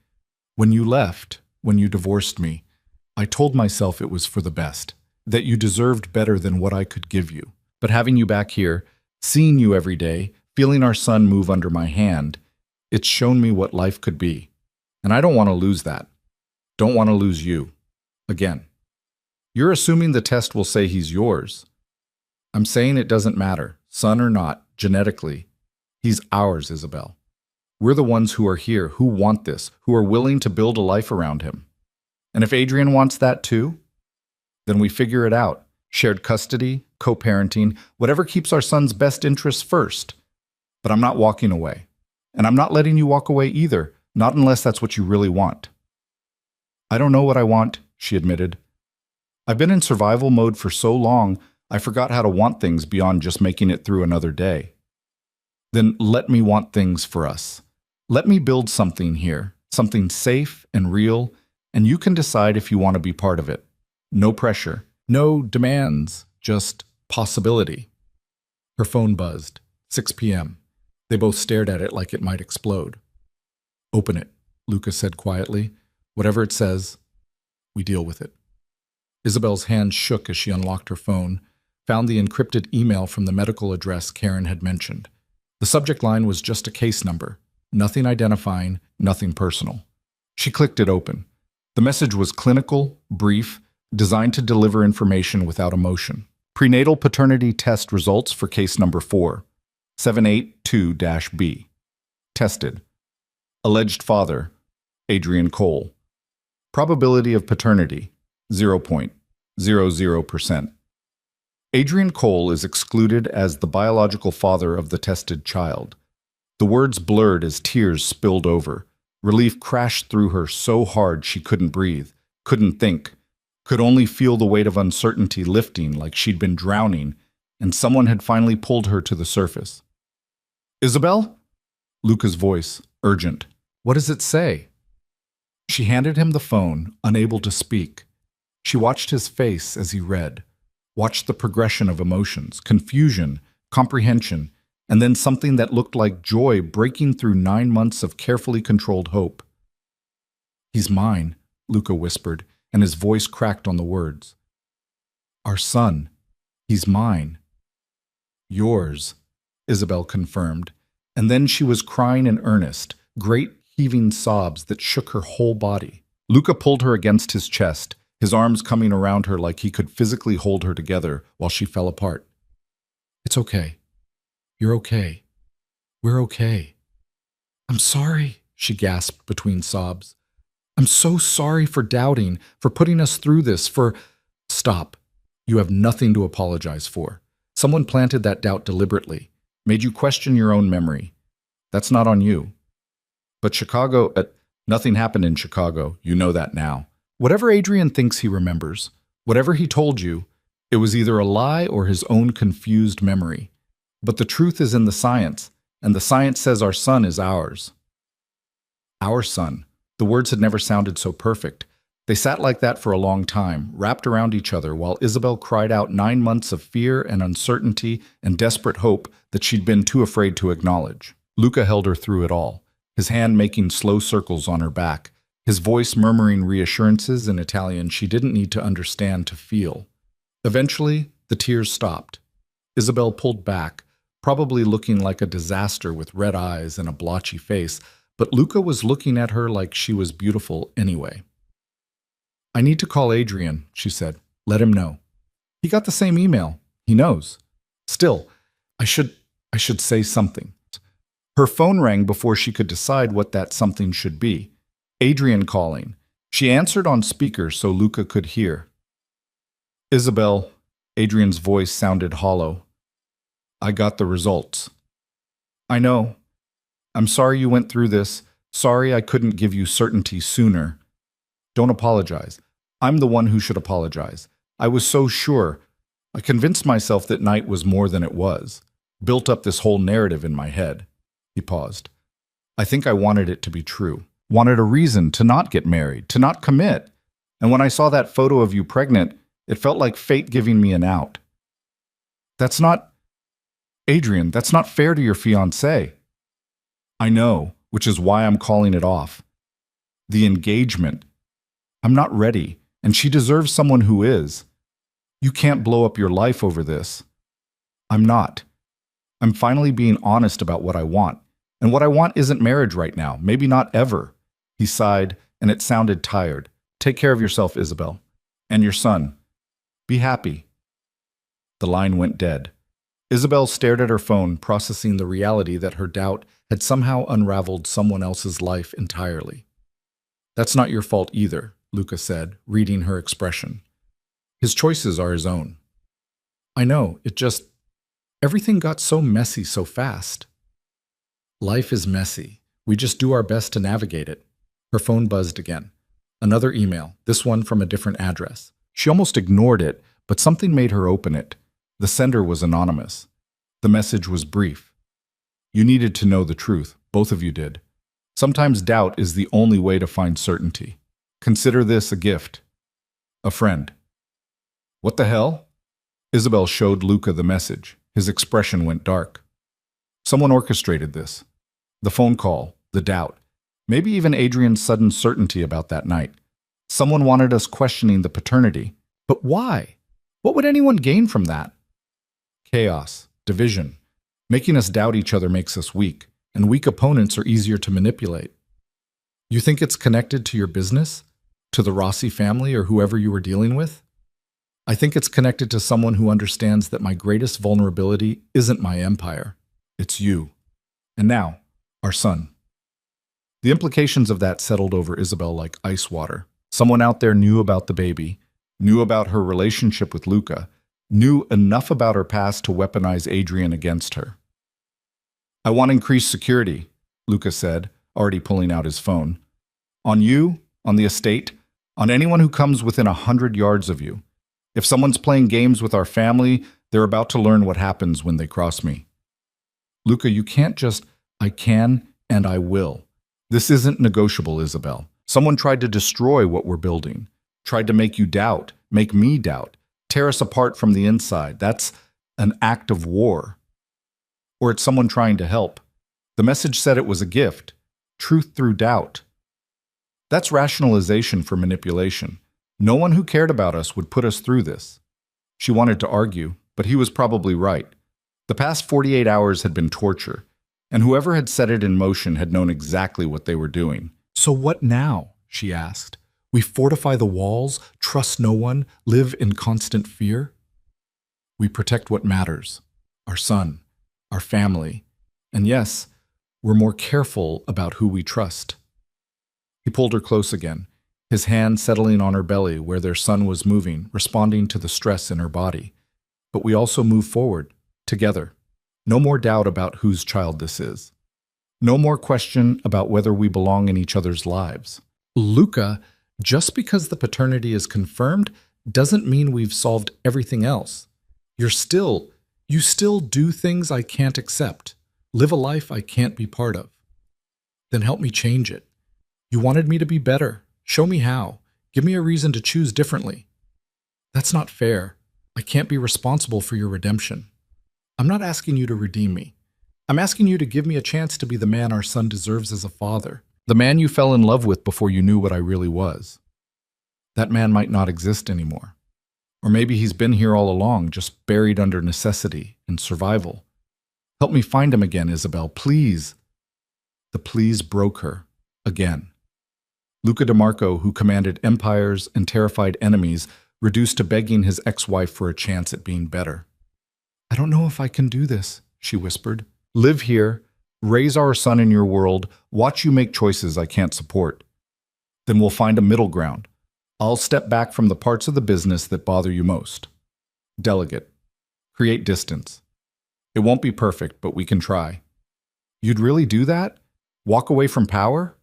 When you left, when you divorced me, I told myself it was for the best, that you deserved better than what I could give you. But having you back here, seeing you every day, feeling our son move under my hand, it's shown me what life could be. And I don't want to lose that. Don't want to lose you. Again. You're assuming the test will say he's yours. I'm saying it doesn't matter, son or not, genetically. He's ours, Isabel. We're the ones who are here, who want this, who are willing to build a life around him. And if Adrian wants that too, then we figure it out. Shared custody, co-parenting, whatever keeps our son's best interests first. But I'm not walking away. And I'm not letting you walk away either, not unless that's what you really want. I don't know what I want, she admitted. I've been in survival mode for so long, I forgot how to want things beyond just making it through another day. Then let me want things for us. Let me build something here, something safe and real, and you can decide if you want to be part of it. No pressure, no demands, just possibility. Her phone buzzed. 6 p.m. They both stared at it like it might explode. Open it, Luca said quietly. Whatever it says, we deal with it. Isabel's hand shook as she unlocked her phone, found the encrypted email from the medical address Karen had mentioned. The subject line was just a case number, nothing identifying, nothing personal. She clicked it open. The message was clinical, brief, designed to deliver information without emotion. Prenatal paternity test results for case number 4, 782-B. Tested. Alleged father, Adrian Cole. Probability of paternity, 0.00%. Adrian Cole is excluded as the biological father of the tested child. The words blurred as tears spilled over. Relief crashed through her so hard she couldn't breathe, couldn't think, could only feel the weight of uncertainty lifting like she'd been drowning, and someone had finally pulled her to the surface. "Isabel?" Luca's voice, urgent. "What does it say?" She handed him the phone, unable to speak. She watched his face as he read, watched the progression of emotions, confusion, comprehension, and then something that looked like joy breaking through 9 months of carefully controlled hope. "He's mine," Luca whispered, and his voice cracked on the words. "Our son. He's mine." "Yours," Isabel confirmed, and then she was crying in earnest, great heaving sobs that shook her whole body. Luca pulled her against his chest, his arms coming around her like he could physically hold her together while she fell apart. "It's okay. You're okay. We're okay." "I'm sorry," she gasped between sobs. "I'm so sorry for doubting, for putting us through this, for—" "Stop. You have nothing to apologize for. Someone planted that doubt deliberately, made you question your own memory. That's not on you. But Chicago, nothing happened in Chicago, you know that now. Whatever Adrian thinks he remembers, whatever he told you, it was either a lie or his own confused memory. But the truth is in the science, and the science says our son is ours." Our son. The words had never sounded so perfect. They sat like that for a long time, wrapped around each other, while Isabel cried out 9 months of fear and uncertainty and desperate hope that she'd been too afraid to acknowledge. Luca held her through it all, his hand making slow circles on her back, his voice murmuring reassurances in Italian she didn't need to understand to feel. Eventually, the tears stopped. Isabel pulled back, probably looking like a disaster with red eyes and a blotchy face, but Luca was looking at her like she was beautiful anyway. "I need to call Adrian," she said. "Let him know. He got the same email. He knows. Still, I should say something." Her phone rang before she could decide what that something should be. Adrian calling. She answered on speaker so Luca could hear. "Isabel," Adrian's voice sounded hollow. "I got the results." "I know. I'm sorry you went through this. Sorry I couldn't give you certainty sooner. Don't apologize. I'm the one who should apologize. I was so sure. I convinced myself that night was more than it was. Built up this whole narrative in my head." He paused. "I think I wanted it to be true. Wanted a reason to not get married, to not commit. And when I saw that photo of you pregnant, it felt like fate giving me an out." "That's not... Adrian, that's not fair to your fiancé." "I know, which is why I'm calling it off. The engagement. I'm not ready, and she deserves someone who is. You can't blow up your life over this." "I'm not. I'm finally being honest about what I want. And what I want isn't marriage right now, maybe not ever." He sighed, and it sounded tired. "Take care of yourself, Isabel. And your son. Be happy." The line went dead. Isabel stared at her phone, processing the reality that her doubt had somehow unraveled someone else's life entirely. "That's not your fault either," Luca said, reading her expression. "His choices are his own." "I know, everything got so messy so fast." "Life is messy. We just do our best to navigate it." Her phone buzzed again. Another email, this one from a different address. She almost ignored it, but something made her open it. The sender was anonymous. The message was brief. "You needed to know the truth. Both of you did. Sometimes doubt is the only way to find certainty. Consider this a gift. A friend." "What the hell?" Isabel showed Luca the message. His expression went dark. Someone orchestrated this. The phone call, the doubt, maybe even Adrian's sudden certainty about that night. Someone wanted us questioning the paternity. But why? What would anyone gain from that? Chaos, division. Making us doubt each other makes us weak, and weak opponents are easier to manipulate. You think it's connected to your business? To the Rossi family or whoever you were dealing with? I think it's connected to someone who understands that my greatest vulnerability isn't my empire. It's you. And now, our son. The implications of that settled over Isabel like ice water. Someone out there knew about the baby, knew about her relationship with Luca, knew enough about her past to weaponize Adrian against her. I want increased security, Luca said, already pulling out his phone. On you, on the estate, on anyone who comes within 100 yards of you. If someone's playing games with our family, they're about to learn what happens when they cross me. Luca, you can't just, I can and I will. This isn't negotiable, Isabel. Someone tried to destroy what we're building, tried to make you doubt, make me doubt, tear us apart from the inside. That's an act of war. Or it's someone trying to help. The message said it was a gift, truth through doubt. That's rationalization for manipulation. No one who cared about us would put us through this. She wanted to argue, but he was probably right. The past 48 hours had been torture, and whoever had set it in motion had known exactly what they were doing. So what now? She asked. We fortify the walls, trust no one, live in constant fear? We protect what matters, our son, our family, and yes, we're more careful about who we trust. He pulled her close again, his hand settling on her belly where their son was moving, responding to the stress in her body. But we also move forward, together. No more doubt about whose child this is. No more question about whether we belong in each other's lives. Luca, just because the paternity is confirmed doesn't mean we've solved everything else. You still do things I can't accept, live a life I can't be part of. Then help me change it. You wanted me to be better. Show me how. Give me a reason to choose differently. That's not fair. I can't be responsible for your redemption. I'm not asking you to redeem me. I'm asking you to give me a chance to be the man our son deserves as a father. The man you fell in love with before you knew what I really was. That man might not exist anymore. Or maybe he's been here all along, just buried under necessity and survival. Help me find him again, Isabel, please. The please broke her, again. Luca DeMarco, who commanded empires and terrified enemies, reduced to begging his ex-wife for a chance at being better. I don't know if I can do this, she whispered. Live here, raise our son in your world, watch you make choices I can't support. Then we'll find a middle ground. I'll step back from the parts of the business that bother you most. Delegate. Create distance. It won't be perfect, but we can try. You'd really do that? Walk away from power?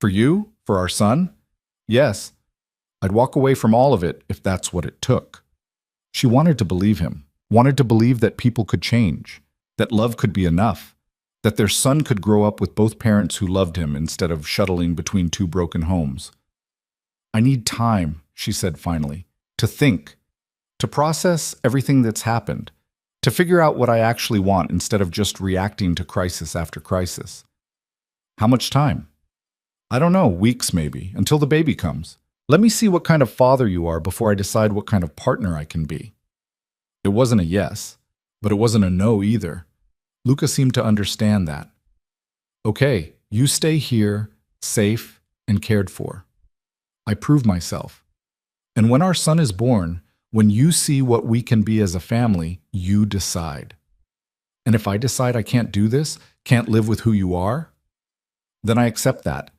For you? For our son? Yes. I'd walk away from all of it if that's what it took. She wanted to believe him, wanted to believe that people could change, that love could be enough, that their son could grow up with both parents who loved him instead of shuttling between two broken homes. I need time, she said finally, to think, to process everything that's happened, to figure out what I actually want instead of just reacting to crisis after crisis. How much time? I don't know, weeks maybe, until the baby comes. Let me see what kind of father you are before I decide what kind of partner I can be. It wasn't a yes, but it wasn't a no either. Luca seemed to understand that. Okay, you stay here, safe and cared for. I prove myself. And when our son is born, when you see what we can be as a family, you decide. And if I decide I can't do this, can't live with who you are, then I accept that.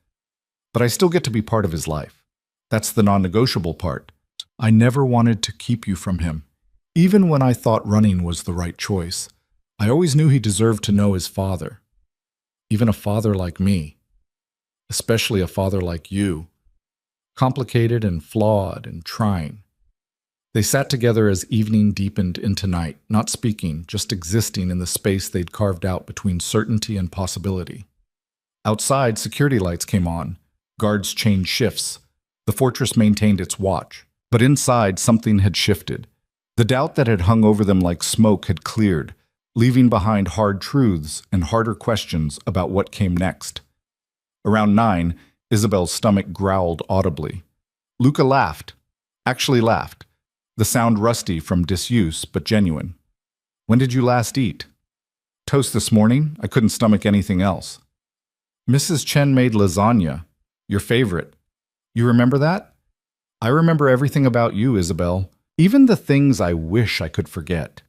But I still get to be part of his life. That's the non-negotiable part. I never wanted to keep you from him. Even when I thought running was the right choice, I always knew he deserved to know his father. Even a father like me. Especially a father like you. Complicated and flawed and trying. They sat together as evening deepened into night, not speaking, just existing in the space they'd carved out between certainty and possibility. Outside, security lights came on. Guards changed shifts. The fortress maintained its watch. But inside, something had shifted. The doubt that had hung over them like smoke had cleared, leaving behind hard truths and harder questions about what came next. Around 9, Isabel's stomach growled audibly. Luca laughed. Actually laughed. The sound rusty from disuse, but genuine. When did you last eat? Toast this morning. I couldn't stomach anything else. Mrs. Chen made lasagna. Your favorite. You remember that? I remember everything about you, Isabel. Even the things I wish I could forget.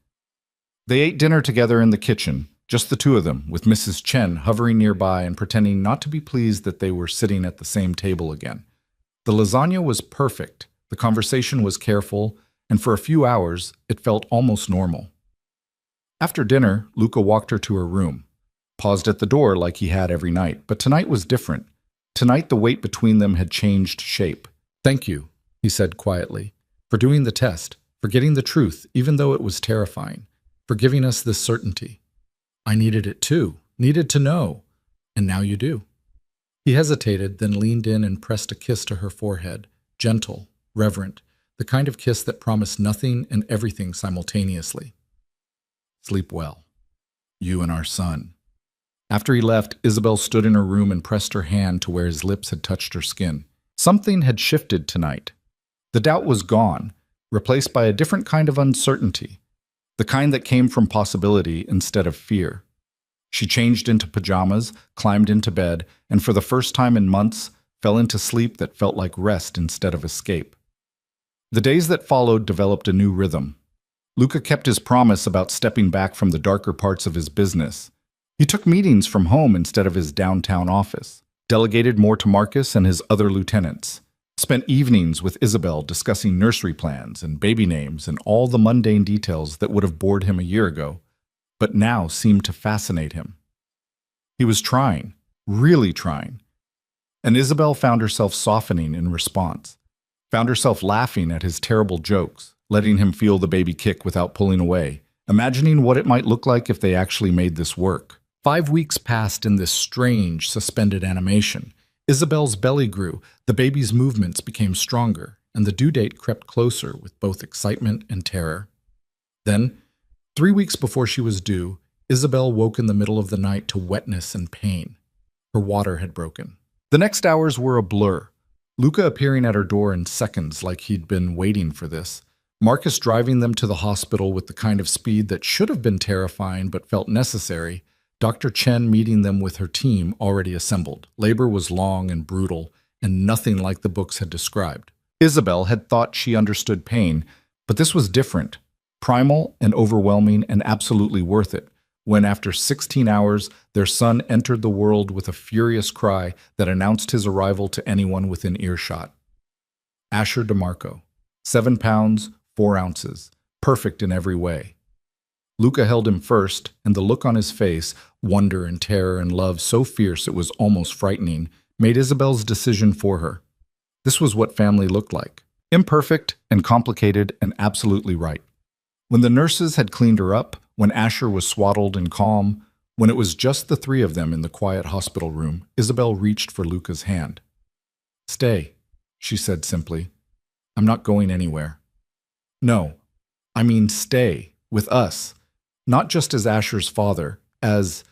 They ate dinner together in the kitchen, Just the two of them, with Mrs. Chen hovering nearby and pretending not to be pleased that they were sitting at the same table again. The lasagna was perfect, the conversation was careful, and for a few hours, it felt almost normal. After dinner, Luca walked her to her room, paused at the door like he had every night, but tonight was different. Tonight the weight between them had changed shape. "Thank you," he said quietly, "for doing the test, for getting the truth, even though it was terrifying, for giving us this certainty. I needed it too, needed to know, and now you do." He hesitated, then leaned in and pressed a kiss to her forehead, gentle, reverent, the kind of kiss that promised nothing and everything simultaneously. "Sleep well. You and our son." After he left, Isabel stood in her room and pressed her hand to where his lips had touched her skin. Something had shifted tonight. The doubt was gone, replaced by a different kind of uncertainty, the kind that came from possibility instead of fear. She changed into pajamas, climbed into bed, and for the first time in months, fell into sleep that felt like rest instead of escape. The days that followed developed a new rhythm. Luca kept his promise about stepping back from the darker parts of his business. He took meetings from home instead of his downtown office, delegated more to Marcus and his other lieutenants, spent evenings with Isabel discussing nursery plans and baby names and all the mundane details that would have bored him a year ago, but now seemed to fascinate him. He was trying, really trying, and Isabel found herself softening in response, found herself laughing at his terrible jokes, letting him feel the baby kick without pulling away, imagining what it might look like if they actually made this work. 5 weeks passed in this strange, suspended animation. Isabel's belly grew, the baby's movements became stronger, and the due date crept closer with both excitement and terror. Then, 3 weeks before she was due, Isabel woke in the middle of the night to wetness and pain. Her water had broken. The next hours were a blur. Luca appearing at her door in seconds like he'd been waiting for this. Marcus driving them to the hospital with the kind of speed that should have been terrifying but felt necessary. Dr. Chen meeting them with her team already assembled. Labor was long and brutal, and nothing like the books had described. Isabel had thought she understood pain, but this was different, primal and overwhelming and absolutely worth it, when after 16 hours, their son entered the world with a furious cry that announced his arrival to anyone within earshot. Asher DeMarco, 7 pounds, 4 ounces, perfect in every way. Luca held him first, and the look on his face, wonder and terror and love so fierce it was almost frightening, made Isabel's decision for her. This was what family looked like. Imperfect and complicated and absolutely right. When the nurses had cleaned her up, when Asher was swaddled and calm, when it was just the three of them in the quiet hospital room, Isabel reached for Luca's hand. "Stay," she said simply. "I'm not going anywhere." "No, I mean stay, with us. Not just as Asher's father, as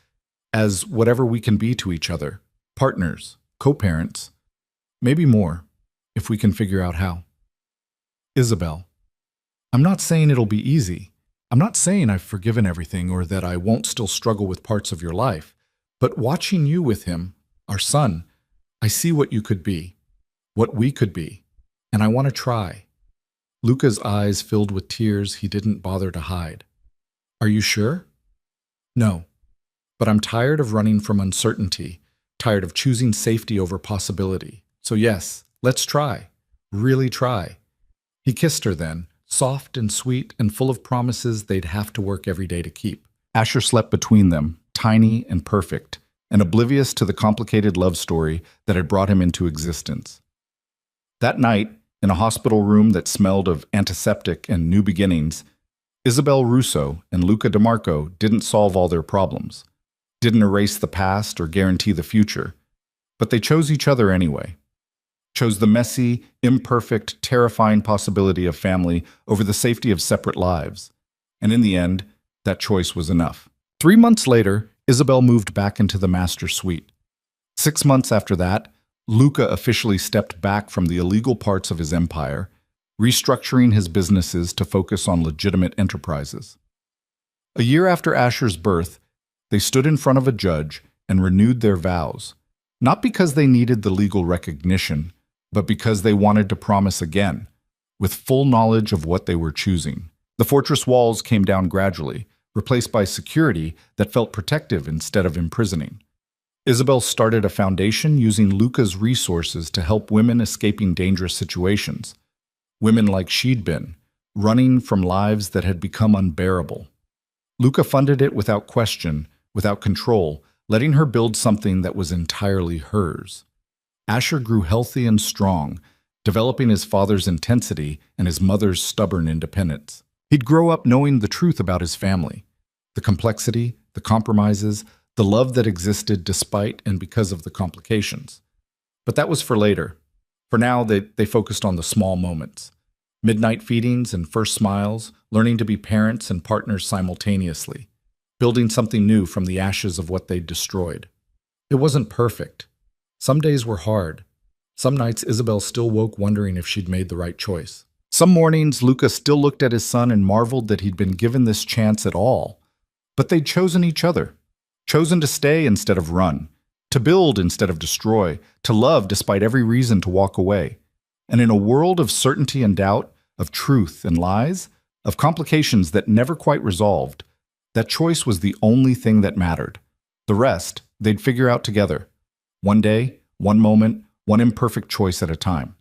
whatever we can be to each other, partners, co-parents, maybe more, if we can figure out how." "Isabel, I'm not saying it'll be easy. I'm not saying I've forgiven everything or that I won't still struggle with parts of your life, but watching you with him, our son, I see what you could be, what we could be, and I want to try." Luca's eyes filled with tears he didn't bother to hide. "Are you sure?" "No, but I'm tired of running from uncertainty, tired of choosing safety over possibility. So yes, let's try, really try." He kissed her then, soft and sweet and full of promises they'd have to work every day to keep. Asher slept between them, tiny and perfect, and oblivious to the complicated love story that had brought him into existence. That night, in a hospital room that smelled of antiseptic and new beginnings, Isabel Russo and Luca DeMarco didn't solve all their problems, didn't erase the past or guarantee the future, but they chose each other anyway. Chose the messy, imperfect, terrifying possibility of family over the safety of separate lives. And in the end, that choice was enough. 3 months later, Isabel moved back into the master suite. 6 months after that, Luca officially stepped back from the illegal parts of his empire, restructuring his businesses to focus on legitimate enterprises. A year after Asher's birth, they stood in front of a judge and renewed their vows, not because they needed the legal recognition, but because they wanted to promise again, with full knowledge of what they were choosing. The fortress walls came down gradually, replaced by security that felt protective instead of imprisoning. Isabel started a foundation using Luca's resources to help women escaping dangerous situations. Women like she'd been, running from lives that had become unbearable. Luca funded it without question, without control, letting her build something that was entirely hers. Asher grew healthy and strong, developing his father's intensity and his mother's stubborn independence. He'd grow up knowing the truth about his family, the complexity, the compromises, the love that existed despite and because of the complications. But that was for later. For now, they focused on the small moments. Midnight feedings and first smiles, learning to be parents and partners simultaneously, building something new from the ashes of what they'd destroyed. It wasn't perfect. Some days were hard. Some nights Isabel still woke wondering if she'd made the right choice. Some mornings Luca still looked at his son and marveled that he'd been given this chance at all. But they'd chosen each other. Chosen to stay instead of run, to build instead of destroy, to love despite every reason to walk away. And in a world of certainty and doubt, of truth and lies, of complications that never quite resolved, that choice was the only thing that mattered. The rest, they'd figure out together. One day, one moment, one imperfect choice at a time.